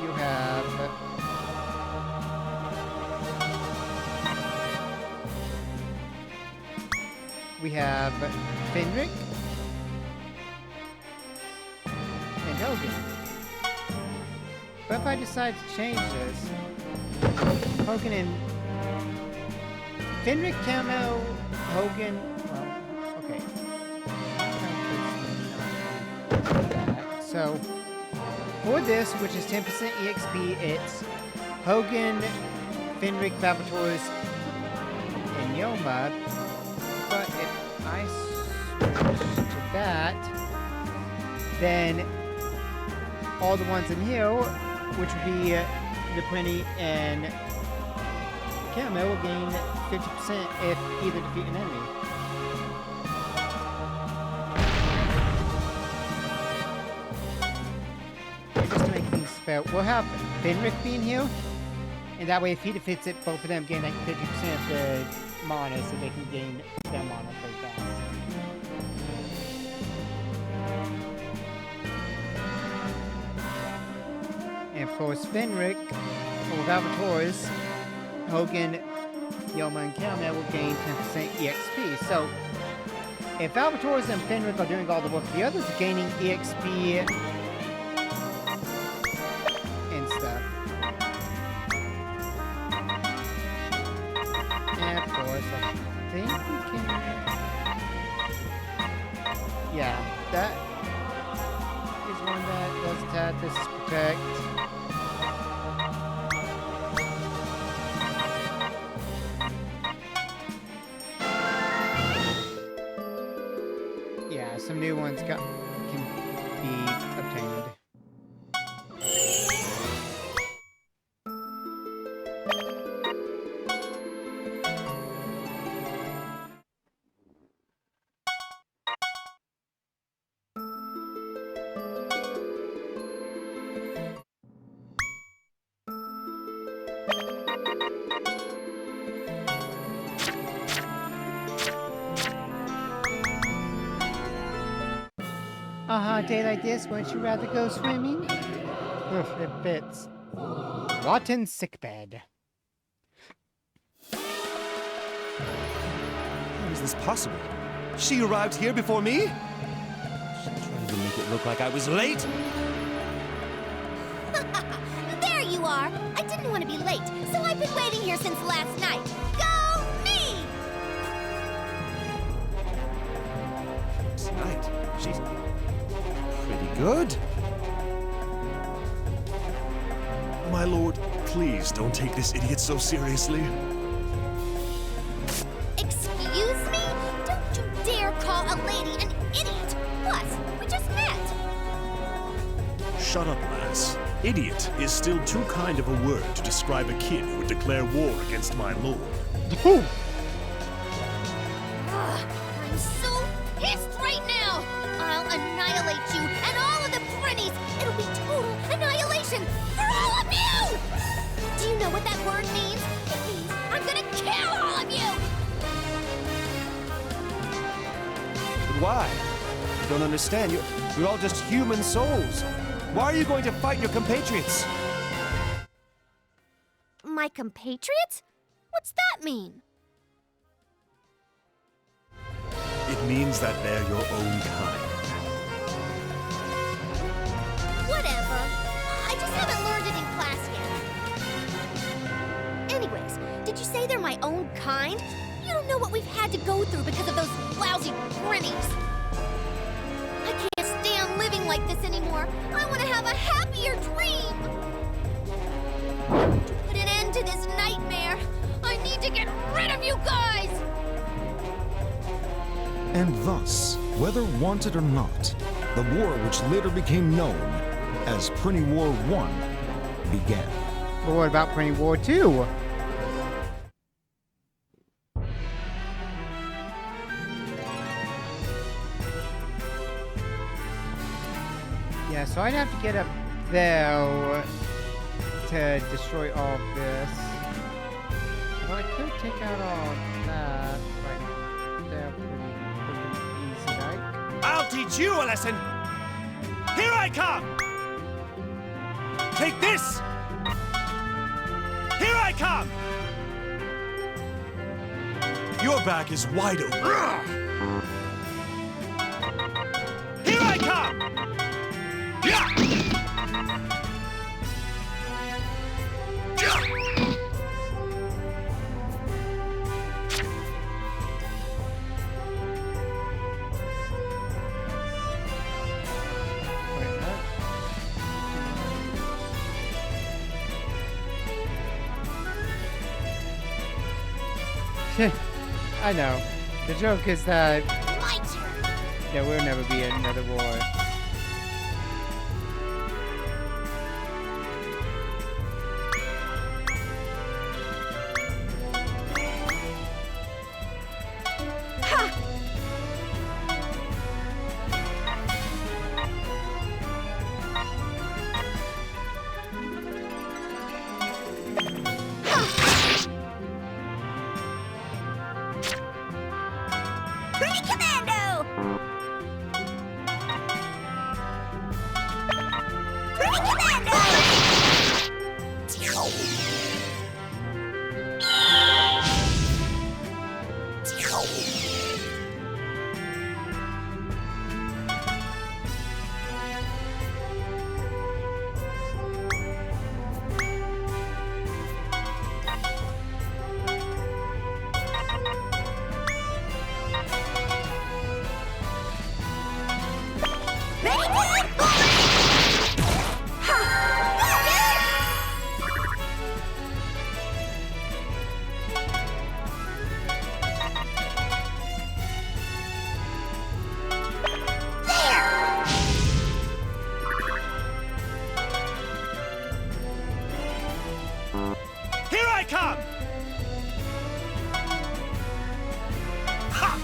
you have Fenric and Hogan. But if I decide to change this, Hogan and Fenric, Camo, Hogan, well, okay. So, for this, which is 10% EXP, it's Hogan, Fenric, Valvatores, and Yoma. But if I switch to that, then all the ones in here, which would be the Prinny and Camo, will gain 50% if either defeat an enemy. Fair. We'll have Fenric being here, and that way if he defeats it, both of them gain like 50% of the mana, so they can gain their mana pretty fast. And of course, Fenric, or Valvatores, Hogan, Yoma, and Camo will gain 10% EXP. So, if Valvatores and Fenric are doing all the work, the others are gaining EXP and stuff. And of course, I think we can... Yeah, that is one that does that. This is protect. Yeah, some new ones can be obtained. A day like this, wouldn't you rather go swimming? Oof, it fits. Rotten sickbed. How is this possible? She arrived here before me? She tried to make it look like I was late? There you are! I didn't want to be late, so I've been waiting here since last night. Go me! Tonight, she's pretty good. My lord, please don't take this idiot so seriously. Excuse me? Don't you dare call a lady an idiot! Plus, we just met! Shut up, lass. Idiot is still too kind of a word to describe a kid who would declare war against my lord. Ugh, I'm so pissed right now! Why? I don't understand. You're all just human souls. Why are you going to fight your compatriots? My compatriots? What's that mean? It means that they're your own kind. Whatever. I just haven't learned it in class yet. Anyways, did you say they're my own kind? You don't know what we've had to go through because of those lousy Prinnies. I can't stand living like this anymore. I want to have a happier dream. To put an end to this nightmare, I need to get rid of you guys! And thus, whether wanted or not, the war which later became known as Prinny War I began. But what about Prinny War 2? Yeah, so I'd have to get up there to destroy all of this. But I could take out all of that right there pretty easy, right? I'll teach you a lesson! Here I come! Take this! Here I come! Your back is wide open. Here I come! Yeah! I know. The joke is that My turn! there will never be another war. Pretty Commando! Pretty Commando! Ready, good? Ha! Here I come! Ha!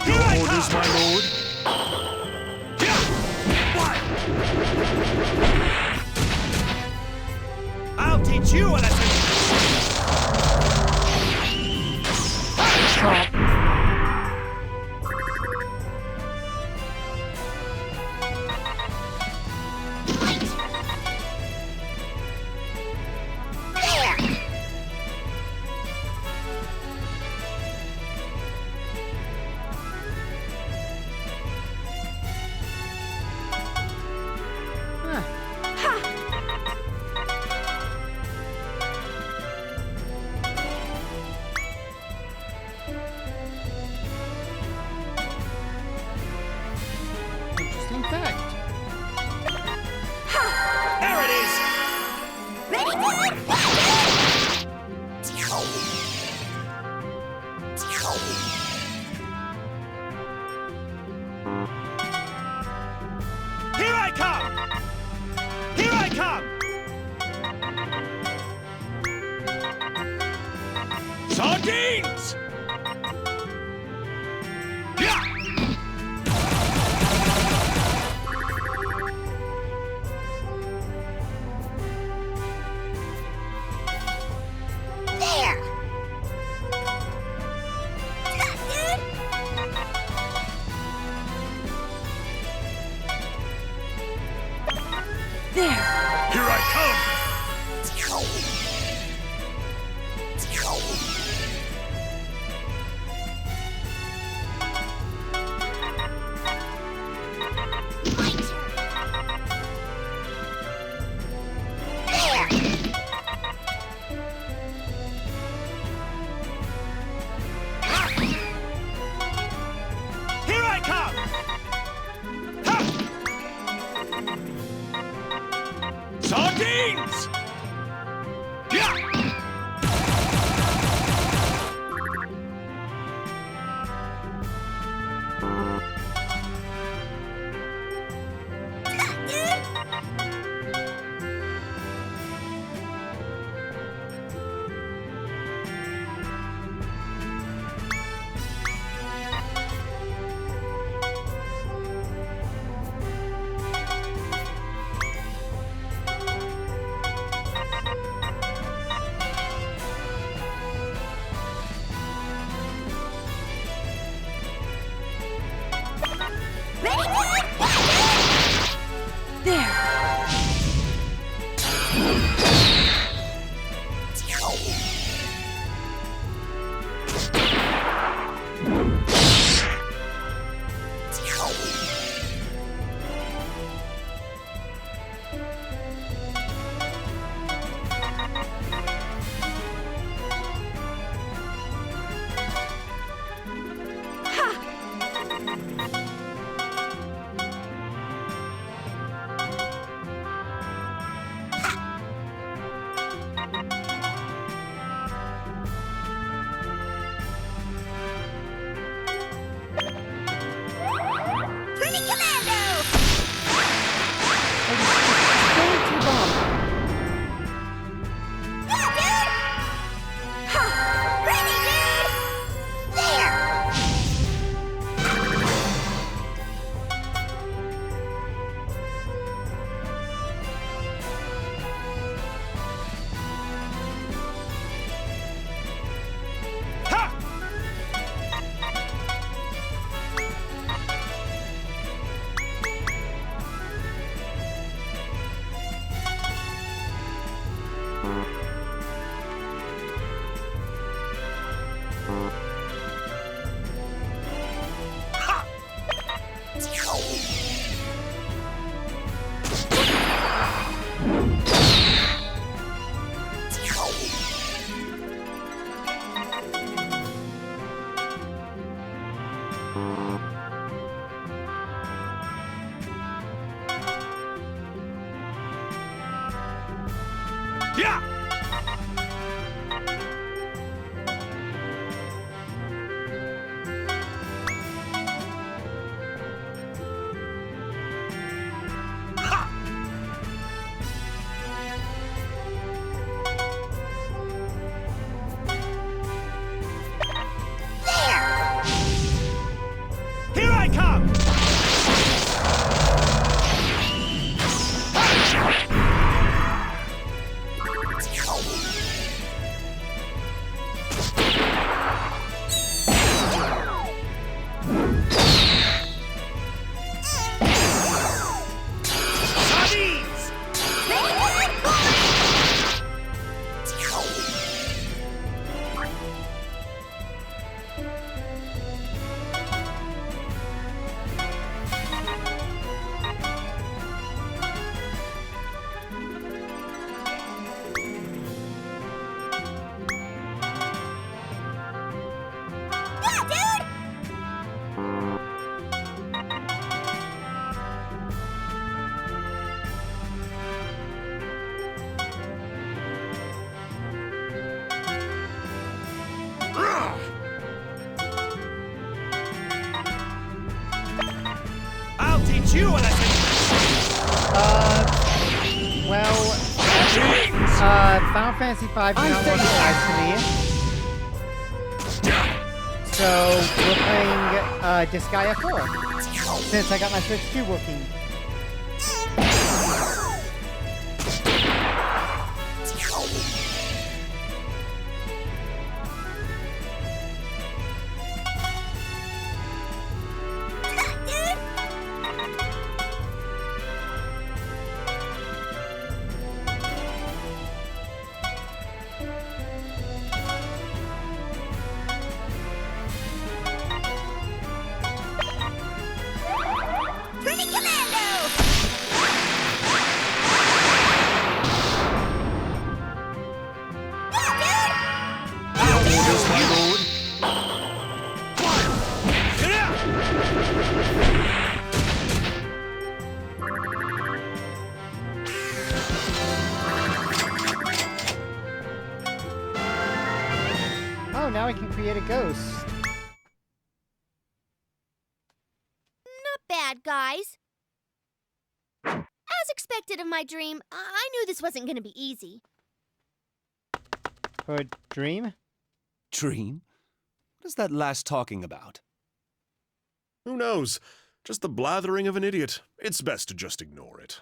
Your orders, my lord? I'll teach you a lesson! Stop. Interesting fact. There it is! Ready, good? Here I come! Here I come! Sardines! Yeah! There! Dude! There! Here I come! My turn! There! Here I come! Ha! Sardines! Yeah! Ready, dude? There! Pretty Commando! Going too long. Yeah, dude! Ha! Ready, dude! There! Ha! Yeah! Ha! Here I come! Sardines! Yeah, dude! I'll teach you a lesson! Well, Final Fantasy V now looks nice to me. So we're playing Disgaea 4 since I got my Switch 2 working. Pretty Commando! Orders, my lord. Get out! Oh, now I can create a ghost. Not bad, guys. As expected of my dream, I knew this wasn't going to be easy. For a dream? Dream? What is that last talking about? Who knows? Just the blathering of an idiot. It's best to just ignore it.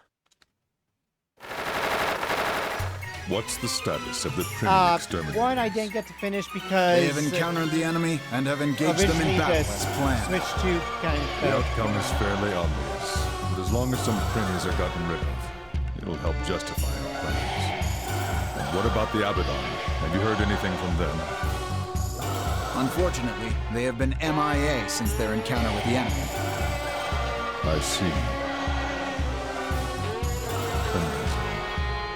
What's the status of the Prinny exterminators? One I didn't get to finish because They have encountered the enemy and have engaged them originally in battle the as planned. Switch 2 kind of The failed. outcome is fairly obvious, but as long as some Prinnies are gotten rid of, it'll help justify our plans. And what about the Abaddon? Have you heard anything from them? Unfortunately, they have been MIA since their encounter with the enemy. I see. Prinnies,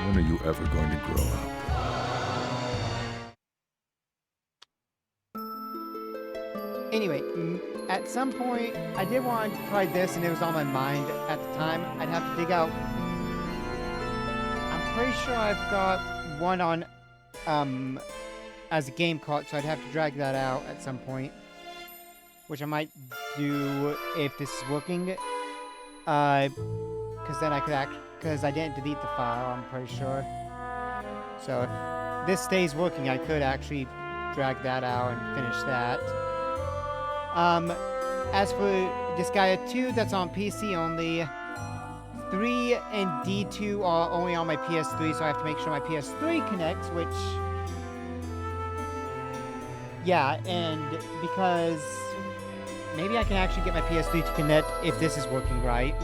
when are you ever going to grow up? Anyway, at some point, I did want to try this, and it was on my mind at the time. I'd have to dig out. I'm pretty sure I've got one on, as a game cart, so I'd have to drag that out at some point, which I might do if this is working. Because then I could because I didn't delete the file, I'm pretty sure. So if this stays working, I could actually drag that out and finish that. As for Disgaea 2, that's on PC only. 3 and D2 are only on my PS3, so I have to make sure my PS3 connects, which... Yeah, and because... Maybe I can actually get my PS3 to connect if this is working right.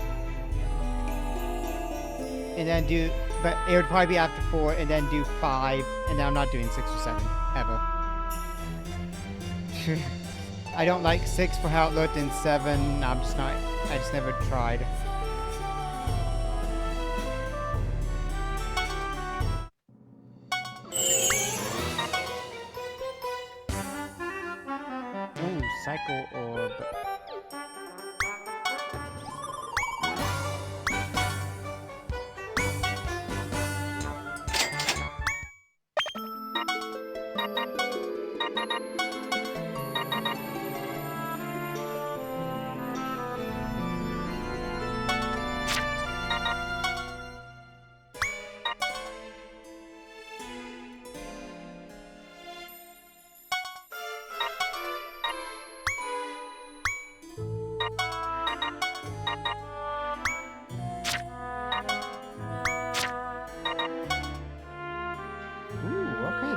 And then do... But it would probably be after 4, and then do 5, and then I'm not doing 6 or 7, ever. I don't like 6 for how it looked, and 7, I'm just not... I just never tried. Ooh, Cycle Orb.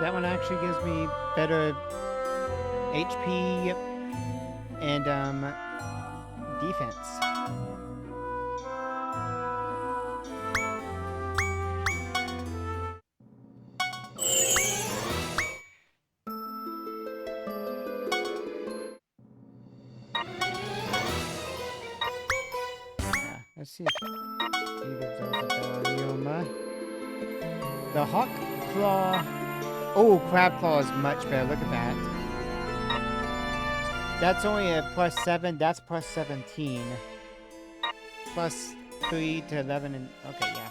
That one actually gives me better HP and defense. Yeah, let's see if either of those are volume. The Hawk Claw. Oh, Crab Claw is much better. Look at that. That's only a +7. That's +17. +3 to 11 and... Okay, yeah.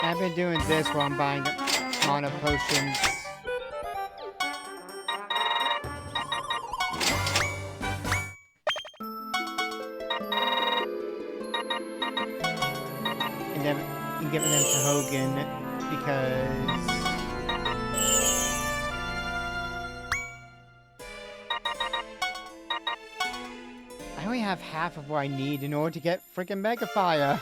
I've been doing this while I'm buying mana potions. And giving them to Hogan because I only have half of what I need in order to get freaking Mega Fire.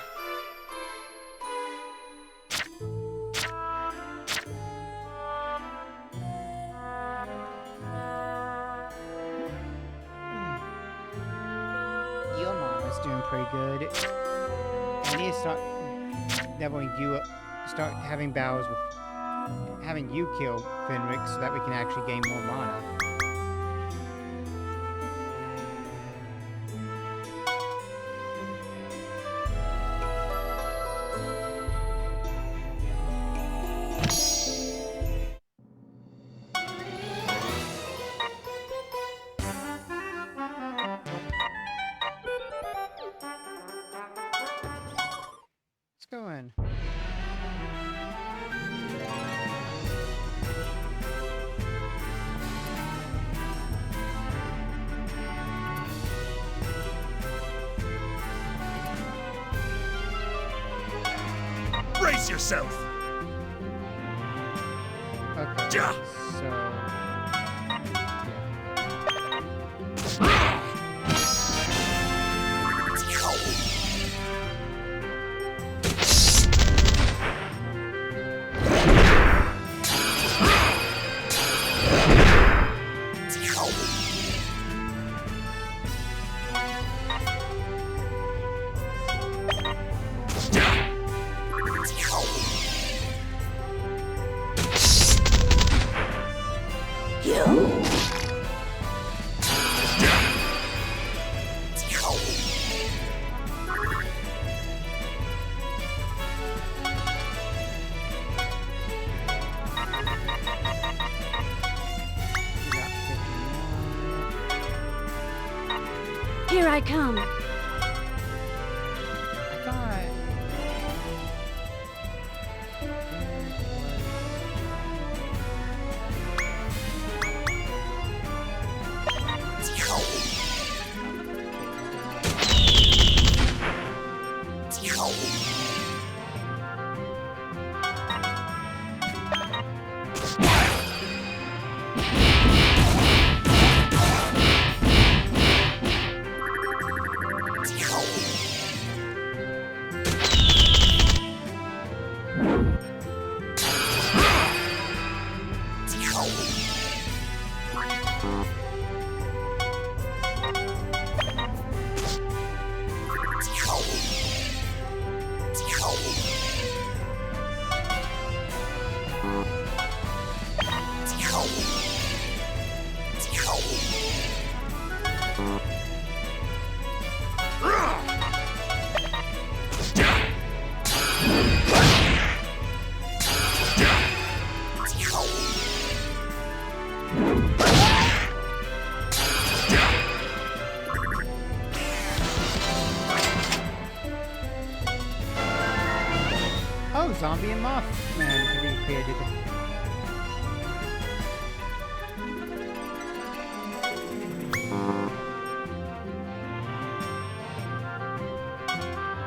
Your mama's doing pretty good. I need to start leveling you up, start having battles with having you kill Fenric so that we can actually gain more mana. Let's go in. Brace yourself! Okay, Ja! so... Here I come. I thought... Oh, Zombie and Mothman can be created.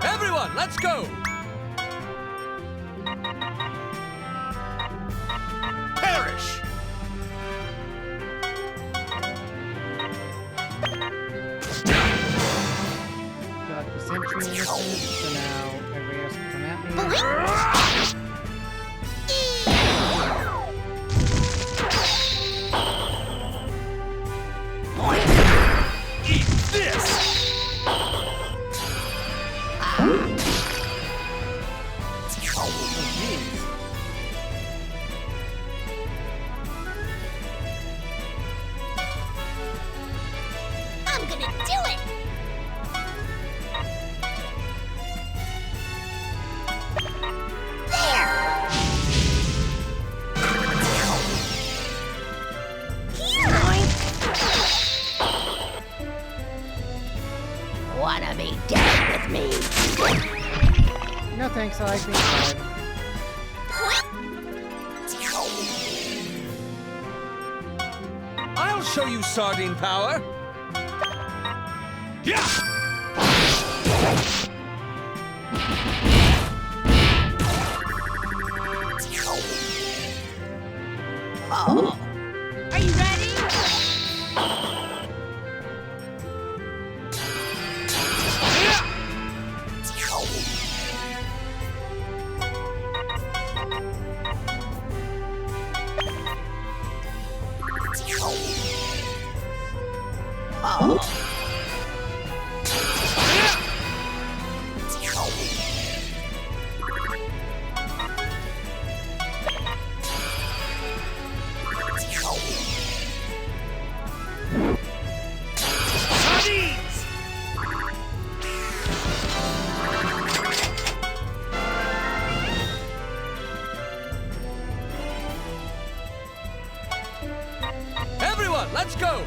Everyone, let's go! Perish! Got the Sentry in this, so now everybody else can come at me. Eat this! I'm gonna do it! Wanna be dead with me? No thanks, I like being alive. I'll show you sardine power. Yeah! Oh. Are you ready? Oh. Everyone, let's go!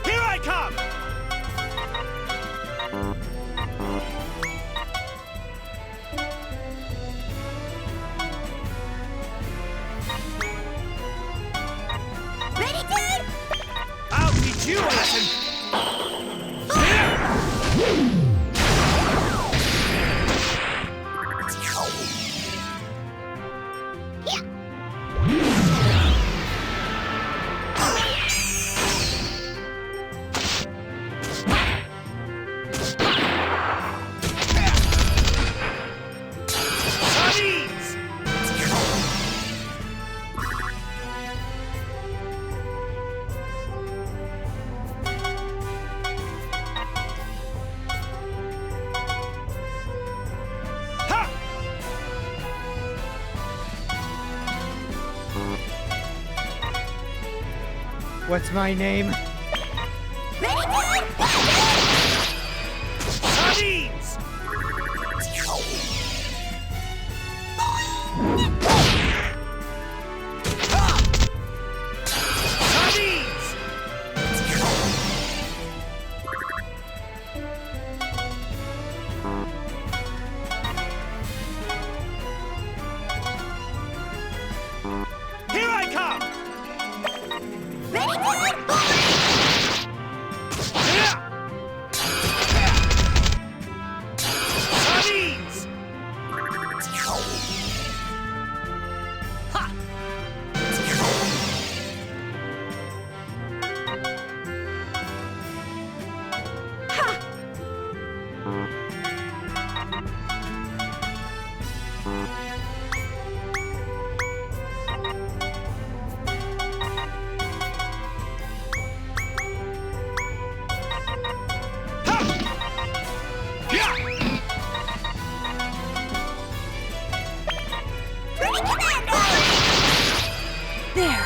Here I come! Ready, dude? I'll teach you a lesson! Sardines! Ha! What's my name? Ready, dude? Sardines! Sardines! Here I come! Ready, dude? Sardines! Ready, Commander! There.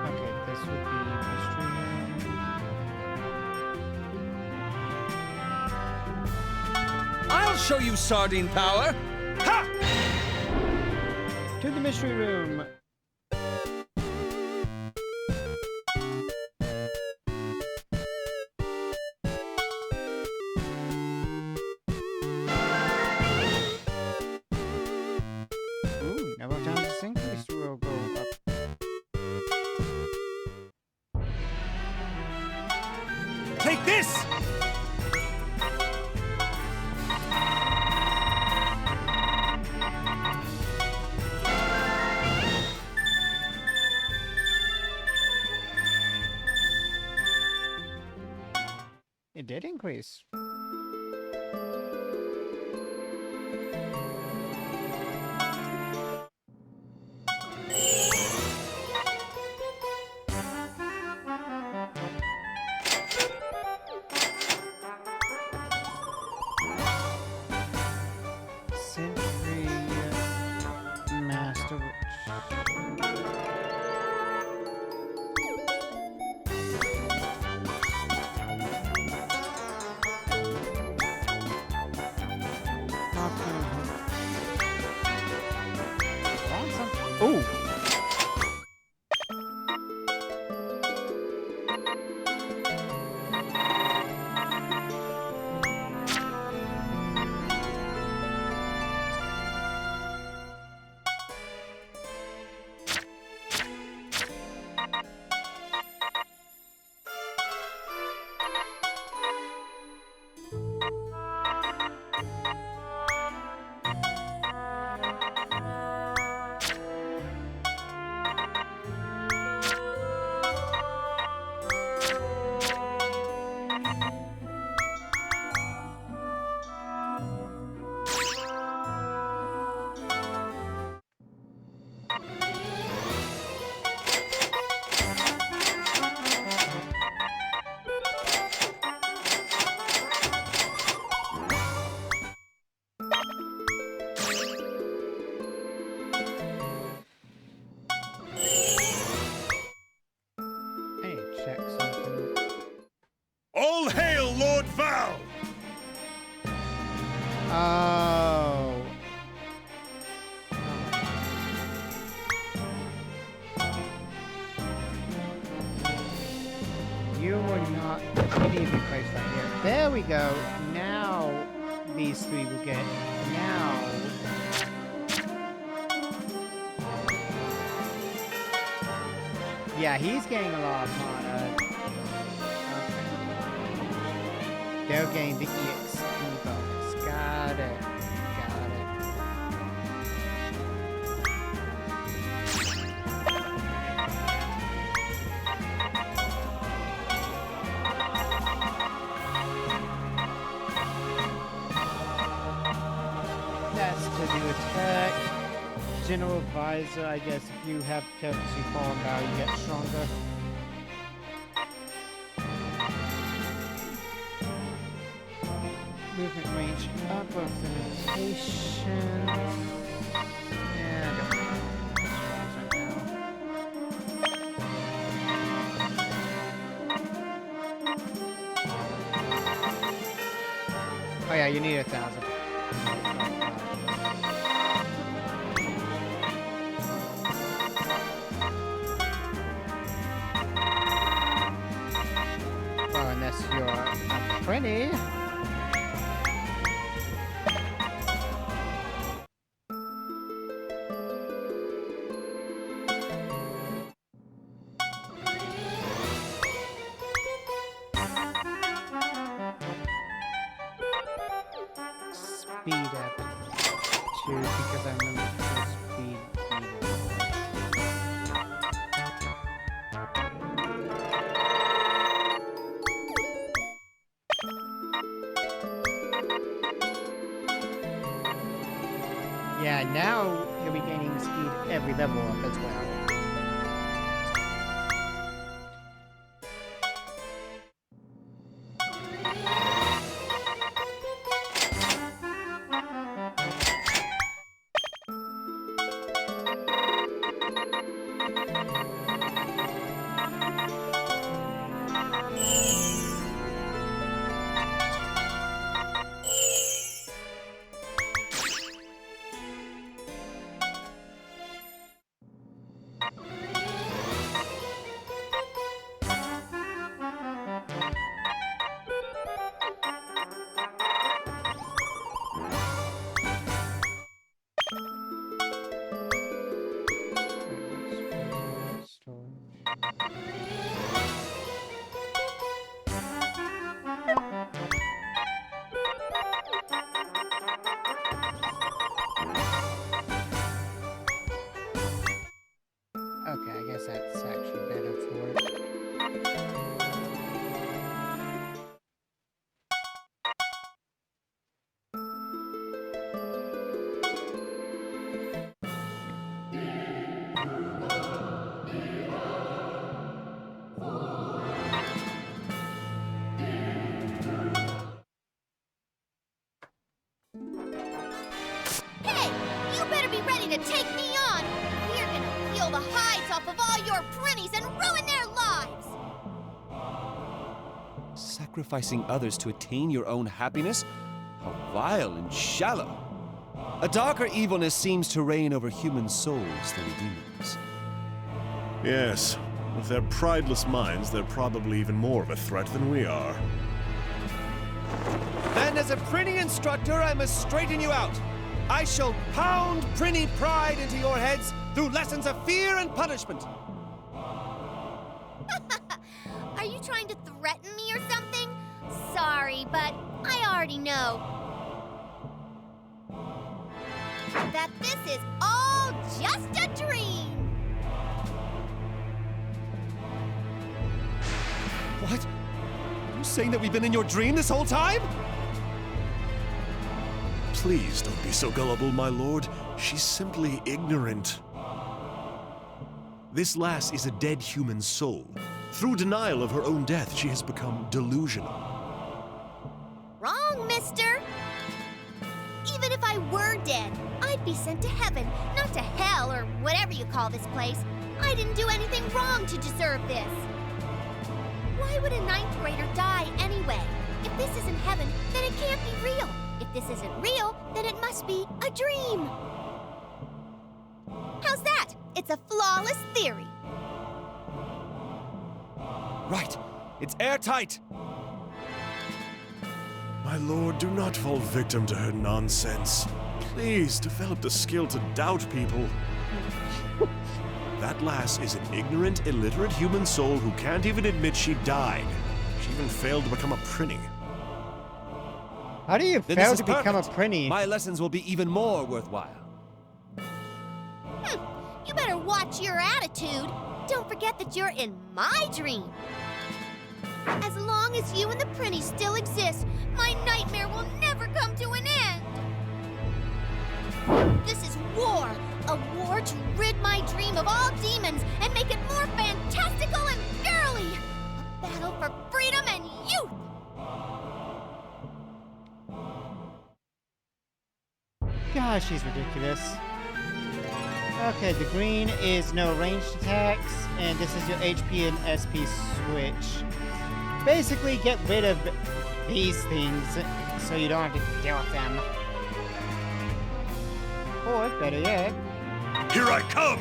Okay, this would be mystery room. I'll show you sardine power. Ha! To the mystery room. Take this! It did increase. Century Master Ooh. Hey, check something. All hail Lord Val! Oh. You were not. You need to be placed right here. There we go. Now these three will get. Now. Yeah, he's getting a lot of mana. Okay. They'll gain the EXP bonus. Got it. Got it. That's to do attack. General Advisor, I guess if you have courtesy fallen bow, you get stronger. Movement range up, both limitations. And oh yeah, you need 1,000. Well, unless you're a pretty. Speed up too, because I remember the speed yeah, now he'll be gaining speed every level up as well. Okay, I guess that's actually better for it. Hey, you better be ready to take me on. We're gonna peel the hides off of all your prinnies and ruin their lives. Sacrificing others to attain your own happiness? How vile and shallow. A darker evilness seems to reign over human souls than demons. Yes, with their prideless minds, they're probably even more of a threat than we are. Then, as a Prinny instructor, I must straighten you out. I shall pound Prinny pride into your heads through lessons of fear and punishment. Are you trying to threaten me or something? Sorry, but I already know that this is all just a dream. What? Are you saying that we've been in your dream this whole time? Please don't be so gullible, my lord. She's simply ignorant. This lass is a dead human soul. Through denial of her own death, she has become delusional. Wrong, mister. Even if I were dead, I'd be sent to heaven, not to hell or whatever you call this place. I didn't do anything wrong to deserve this. Why would a 9th grader die anyway? If this isn't heaven, then it can't be real. If this isn't real, then it must be a dream. How's that? It's a flawless theory. Right. It's airtight. My lord, do not fall victim to her nonsense. Please, develop the skill to doubt people. That lass is an ignorant, illiterate human soul who can't even admit she died. She even failed to become a Prinny. How do you Then fail this to is become a perfect. Prinny? My lessons will be even more worthwhile. You better watch your attitude. Don't forget that you're in my dream. As long as you and the Prinny still exist, my nightmare will never come to an end. This is war. A war to rid my dream of all demons and make it more fantastical and girly. A battle for freedom and youth. Gosh, she's ridiculous. Okay, the green is no ranged attacks, and this is your HP and SP switch. Basically, get rid of these things so you don't have to deal with them. Or, better yet, Here I come!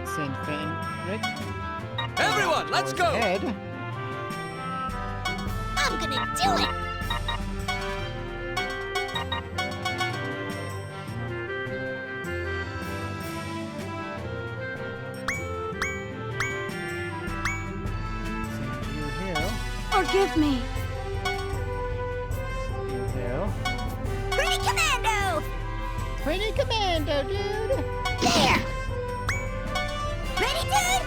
send Fenric. Everyone, let's go! Ahead. I'm gonna do it. Send you here. Forgive me. You here. Pretty Commando! Pretty Commando, dude! There! Ready, dude?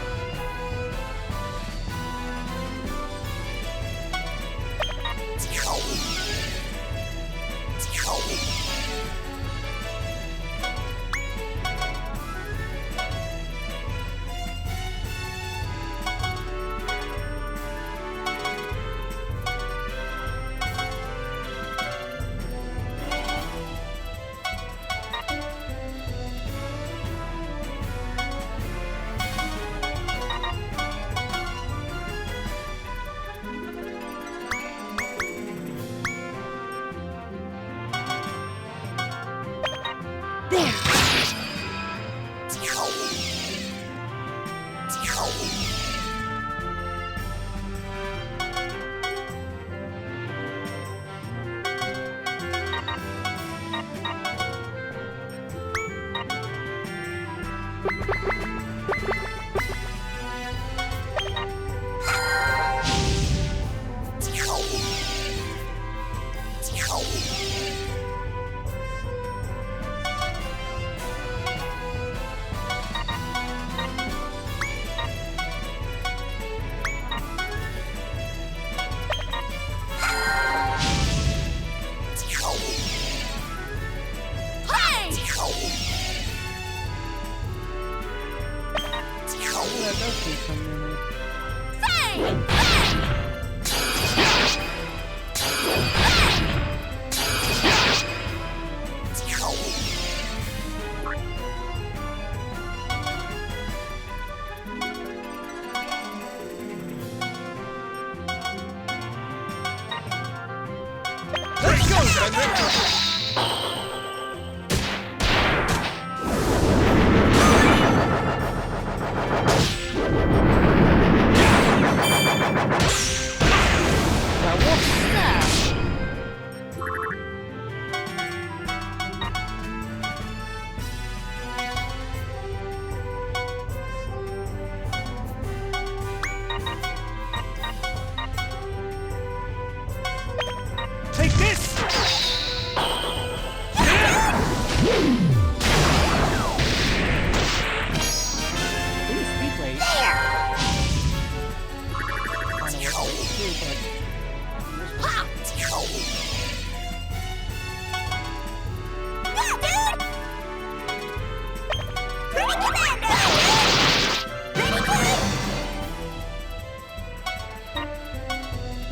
that does do some damage. Let's go, Fenrir! Take this! Ooh, speed rate. Kinda works too, but...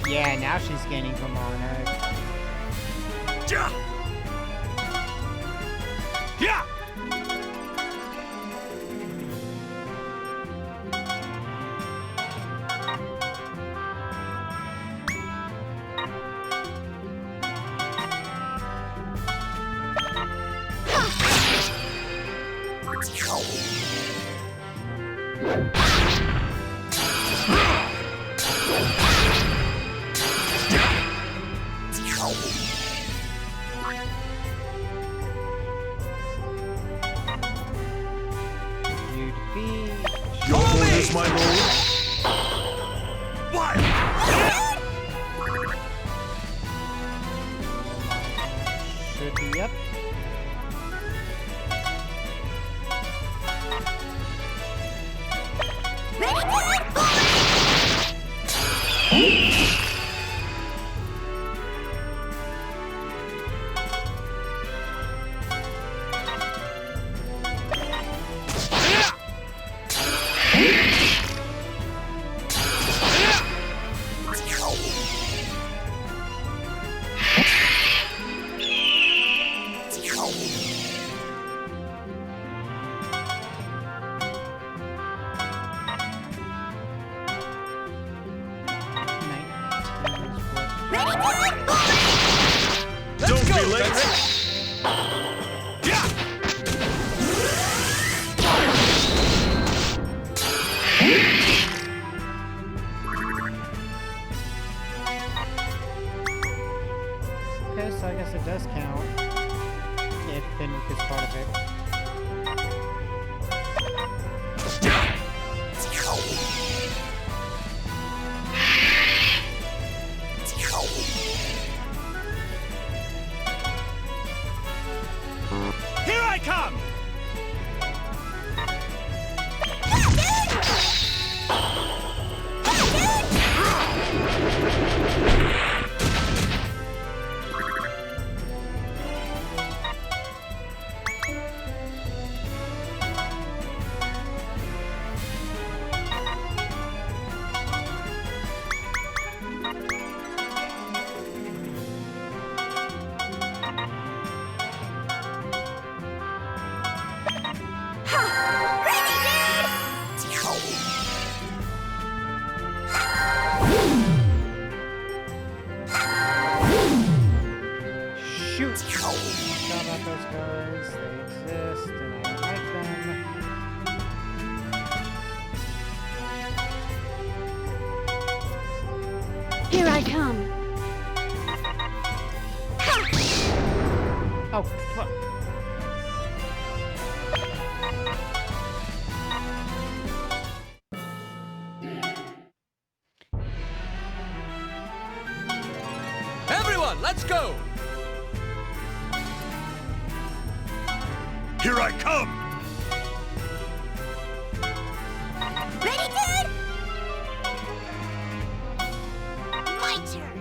Yeah, now she's gaining from mana. Ja! Yeah! You'd be... Your orders, my lord. What? Should be up. Don't be late. Yeah! Okay, so I guess it does count. If Fenwick is part of it. Here I come! Shoot! Forgot about those guys. They exist, and I don't like them. Here I come. Oh, fuck. Everyone, let's go! Here I come. Ready, dude? My turn.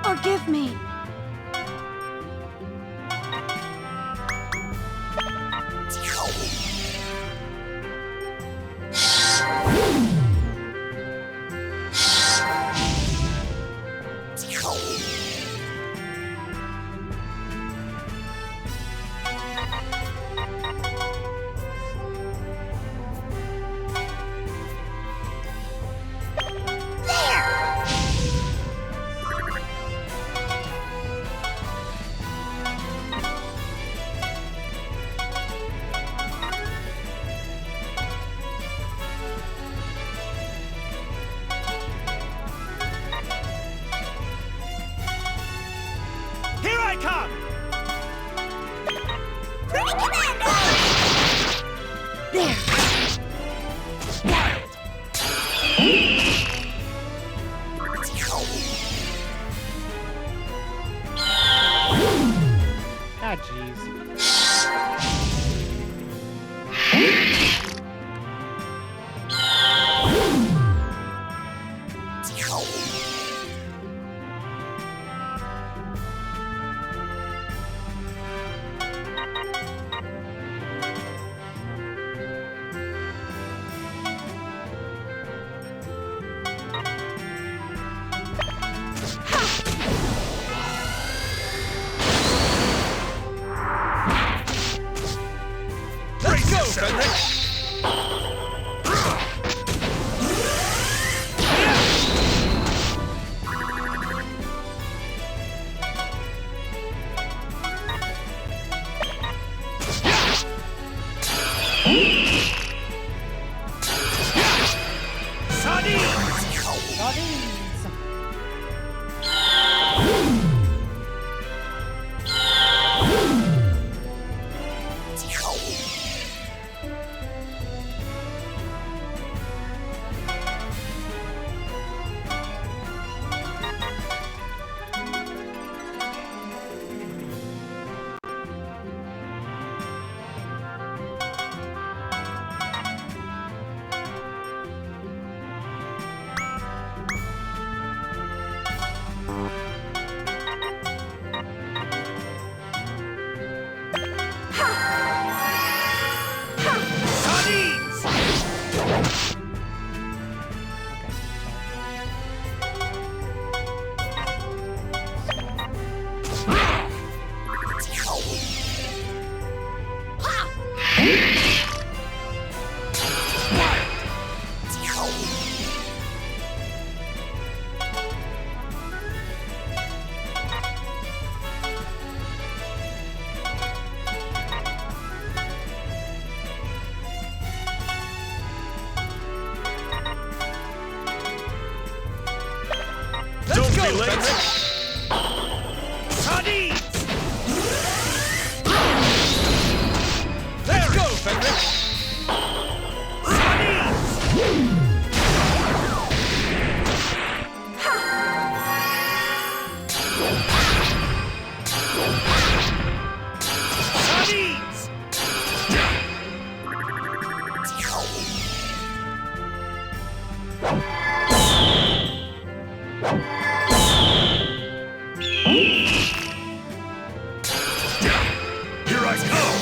Forgive me. Let's go, Fenric! Don't be late! Sardines! Let's go, Fenric! Sardines! Sardines! Here I come!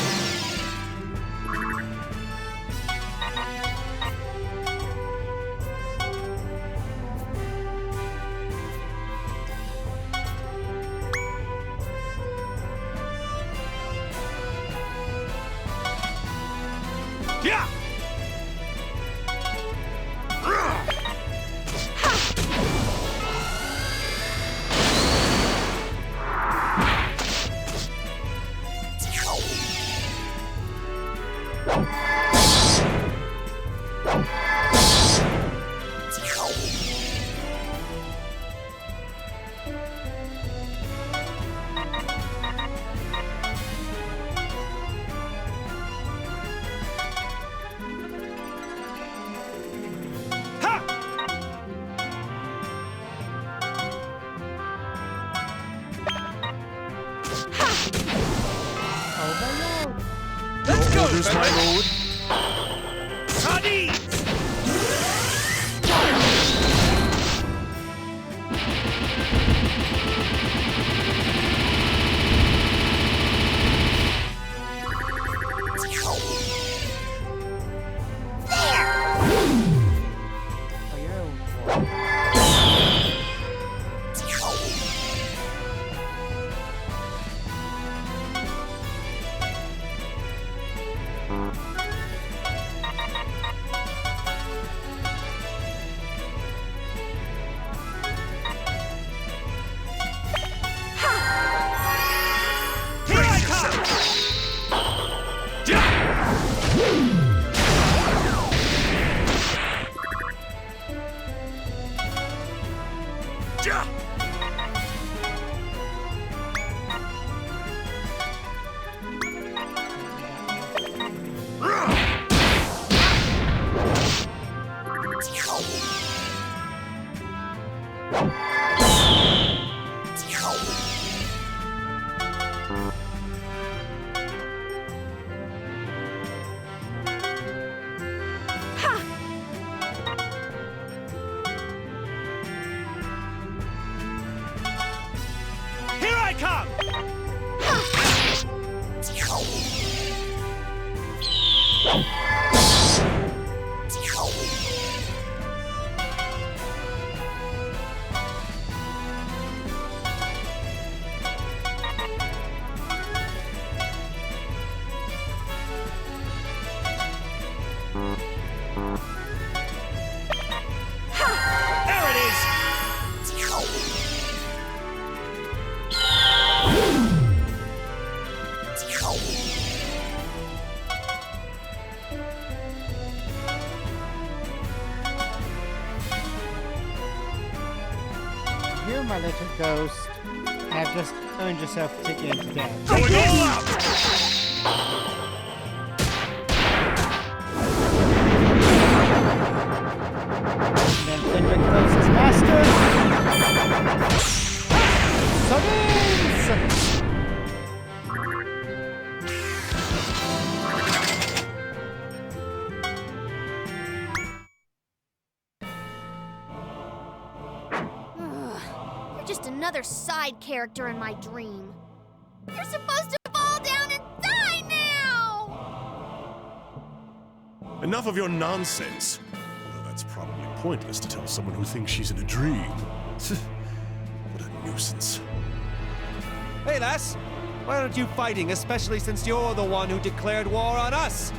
Yeah! Let's go, Orders, my Fenric! lord. Sardines! Here I come! You, my little ghost, have just earned yourself a ticket into death. Going all out! And then Fenric kills his master. Summons! You're just another side character in my dream. You're supposed to fall down and die now! Enough of your nonsense. Well, that's probably pointless to tell someone who thinks she's in a dream. What a nuisance. Hey, lass! Why aren't you fighting, especially since you're the one who declared war on us?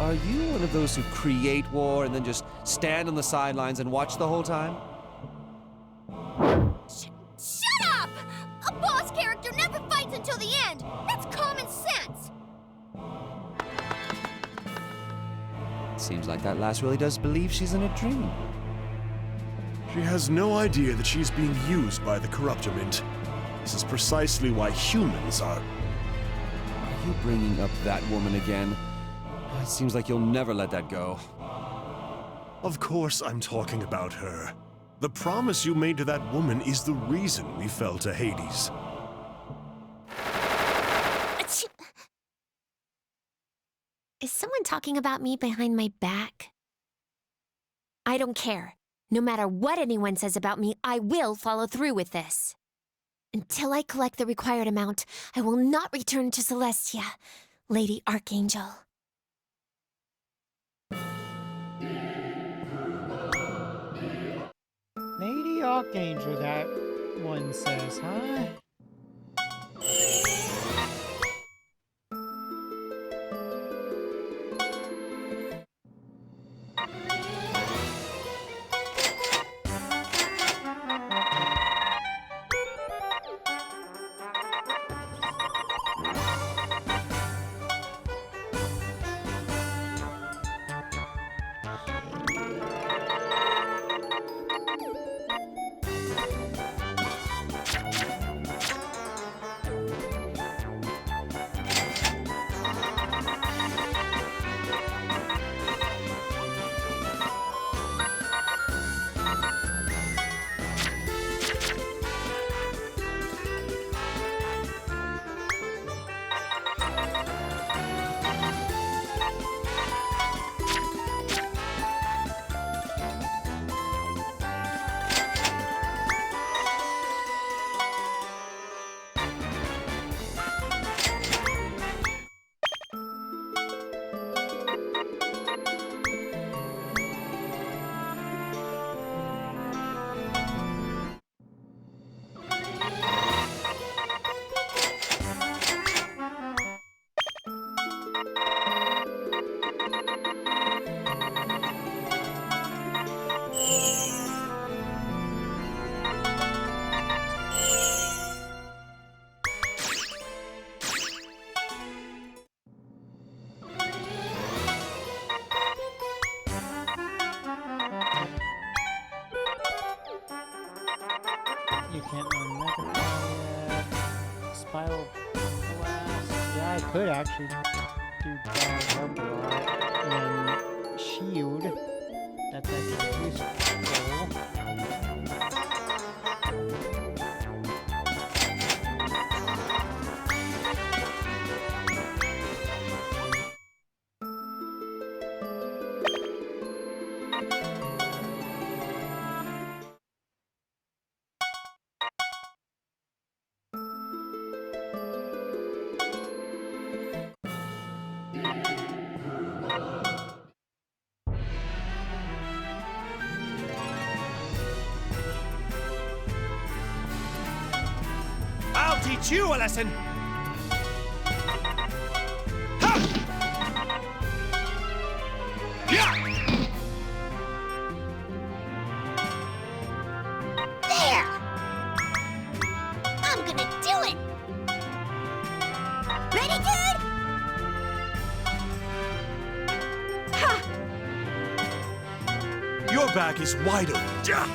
Are you one of those who create war and then just stand on the sidelines and watch the whole time? Shut up! A boss character never fights until the end! That's common sense! Seems like that lass really does believe she's in a dream. She has no idea that she's being used by the Corruptorment. This is precisely why humans are... Are you bringing up that woman again? It seems like you'll never let that go. Of course I'm talking about her. The promise you made to that woman is the reason we fell to Hades. Is someone talking about me behind my back? I don't care. No matter what anyone says about me, I will follow through with this. Until I collect the required amount, I will not return to Celestia, Lady Archangel. Lady Archangel, that one says, huh? You can't run Mega Fire, Spiral Blast. Yeah, I could actually do Herblot and then Shield. That's actually useful. I'll teach you a lesson! Ha! Yeah! There! I'm gonna do it! Ready, dude? Ha! Your back is wide open. Yeah.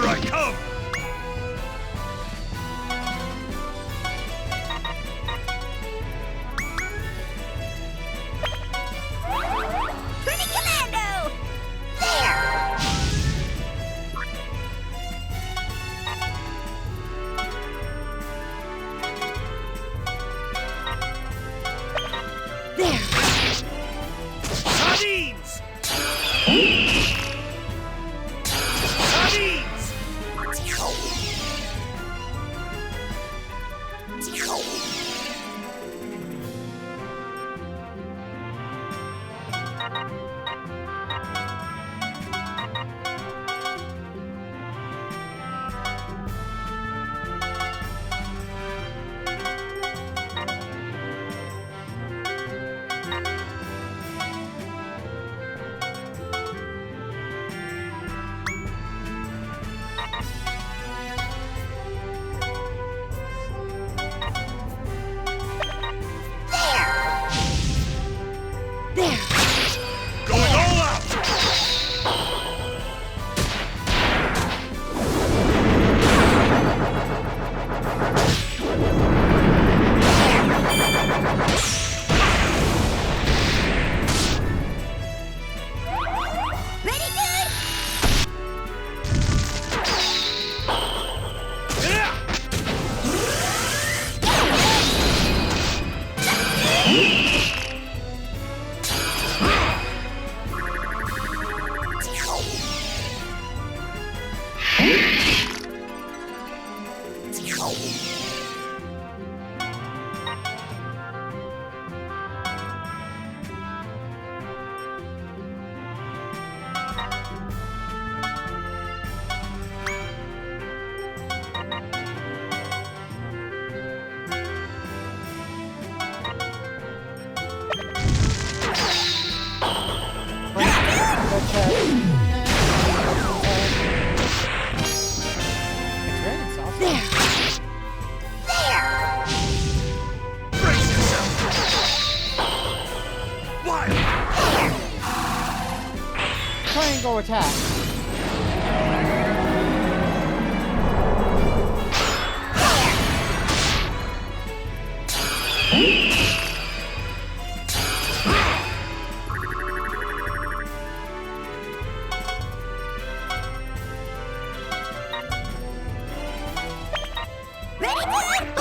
Here I come! Pretty Commando! There! There! Sardines! Sardines! There! Going all out! Ready, dude? Experience, awesome. There! Brace yourself! Why? Triangle attack. Ready, dude?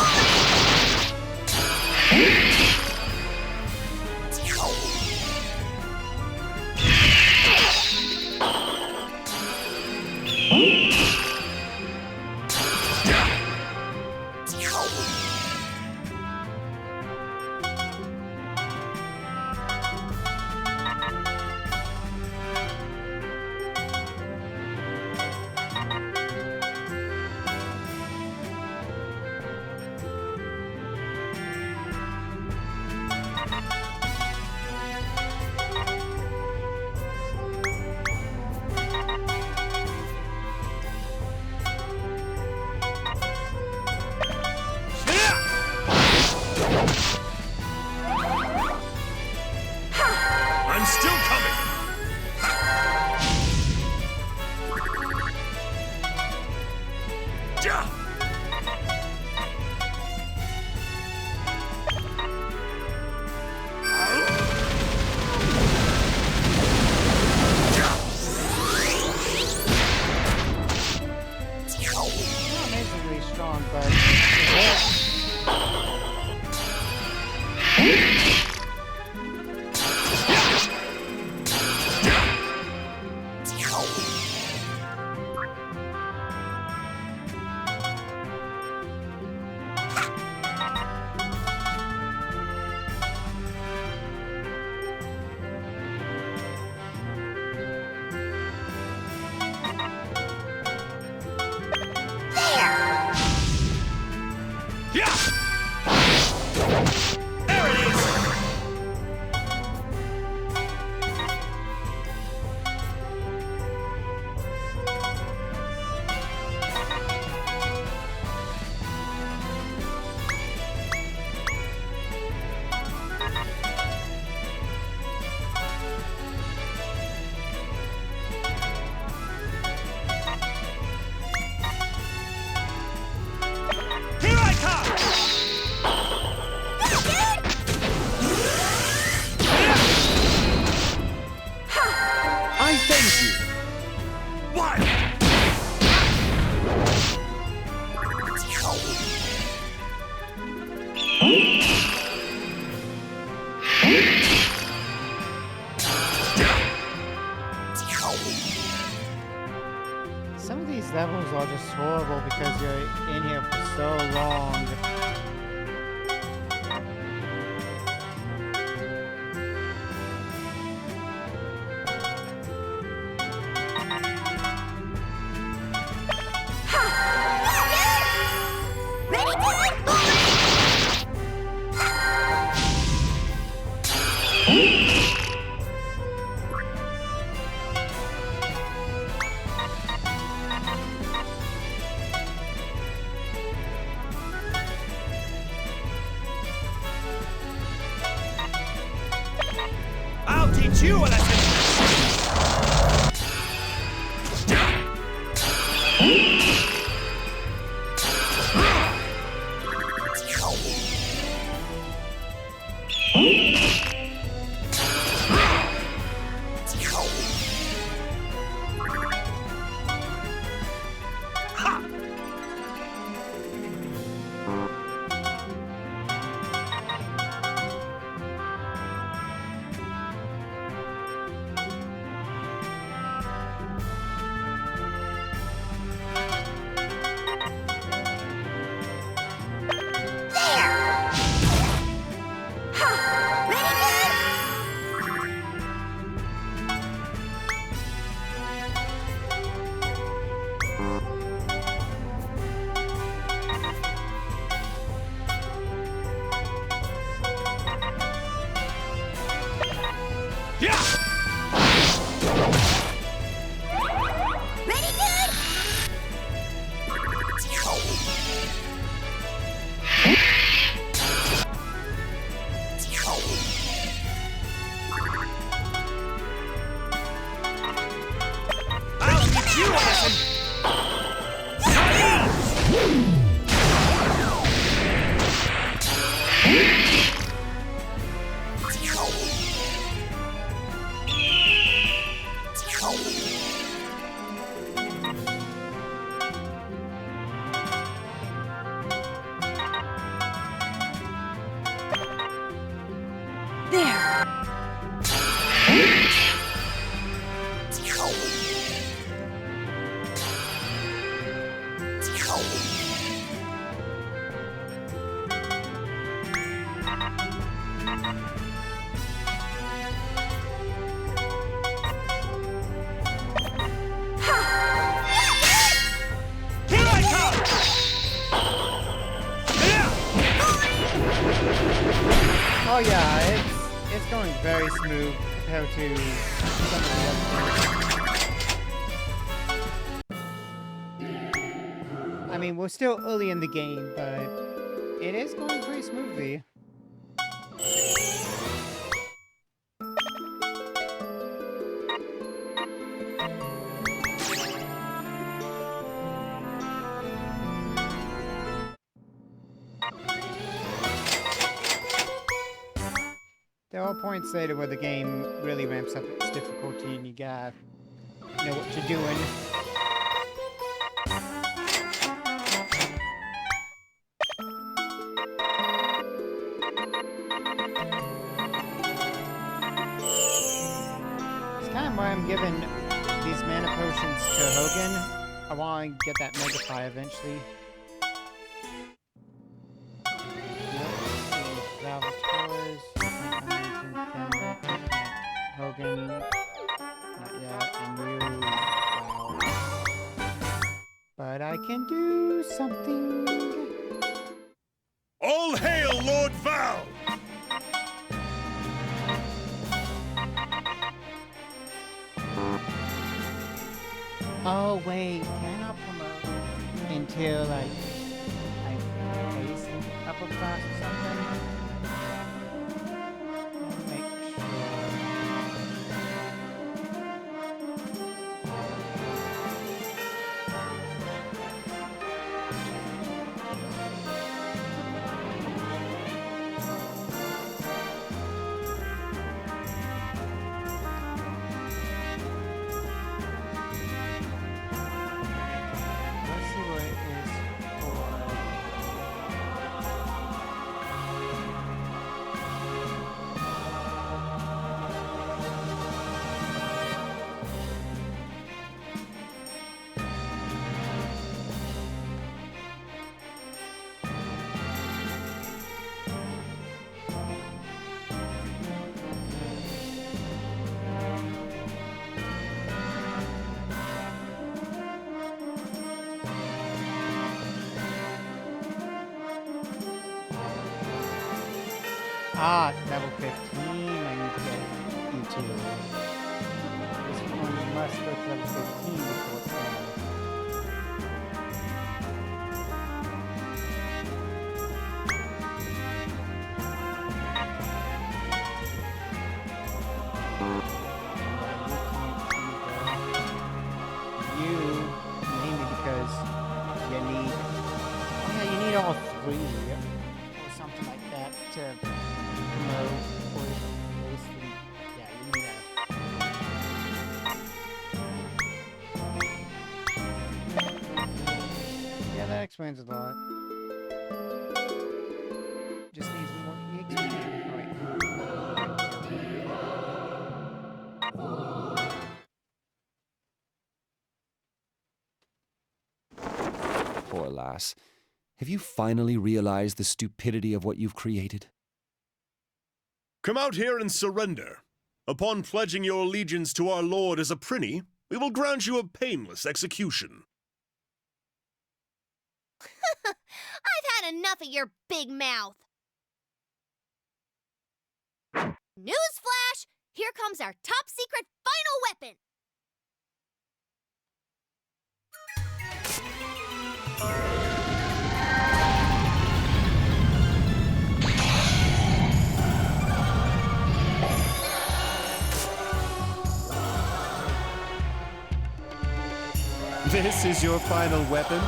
Thank you. What? Some of these levels are just horrible because you're in here for so long. I'll teach you a lesson! Oh yeah, it's going very smooth compared to some of the other things. I mean, we're still early in the game, but it is going pretty smoothly. There are points later where the game really ramps up its difficulty and you gotta know what you're doing. It's kind of why I'm giving these mana potions to Hogan. I want to get that Mega Pie eventually. Hogan, not yet, and you, wow. But I can do something. All hail Lord Val! Oh wait, cannot promote until like I face upper class or something. Make Ah, level 15. I need to get you to. This one must go to level 15 before it's done. You, mainly because you need. Oh yeah, you need all three. Or something like that to promote or mostly. Yeah, you need that. Yeah, that explains a lot. Just needs more EXP. Alright. Poor lass. Have you finally realized the stupidity of what you've created? Come out here and surrender. Upon pledging your allegiance to our lord as a prinny, we will grant you a painless execution. I've had enough of your big mouth. Newsflash! Here comes our top secret final weapon! This is your final weapon?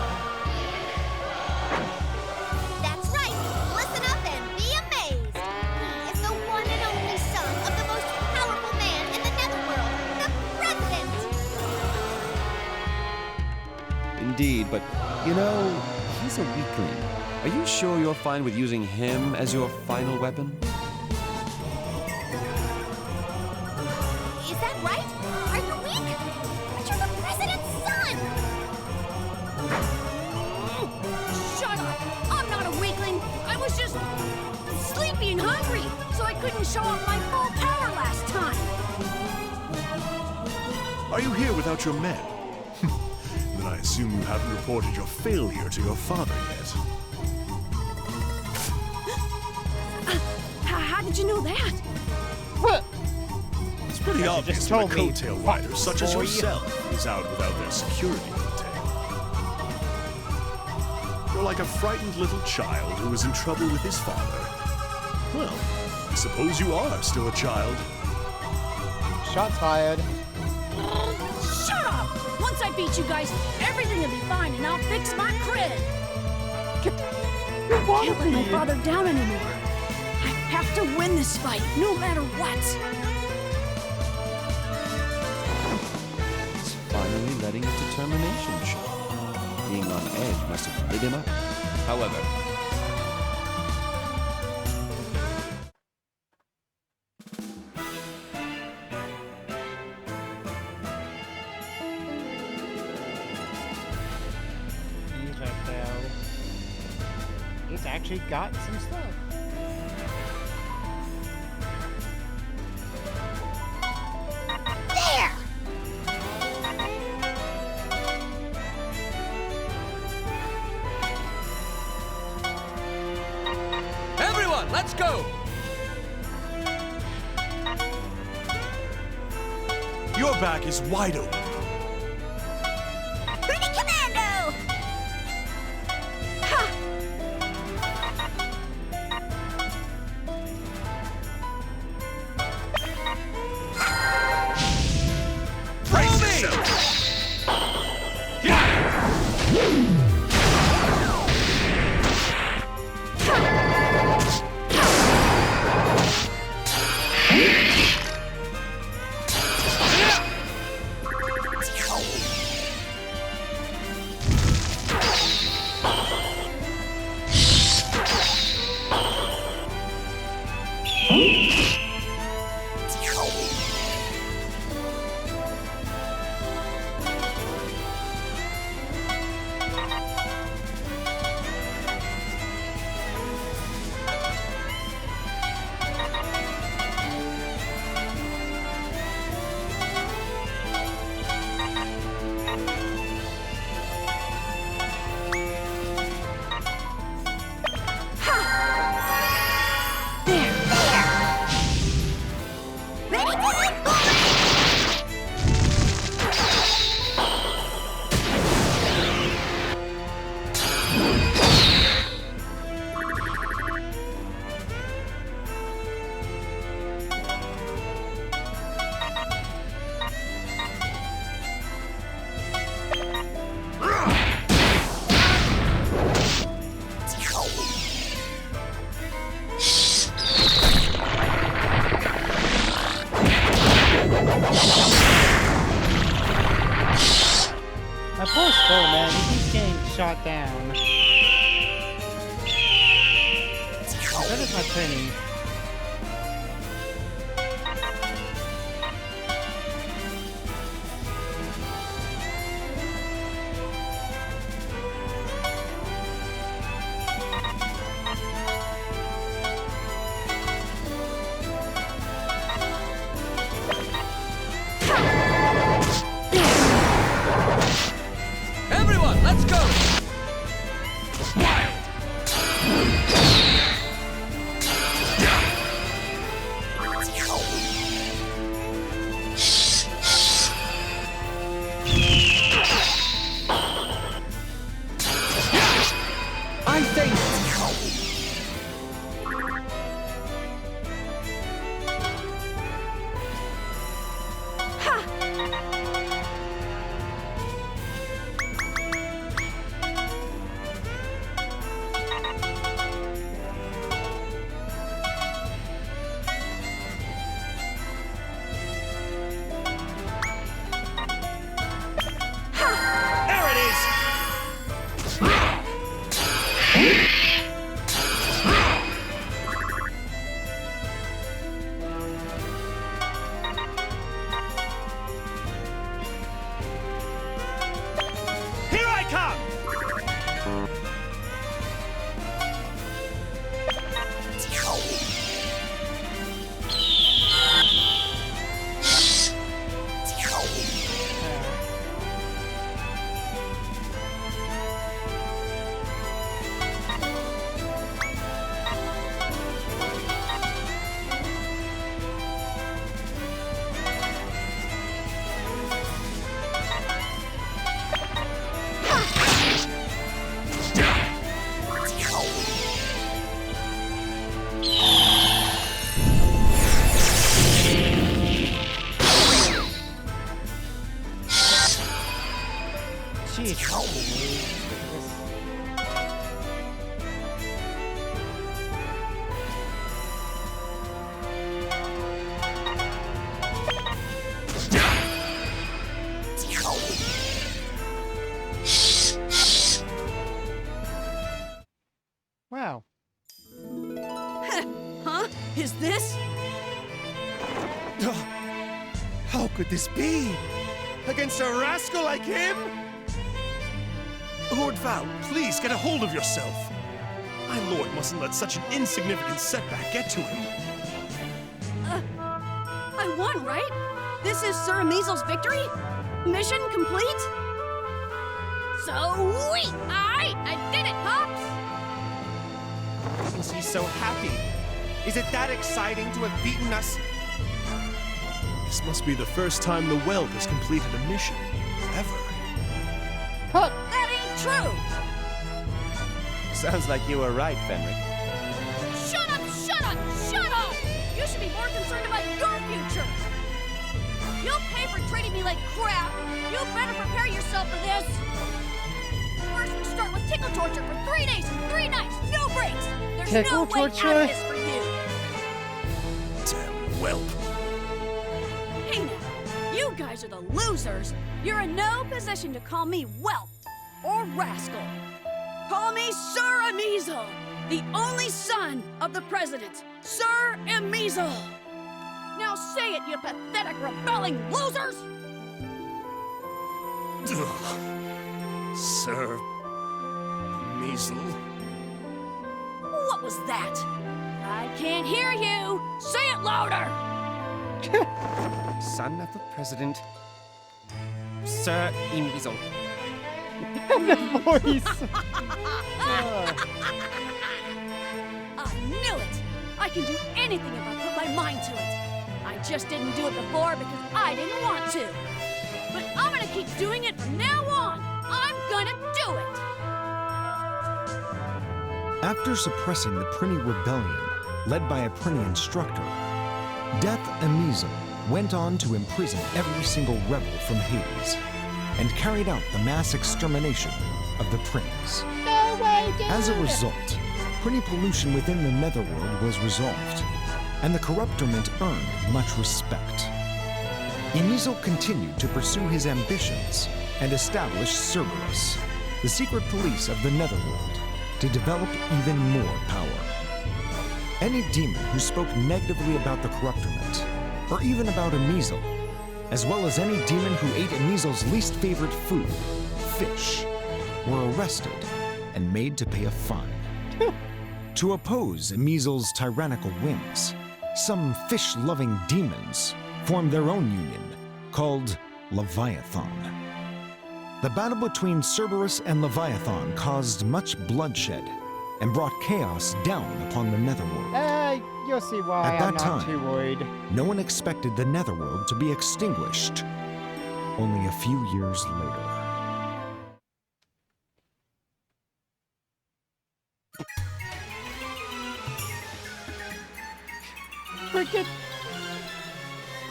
That's right! Listen up and be amazed! He is the one and only son of the most powerful man in the Netherworld, the President! Indeed, but you know, he's a weakling. Are you sure you're fine with using him as your final weapon? Is that right? Are you weak? But you're the President's son! Shut up! I'm not a weakling! I was just sleepy and hungry, so I couldn't show off my full power last time! Are you here without your men? Then I assume you haven't reported your failure to your father yet. How did you know that? What? It's pretty You obvious just when a told me. coattail rider such as Boy. yourself is out without their security detail. You're like a frightened little child who is in trouble with his father. Well, I suppose you are still a child. Shots fired. Shut up! Once I beat you guys, everything will be fine and I'll fix my cred. I can't let my father down anymore. I have to win this fight, no matter what. He's finally letting his determination show. Being on edge must have lit him up. However, He's right there. He's actually got some stuff. There! Everyone, let's go! Your back is wide open. Pretty Commando! Brace yourself! Oh man, he keeps getting shot down. That is my penny. Everyone, let's go! I think... There it is! Here I come! Jeez, help me. Wow. Huh? Is this? How could this be? Against a rascal like him? Lord Val, please get a hold of yourself. My lord mustn't let such an insignificant setback get to him. I won, right? This is Sir Measel's victory? Mission complete? Sweet! I did it, Pops! And she's so happy. Is it that exciting to have beaten us? This must be the first time the Weld has completed a mission. Ever. That ain't true! Sounds like you were right, Fenric. Shut up, shut up, shut up! You should be more concerned about your future! You'll pay for treating me like crap! You better prepare yourself for this! First, we start with tickle torture for 3 days and 3 nights, no breaks! There's Tickle no way torture? out of this for you! Damn whelp. Hey now, you guys are the losers! You're in no position to call me whelp or rascal. Call me Sir Measel, the only son of the president, Sir Measel. Now say it, you pathetic, rebelling losers! Sir Measel. What was that? I can't hear you! Say it louder! Son of the president, Sir Measel. The voice. I knew it! I can do anything if I put my mind to it. I just didn't do it before because I didn't want to. But I'm gonna keep doing it from now on. I'm gonna do it! After suppressing the Prinny rebellion, led by a Prinny instructor, Death Amizel went on to imprison every single rebel from Hades, and carried out the mass extermination of the Prinnies. No way, dude. As a result, Prinny pollution within the Netherworld was resolved, and the corruptorment earned much respect. Emizel continued to pursue his ambitions and established Cerberus, the secret police of the Netherworld, to develop even more power. Any demon who spoke negatively about the Corruptorment, or even about Emizel, as well as any demon who ate Emizel's least favorite food, fish, were arrested and made to pay a fine. To oppose Emizel's tyrannical whims, some fish-loving demons formed their own union, called Leviathan. The battle between Cerberus and Leviathan caused much bloodshed and brought chaos down upon the Netherworld. You'll see why At that I'm not time, too worried. no one expected the Netherworld to be extinguished only a few years later. Freaking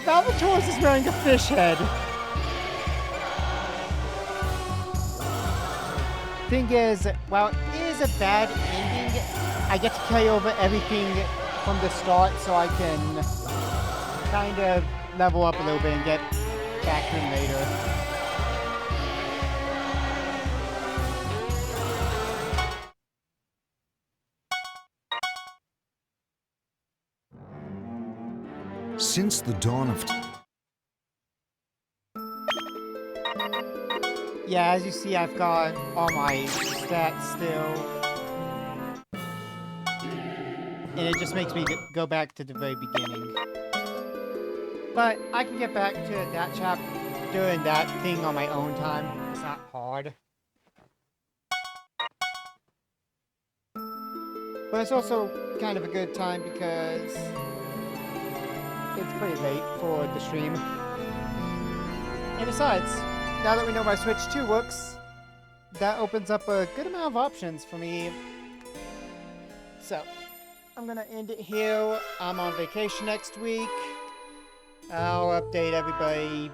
Valvators is wearing a fish head. Thing is, while it is a bad ending, I get to carry over everything from the start so I can kind of level up a little bit and get back to him later. Since the dawn of Yeah, as you see, I've got all my stats still. And it just makes me go back to the very beginning. But I can get back to that chapter, doing that thing on my own time. It's not hard. But it's also kind of a good time because it's pretty late for the stream. And besides, now that we know my Switch 2 works, that opens up a good amount of options for me. So, I'm gonna end it here. I'm on vacation next week. I'll update everybody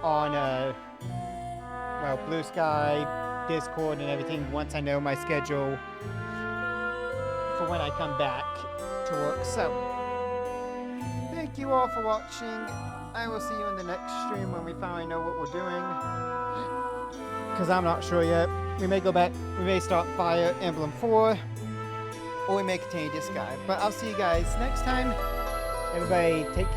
on, well, Blue Sky, Discord, and everything once I know my schedule for when I come back to work. So, thank you all for watching. I will see you in the next stream when we finally know what we're doing. Because I'm not sure yet. We may go back, we may start Fire Emblem 4, or we may continue Disgaea. But I'll see you guys next time. Everybody, take care.